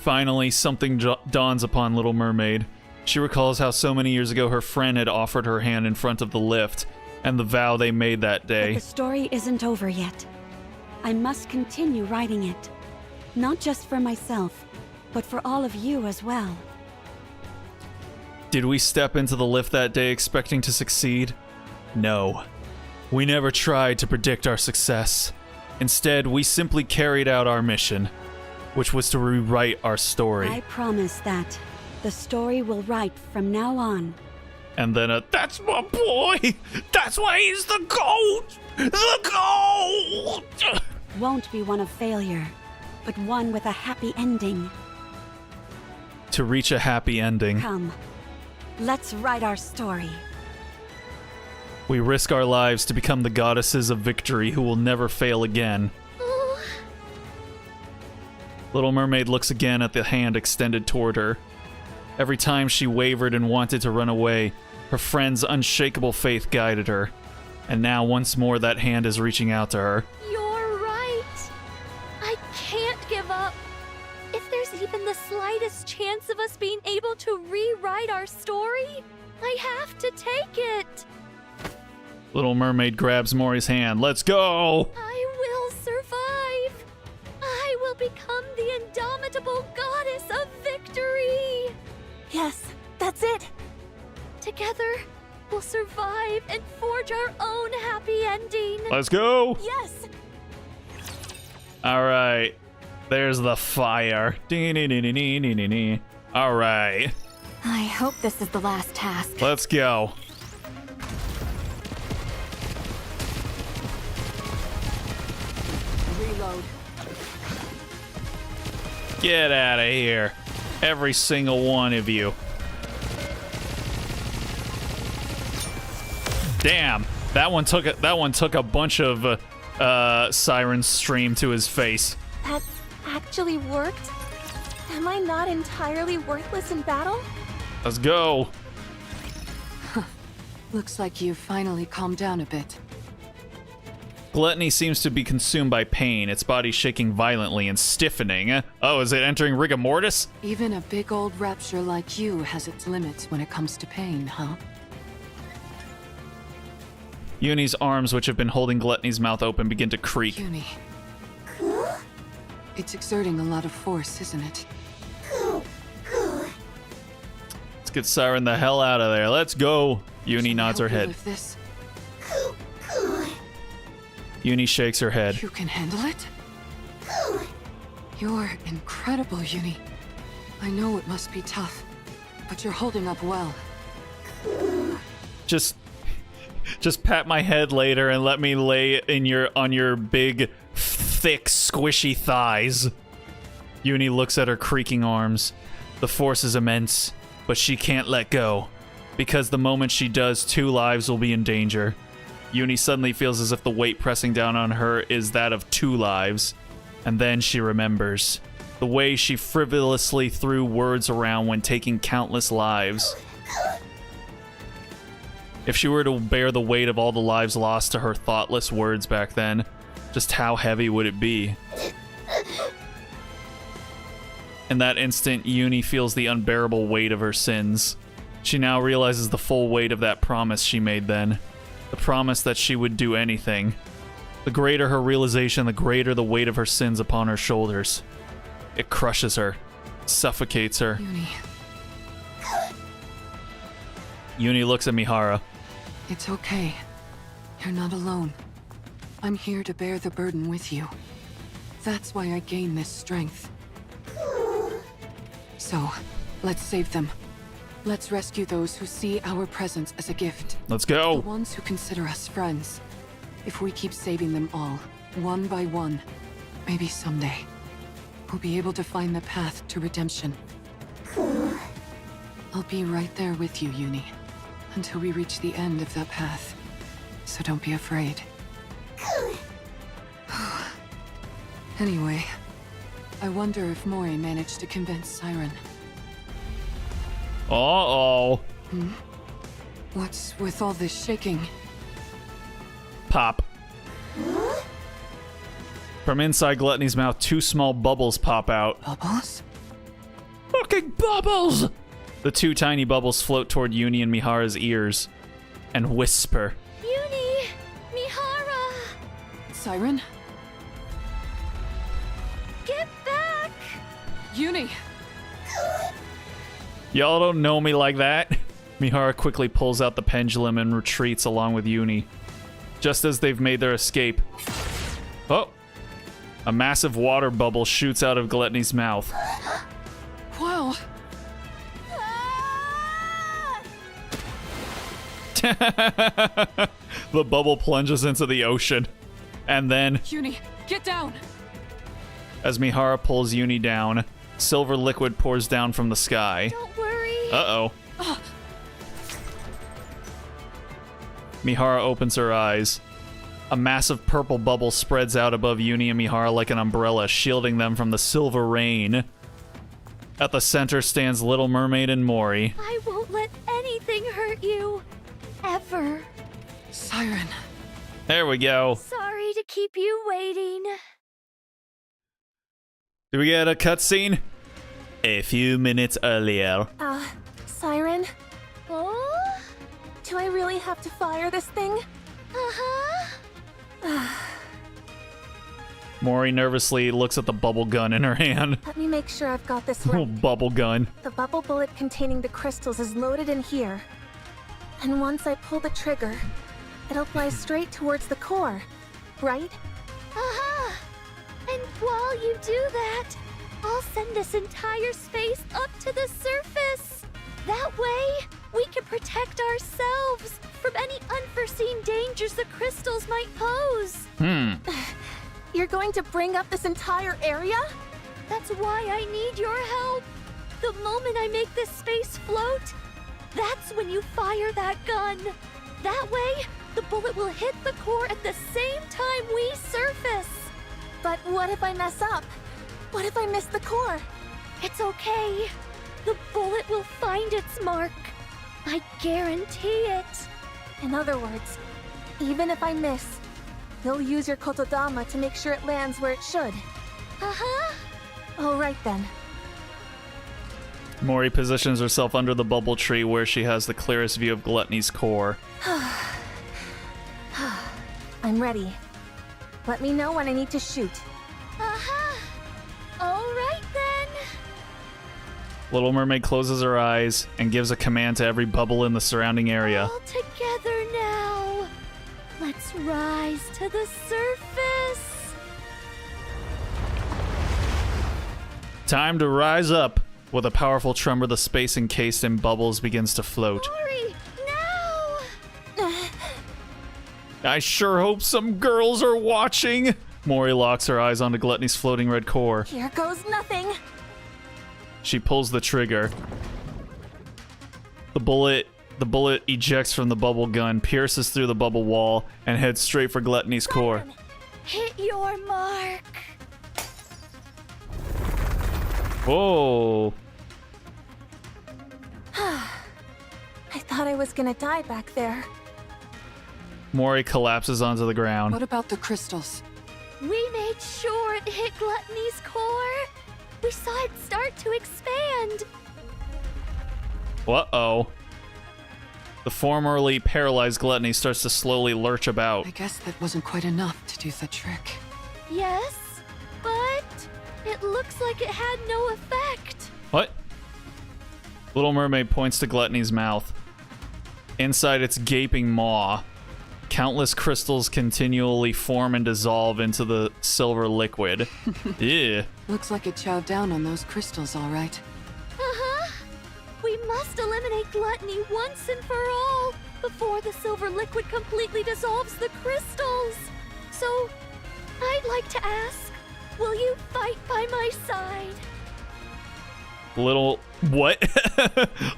S1: Finally, something dawns upon Little Mermaid. She recalls how so many years ago her friend had offered her hand in front of the lift, and the vow they made that day.
S9: But the story isn't over yet. I must continue writing it. Not just for myself, but for all of you as well.
S1: Did we step into the lift that day expecting to succeed? No. We never tried to predict our success. Instead, we simply carried out our mission, which was to rewrite our story.
S9: I promise that the story will write from now on.
S1: And then that's my boy! That's why he's the GOAT! The GOAT!
S9: Won't be one of failure, but one with a happy ending.
S1: To reach a happy ending,
S9: Come, let's write our story.
S1: we risk our lives to become the goddesses of victory who will never fail again. Little Mermaid looks again at the hand extended toward her. Every time she wavered and wanted to run away, her friend's unshakable faith guided her. And now once more that hand is reaching out to her.
S2: You're right. I can't give up. If there's even the slightest chance of us being able to rewrite our story, I have to take it.
S1: Little Mermaid grabs Mori's hand. Let's go!
S2: I will survive. I will become the indomitable goddess of victory.
S6: Yes, that's it.
S2: Together, we'll survive and forge our own happy ending.
S1: Let's go!
S6: Yes.
S1: Alright. There's the fire. Alright.
S3: I hope this is the last task.
S1: Let's go.
S4: Reload.
S1: Get out of here. Every single one of you. Damn. That one took a bunch of Siren's stream to his face.
S6: That actually worked? Am I not entirely worthless in battle?
S1: Let's go.
S4: Looks like you've finally calmed down a bit.
S1: Gluttony seems to be consumed by pain, its body shaking violently and stiffening. Oh, is it entering rigor mortis?
S4: Even a big old rapture like you has its limits when it comes to pain, huh?
S1: Uni's arms, which have been holding Gluttony's mouth open, begin to creak.
S4: Uni. It's exerting a lot of force, isn't it?
S1: Let's get Siren the hell out of there. Let's go. Uni nods her head.
S4: This.
S1: Uni shakes her head.
S4: You can handle it? You're incredible, Uni. I know it must be tough, but you're holding up well.
S1: Just pat my head later and let me lay on your big, thick, squishy thighs. Uni looks at her creaking arms. The force is immense, but she can't let go. Because the moment she does, 2 lives will be in danger. Uni suddenly feels as if the weight pressing down on her is that of 2 lives. And then she remembers. The way she frivolously threw words around when taking countless lives. If she were to bear the weight of all the lives lost to her thoughtless words back then, just how heavy would it be? In that instant, Uni feels the unbearable weight of her sins. She now realizes the full weight of that promise she made then. The promise that she would do anything. The greater her realization, the greater the weight of her sins upon her shoulders. It crushes her, suffocates her.
S4: Uni.
S1: Uni looks at Mihara.
S4: It's okay. You're not alone. I'm here to bear the burden with you. That's why I gain this strength. So, let's save them. Let's rescue those who see our presence as a gift.
S1: Let's go.
S4: The ones who consider us friends. If we keep saving them all, one by one, maybe someday, we'll be able to find the path to redemption. I'll be right there with you, Uni, until we reach the end of that path. So don't be afraid. Anyway, I wonder if Mori managed to convince Siren.
S1: Uh-oh.
S4: What's with all this shaking?
S1: Pop. From inside Gluttony's mouth, 2 small bubbles pop out.
S4: Bubbles?
S1: Fucking bubbles! The 2 tiny bubbles float toward Uni and Mihara's ears and whisper.
S2: Uni! Mihara!
S4: Siren?
S2: Get back!
S4: Uni!
S1: Y'all don't know me like that. Mihara quickly pulls out the pendulum and retreats along with Uni. Just as they've made their escape. Oh! A massive water bubble shoots out of Gluttony's mouth.
S4: Wow!
S1: The bubble plunges into the ocean. And then,
S4: Uni, get down!
S1: as Mihara pulls Uni down, silver liquid pours down from the sky.
S2: Don't worry.
S1: Uh-oh. Mihara opens her eyes. A massive purple bubble spreads out above Uni and Mihara like an umbrella, shielding them from the silver rain. At the center stands Little Mermaid and Mori.
S2: I won't let anything hurt you. Ever.
S4: Siren.
S1: There we go.
S2: Sorry to keep you waiting.
S1: Do we get a cutscene? A few minutes earlier.
S6: Siren?
S2: Oh?
S6: Do I really have to fire this thing?
S2: Uh-huh.
S1: Mori nervously looks at the bubble gun in her hand.
S6: Let me make sure I've got this
S1: Little
S6: right.
S1: bubble gun.
S6: The bubble bullet containing the crystals is loaded in here. And once I pull the trigger, it'll fly straight towards the core, right?
S2: Uh-huh. And while you do that, I'll send this entire space up to the surface. That way, we can protect ourselves from any unforeseen dangers the crystals might pose.
S6: You're going to bring up this entire area?
S2: That's why I need your help. The moment I make this space float, that's when you fire that gun. That way, the bullet will hit the core at the same time we surface.
S6: But what if I mess up? What if I miss the core?
S2: It's okay. The bullet will find its mark. I guarantee it.
S6: In other words, even if I miss, you'll use your kotodama to make sure it lands where it should.
S2: Uh-huh.
S6: All right then.
S1: Mori positions herself under the bubble tree where she has the clearest view of Gluttony's core.
S6: I'm ready. Let me know when I need to shoot.
S2: Uh-huh. All right then.
S1: Little Mermaid closes her eyes and gives a command to every bubble in the surrounding area.
S2: All together now. Let's rise to the surface.
S1: Time to rise up. With a powerful tremor, the space encased in bubbles begins to float.
S2: Hurry, now.
S1: I sure hope some girls are watching. Mori locks her eyes onto Gluttony's floating red core.
S6: Here goes nothing.
S1: She pulls the trigger. The bullet ejects from the bubble gun, pierces through the bubble wall, and heads straight for Gluttony's core.
S2: Hit your mark.
S1: Whoa.
S6: I thought I was gonna die back there.
S1: Mori collapses onto the ground.
S4: What about the crystals?
S2: We made sure it hit Gluttony's core. We saw it start to expand.
S1: Uh-oh. The formerly paralyzed Gluttony starts to slowly lurch about.
S4: I guess that wasn't quite enough to do the trick.
S2: Yes, but it looks like it had no effect.
S1: What? Little Mermaid points to Gluttony's mouth. Inside its gaping maw, countless crystals continually form and dissolve into the silver liquid. Ew.
S4: Looks like it chowed down on those crystals, all right.
S2: Uh-huh. We must eliminate Gluttony once and for all before the silver liquid completely dissolves the crystals. So, I'd like to ask, will you fight by my side?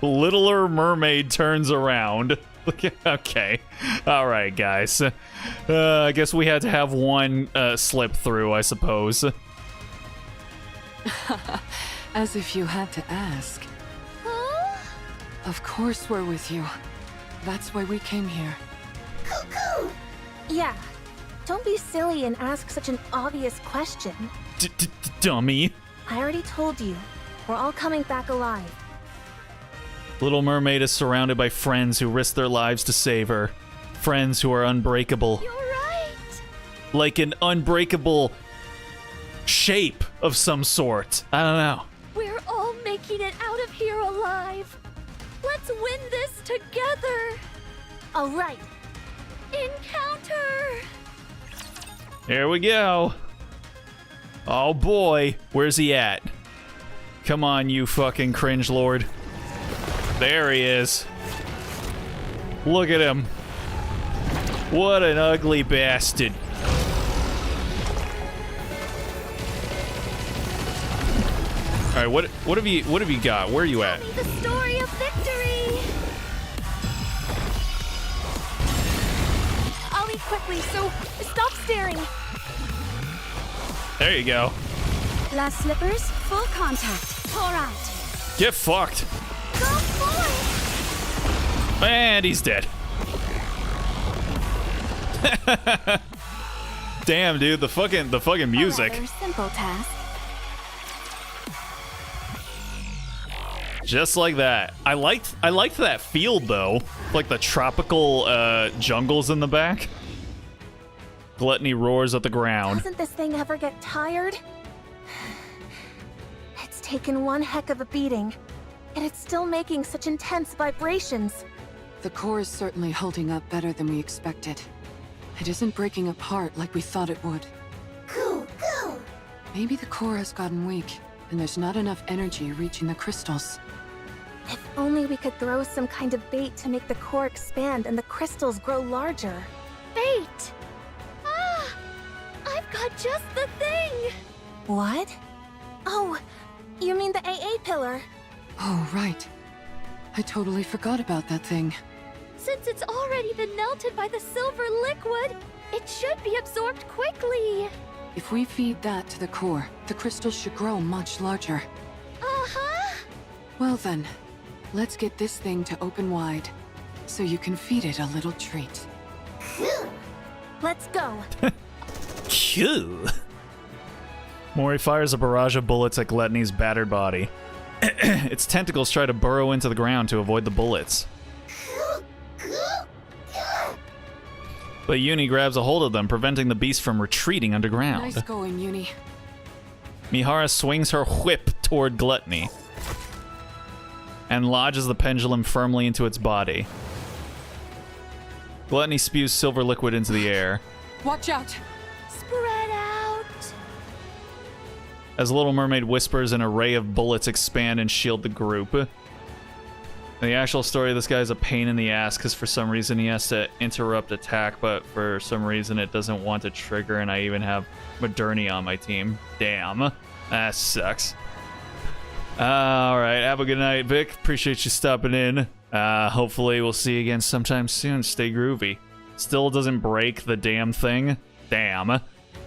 S1: Littler Mermaid turns around. Okay. All right, guys. I guess we had to have one slip through, I suppose.
S4: As if you had to ask.
S2: Huh?
S4: Of course we're with you. That's why we came here.
S2: Cuckoo!
S6: Yeah. Don't be silly and ask such an obvious question.
S1: Dummy.
S6: I already told you. We're all coming back alive.
S1: Little Mermaid is surrounded by friends who risk their lives to save her. Friends who are unbreakable.
S2: You're right.
S1: Like an unbreakable shape of some sort. I don't know.
S2: We're all making it out of here alive. Let's win this together.
S6: All right.
S2: Encounter.
S1: Here we go. Oh boy, where's he at? Come on, you fucking cringe lord. There he is. Look at him. What an ugly bastard. All right, what have you got? Where are you at?
S2: Tell me the story of victory.
S6: I'll equip correctly, so stop staring.
S1: There you go.
S9: Last slippers, full contact. Pour out.
S1: Get fucked.
S2: Go for it!
S1: And he's dead. Damn, dude, the fucking music.
S3: A rather simple task.
S1: Just like that. I liked that field though. Like the tropical jungles in the back. Gluttony roars at the ground.
S6: Doesn't this thing ever get tired? It's taken one heck of a beating, and it's still making such intense vibrations.
S4: The core is certainly holding up better than we expected. It isn't breaking apart like we thought it would. Maybe the core has gotten weak, and there's not enough energy reaching the crystals.
S6: If only we could throw some kind of bait to make the core expand and the crystals grow larger.
S2: Bait! Ah! I've got just the thing!
S6: What? Oh, you mean the AA pillar?
S4: Oh, right. I totally forgot about that thing.
S2: Since it's already been melted by the silver liquid, it should be absorbed quickly.
S4: If we feed that to the core, the crystals should grow much larger.
S2: Uh-huh.
S4: Well then, let's get this thing to open wide, so you can feed it a little treat.
S6: Let's go.
S1: Phew. Mori fires a barrage of bullets at Gluttony's battered body. Its tentacles try to burrow into the ground to avoid the bullets. But Uni grabs a hold of them, preventing the beast from retreating underground.
S4: Nice going, Uni.
S1: Mihara swings her whip toward Gluttony and lodges the pendulum firmly into its body. Gluttony spews silver liquid into the air.
S4: Watch out!
S2: Spread out.
S1: As Little Mermaid whispers, an array of bullets expand and shield the group. In the actual story, this guy's a pain in the ass because for some reason he has to interrupt attack, but for some reason it doesn't want to trigger, and I even have Moderni on my team. Damn. That sucks. Alright, have a good night, Vic. Appreciate you stopping in. Hopefully we'll see you again sometime soon. Stay groovy. Still doesn't break the damn thing. Damn.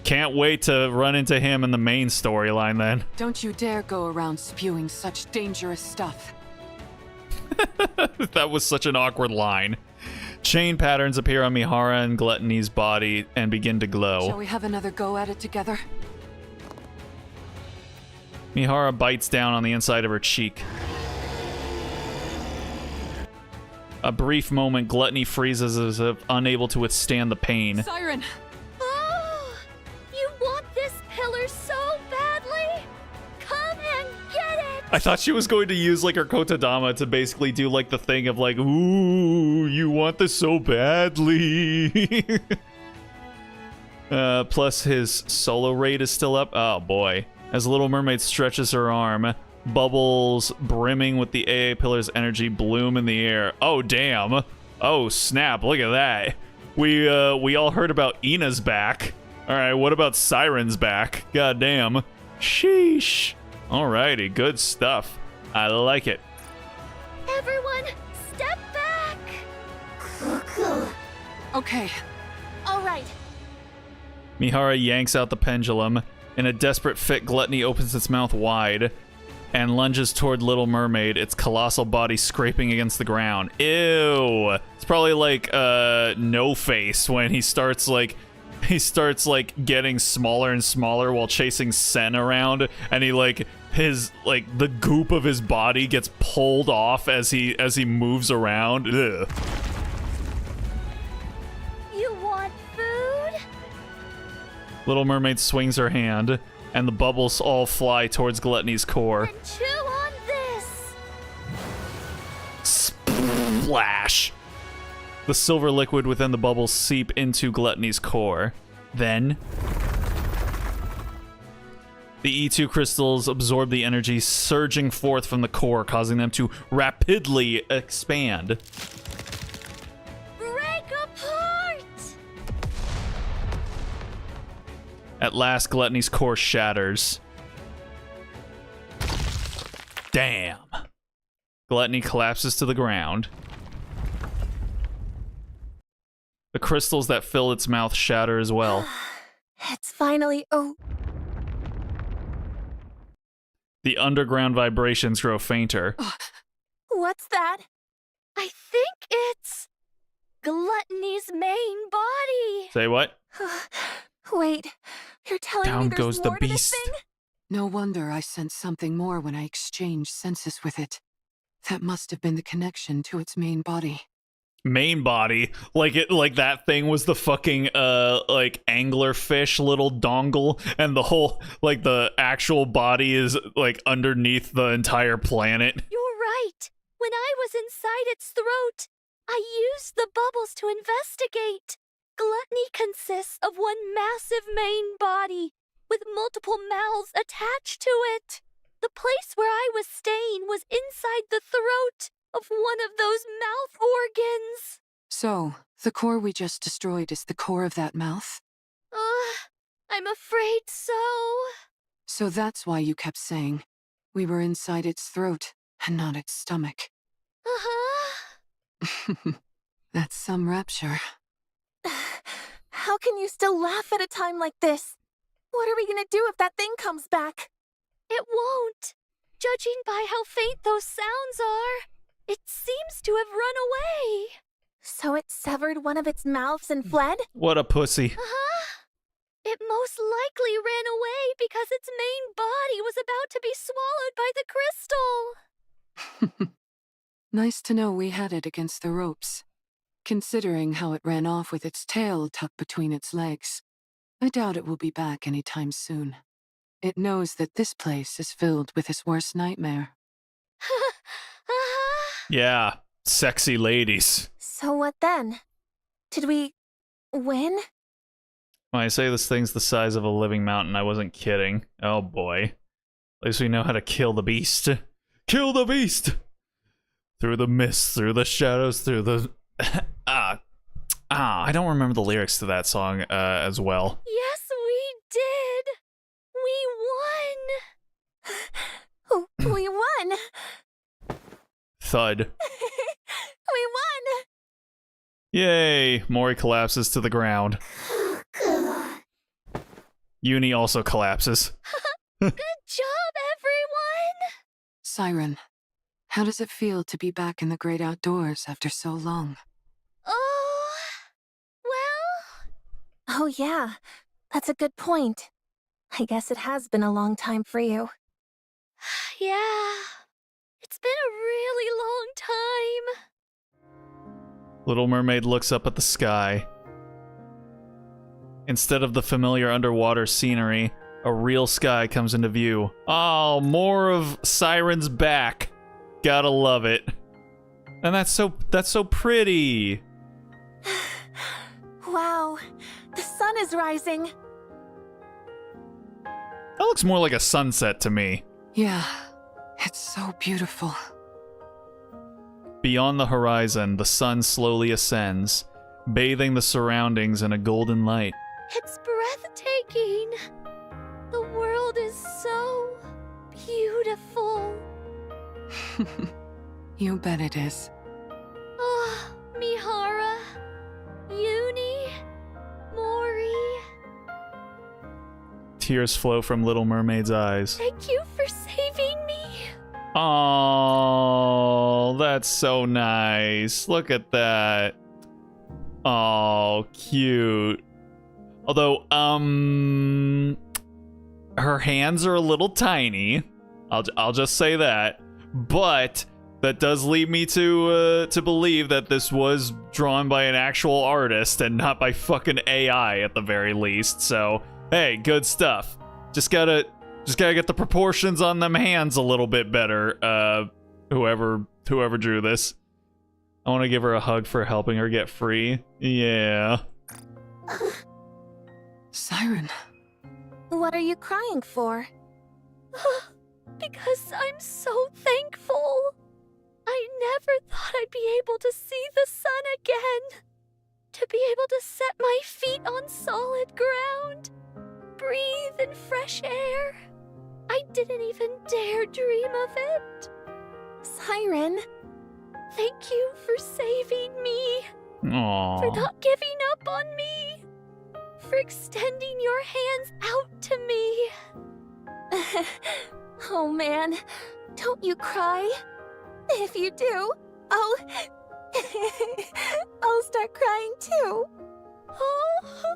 S1: Can't wait to run into him in the main storyline then.
S4: Don't you dare go around spewing such dangerous stuff.
S1: That was such an awkward line. Chain patterns appear on Mihara and Gluttony's body and begin to glow.
S4: Shall we have another go at it together?
S1: Mihara bites down on the inside of her cheek. A brief moment, Gluttony freezes as if unable to withstand the pain.
S4: Siren!
S2: Oh, you want this pillar so badly? Come and get it!
S1: I thought she was going to use like her Kotodama to basically do like the thing of like, ooh, you want this so badly. Plus his solo raid is still up. Oh boy. As Little Mermaid stretches her arm, bubbles brimming with the AA pillar's energy bloom in the air. Oh damn. Oh snap, look at that. We all heard about Ina's back. Alright, what about Siren's back? God damn. Sheesh. Alrighty, good stuff. I like it.
S2: Everyone, step back!
S4: Okay.
S6: All right.
S1: Mihara yanks out the pendulum. In a desperate fit, Gluttony opens its mouth wide and lunges toward Little Mermaid, its colossal body scraping against the ground. Ew! It's probably like No Face when he starts like getting smaller and smaller while chasing Sen around, and he like the goop of his body gets pulled off as he moves around. Ugh.
S2: You want food?
S1: Little Mermaid swings her hand, and the bubbles all fly towards Gluttony's core.
S2: And chew on this!
S1: Splash! The silver liquid within the bubbles seep into Gluttony's core. Then, the E2 crystals absorb the energy surging forth from the core, causing them to rapidly expand.
S2: Break apart!
S1: At last, Gluttony's core shatters. Damn. Gluttony collapses to the ground. The crystals that fill its mouth shatter as well.
S6: It's finally. Oh,
S1: The underground vibrations grow fainter.
S6: what's that?
S2: I think it's Gluttony's main body.
S1: Say what?
S6: Wait, you're telling me
S1: Down
S6: there's
S1: goes the
S6: more to this
S1: beast.
S6: thing?
S4: No wonder I sensed something more when I exchanged senses with it. That must have been the connection to its main body.
S1: Main body, like that thing was the fucking like anglerfish little dongle, and the whole, like, the actual body is like underneath the entire planet.
S2: You're right. When I was inside its throat, I used the bubbles to investigate. Gluttony consists of one massive main body with multiple mouths attached to it. The place where I was staying was inside the throat of one of those mouth organs.
S4: So, the core we just destroyed is the core of that mouth?
S2: I'm afraid so.
S4: So that's why you kept saying we were inside its throat and not its stomach.
S2: Uh-huh.
S4: That's some rapture.
S6: How can you still laugh at a time like this? What are we gonna do if that thing comes back?
S2: It won't. Judging by how faint those sounds are, it seems to have run away.
S6: So it severed one of its mouths and fled?
S1: What a pussy.
S2: Uh-huh. It most likely ran away because its main body was about to be swallowed by the crystal.
S4: Nice to know we had it against the ropes. Considering how it ran off with its tail tucked between its legs, I doubt it will be back anytime soon. It knows that this place is filled with its worst nightmare.
S1: Yeah, sexy ladies.
S6: So what then? Did we win?
S1: When I say this thing's the size of a living mountain, I wasn't kidding. Oh boy. At least we know how to kill the beast. Kill the beast! Through the mist, through the shadows, through the... I don't remember the lyrics to that song as well.
S2: Yes, we did. We won.
S6: We won!
S1: Thud.
S6: We won!
S1: Yay! Mori collapses to the ground. Uni also collapses.
S2: Good job, everyone!
S4: Siren, how does it feel to be back in the great outdoors after so long?
S2: Oh, well...
S6: Oh yeah, that's a good point. I guess it has been a long time for you.
S2: Yeah. It's been a really long time.
S1: Little Mermaid looks up at the sky. Instead of the familiar underwater scenery, a real sky comes into view. Oh, more of Siren's back. Gotta love it. And that's so pretty.
S6: Wow, the sun is rising.
S1: That looks more like a sunset to me.
S4: Yeah, it's so beautiful.
S1: Beyond the horizon, the sun slowly ascends, bathing the surroundings in a golden light.
S2: It's breathtaking. The world is so beautiful.
S4: You bet it is.
S2: Oh, Mihara, Uni, Mori.
S1: Tears flow from Little Mermaid's eyes.
S2: Thank you for saving me.
S1: Oh, that's so nice. Look at that. Oh, cute. Although, her hands are a little tiny. I'll just say that. But that does lead me to believe that this was drawn by an actual artist and not by fucking AI at the very least. So, hey, good stuff. Just gotta get the proportions on them hands a little bit better. Whoever drew this. I want to give her a hug for helping her get free. Yeah.
S4: Siren.
S6: What are you crying for?
S2: Because I'm so thankful. I never thought I'd be able to see the sun again. To be able to set my feet on solid ground. Breathe in fresh air. I didn't even dare dream of it.
S6: Siren.
S2: Thank you for saving me.
S1: Aww.
S2: For not giving up on me, for extending your hands out to me.
S6: Oh man, don't you cry. If you do, I'll start crying too.
S2: Oh.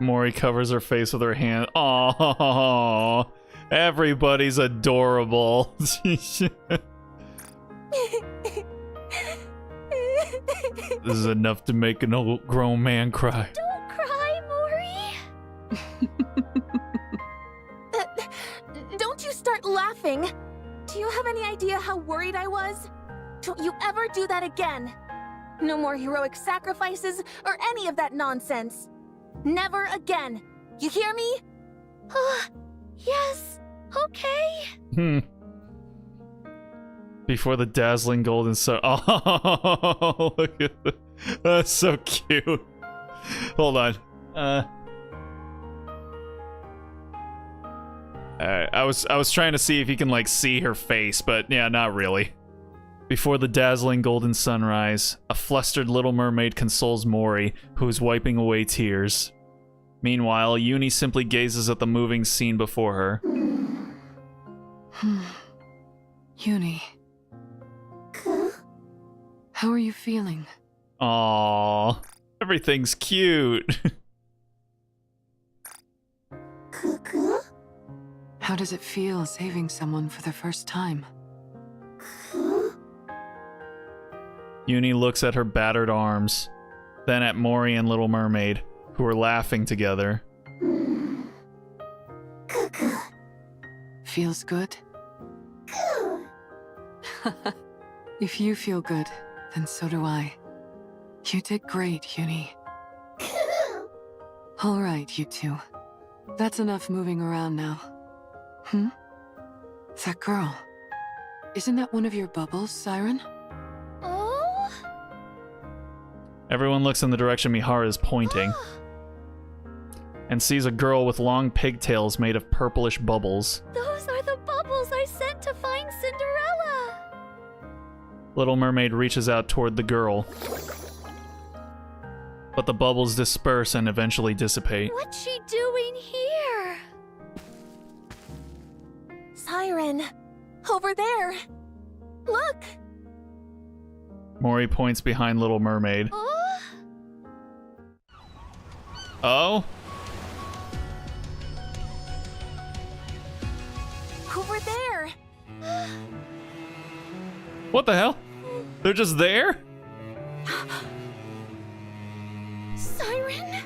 S1: Mori covers her face with her hand. Oh, everybody's adorable. This is enough to make an old grown man cry.
S2: Don't cry, Mori.
S6: Don't you start laughing. Do you have any idea how worried I was? Don't you ever do that again. No more heroic sacrifices or any of that nonsense. Never again. You hear me?
S2: Yes. Okay.
S1: Before the dazzling golden sun. Oh, look at that. That's so cute. Hold on. I was trying to see if you can like see her face, but yeah, not really. Before the dazzling golden sunrise, a flustered little mermaid consoles Mori, who is wiping away tears. Meanwhile, Uni simply gazes at the moving scene before her.
S4: Uni. How are you feeling?
S1: Aww, everything's cute.
S4: How does it feel saving someone for the first time?
S1: Uni looks at her battered arms, then at Mori and Little Mermaid, who are laughing together.
S4: Feels good? If you feel good, then so do I. You did great, Uni. All right, you two. That's enough moving around now. That girl. Isn't that one of your bubbles, Siren?
S2: Oh?
S1: Everyone looks in the direction Mihara is pointing, and sees a girl with long pigtails made of purplish bubbles.
S2: Those are the bubbles I sent to find Cinderella.
S1: Little Mermaid reaches out toward the girl, but the bubbles disperse and eventually dissipate.
S2: What's she doing here?
S6: Siren, over there. Look.
S1: Mori points behind Little Mermaid.
S2: Oh?
S1: Oh?
S6: Over there.
S1: What the hell? They're just there?
S2: Siren?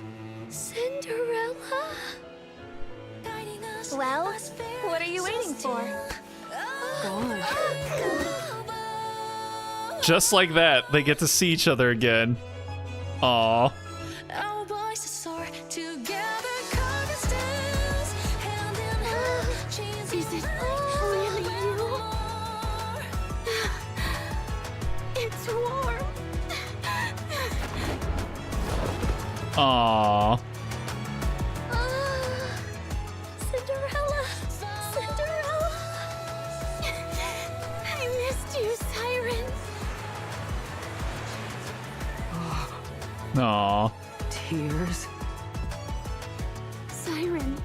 S2: Cinderella?
S6: Well, what are you waiting for?
S1: Just like that, they get to see each other again. Aww.
S6: Is it really you? It's warm.
S1: Aww.
S2: Cinderella! Cinderella!
S6: I missed you, Siren.
S1: Aww.
S4: Tears.
S6: Siren,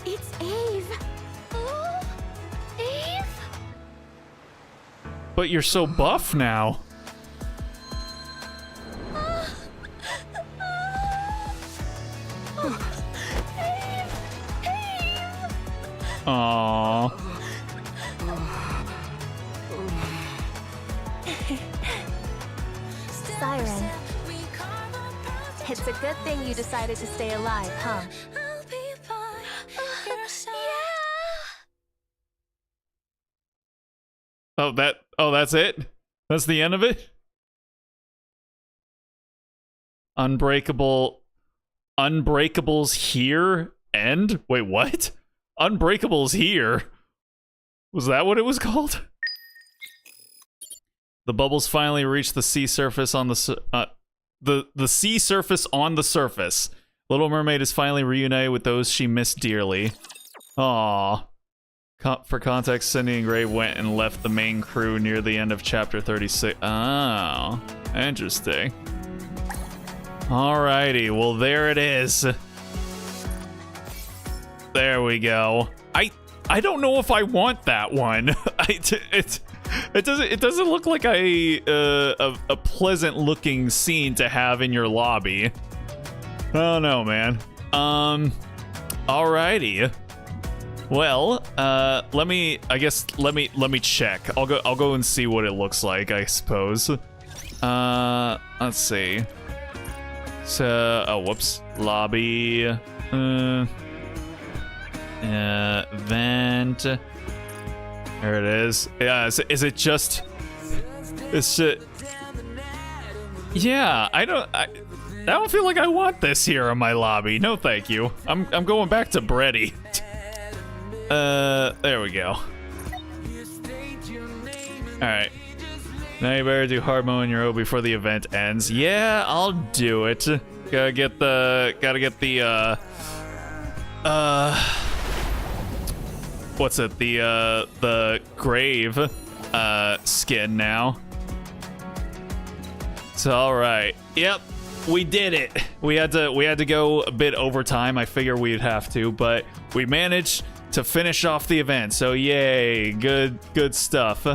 S6: it's Eve.
S2: Oh? Eve?
S1: But you're so buff now. Aww.
S6: Siren, it's a good thing you decided to stay alive, huh?
S1: Oh, that's it? That's the end of it? Unbreakable's here? End? Wait, what? Unbreakable's here? Was that what it was called? The bubbles finally reach the sea surface on the sea surface on the surface. Little Mermaid is finally reunited with those she missed dearly. Aww. For context, Cindy and Gray went and left the main crew near the end of chapter 36. Oh, interesting. Alrighty, well there it is. There we go. I don't know if I want that one. It doesn't look like a pleasant looking scene to have in your lobby. I don't know, man. Alrighty. Well, let me check. I'll go and see what it looks like, I suppose. Let's see. So, oh, whoops. Lobby. Event. There it is. Yeah, is it just... It's just... Yeah, I don't feel like I want this here in my lobby. No, thank you. I'm going back to Breddy. There we go. Alright. Now you better do hard mode in your O before the event ends. Yeah, I'll do it. Gotta get the what's it? The grave skin now. So alright. Yep. We did it. We had to go a bit over time. I figure we'd have to, but we managed to finish off the event. So yay, good stuff.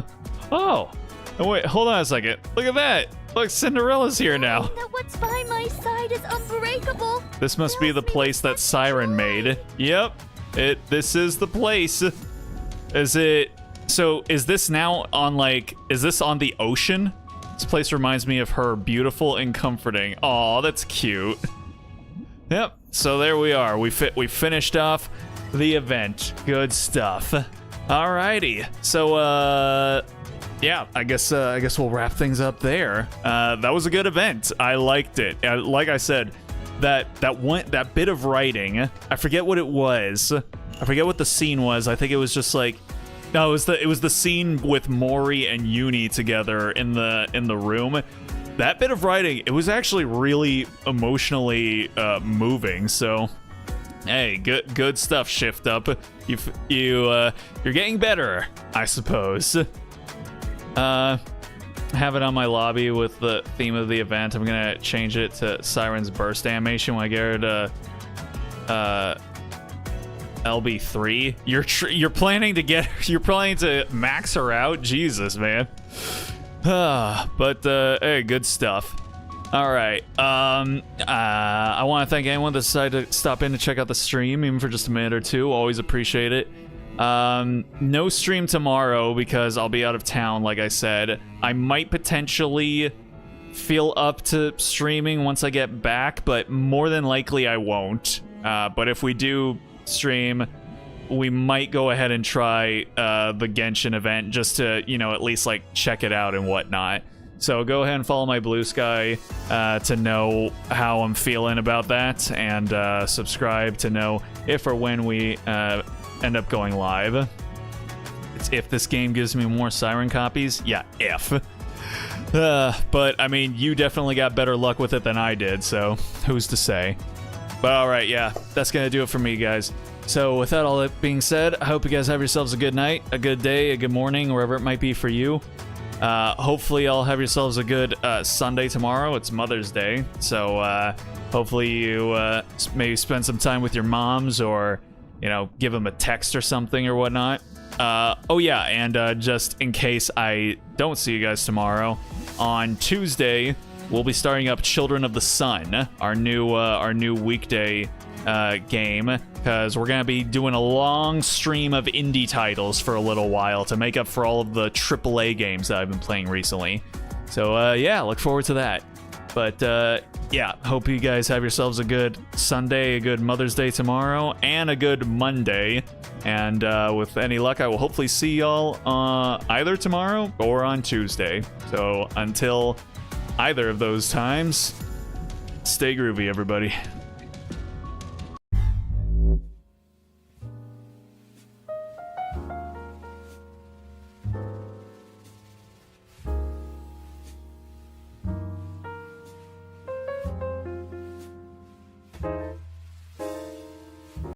S1: Oh, wait, hold on a second. Look at that. Look, Cinderella's here now.
S2: That what's by my side is unbreakable.
S1: This must be the place that Siren made. Yep. This is the place. Is it? So is this now on is this on the ocean? This place reminds me of her, beautiful and comforting. Aw, that's cute. Yep. So there we are. We finished off the event. Good stuff. Alrighty. So yeah, I guess we'll wrap things up there. That was a good event. I liked it. Like I said, that bit of writing, I forget what it was. I forget what the scene was. I think it was just no, it was the scene with Mori and Uni together in the room. That bit of writing, it was actually really emotionally moving. So, hey, good stuff, Shift Up. You're getting better, I suppose. Have it on my lobby with the theme of the event. I'm gonna change it to Siren's burst animation when I get her to LB3. You're planning to max her out? Jesus, man. But hey, good stuff. All right. I want to thank anyone that decided to stop in to check out the stream, even for just a minute or two. Always appreciate it. No stream tomorrow because I'll be out of town, like I said. I might potentially feel up to streaming once I get back, but more than likely I won't. But if we do stream, we might go ahead and try the Genshin event just to, at least check it out and whatnot. So go ahead and follow my Blue Sky to know how I'm feeling about that, and subscribe to know if or when we end up going live. It's if this game gives me more Siren copies. Yeah, if. But I mean, you definitely got better luck with it than I did, so who's to say? But alright, yeah, that's gonna do it for me, guys. So with that all that being said, I hope you guys have yourselves a good night, a good day, a good morning, wherever it might be for you. Hopefully y'all have yourselves a good Sunday tomorrow. It's Mother's Day, so hopefully you maybe spend some time with your moms, or give them a text or something or whatnot. Oh yeah, and just in case I don't see you guys tomorrow, on Tuesday we'll be starting up Children of the Sun, our new weekday game, because we're gonna be doing a long stream of indie titles for a little while to make up for all of the AAA games that I've been playing recently. So yeah, look forward to that. But yeah, hope you guys have yourselves a good Sunday, a good Mother's Day tomorrow, and a good Monday. And with any luck, I will hopefully see y'all either tomorrow or on Tuesday. So until either of those times, stay groovy, everybody.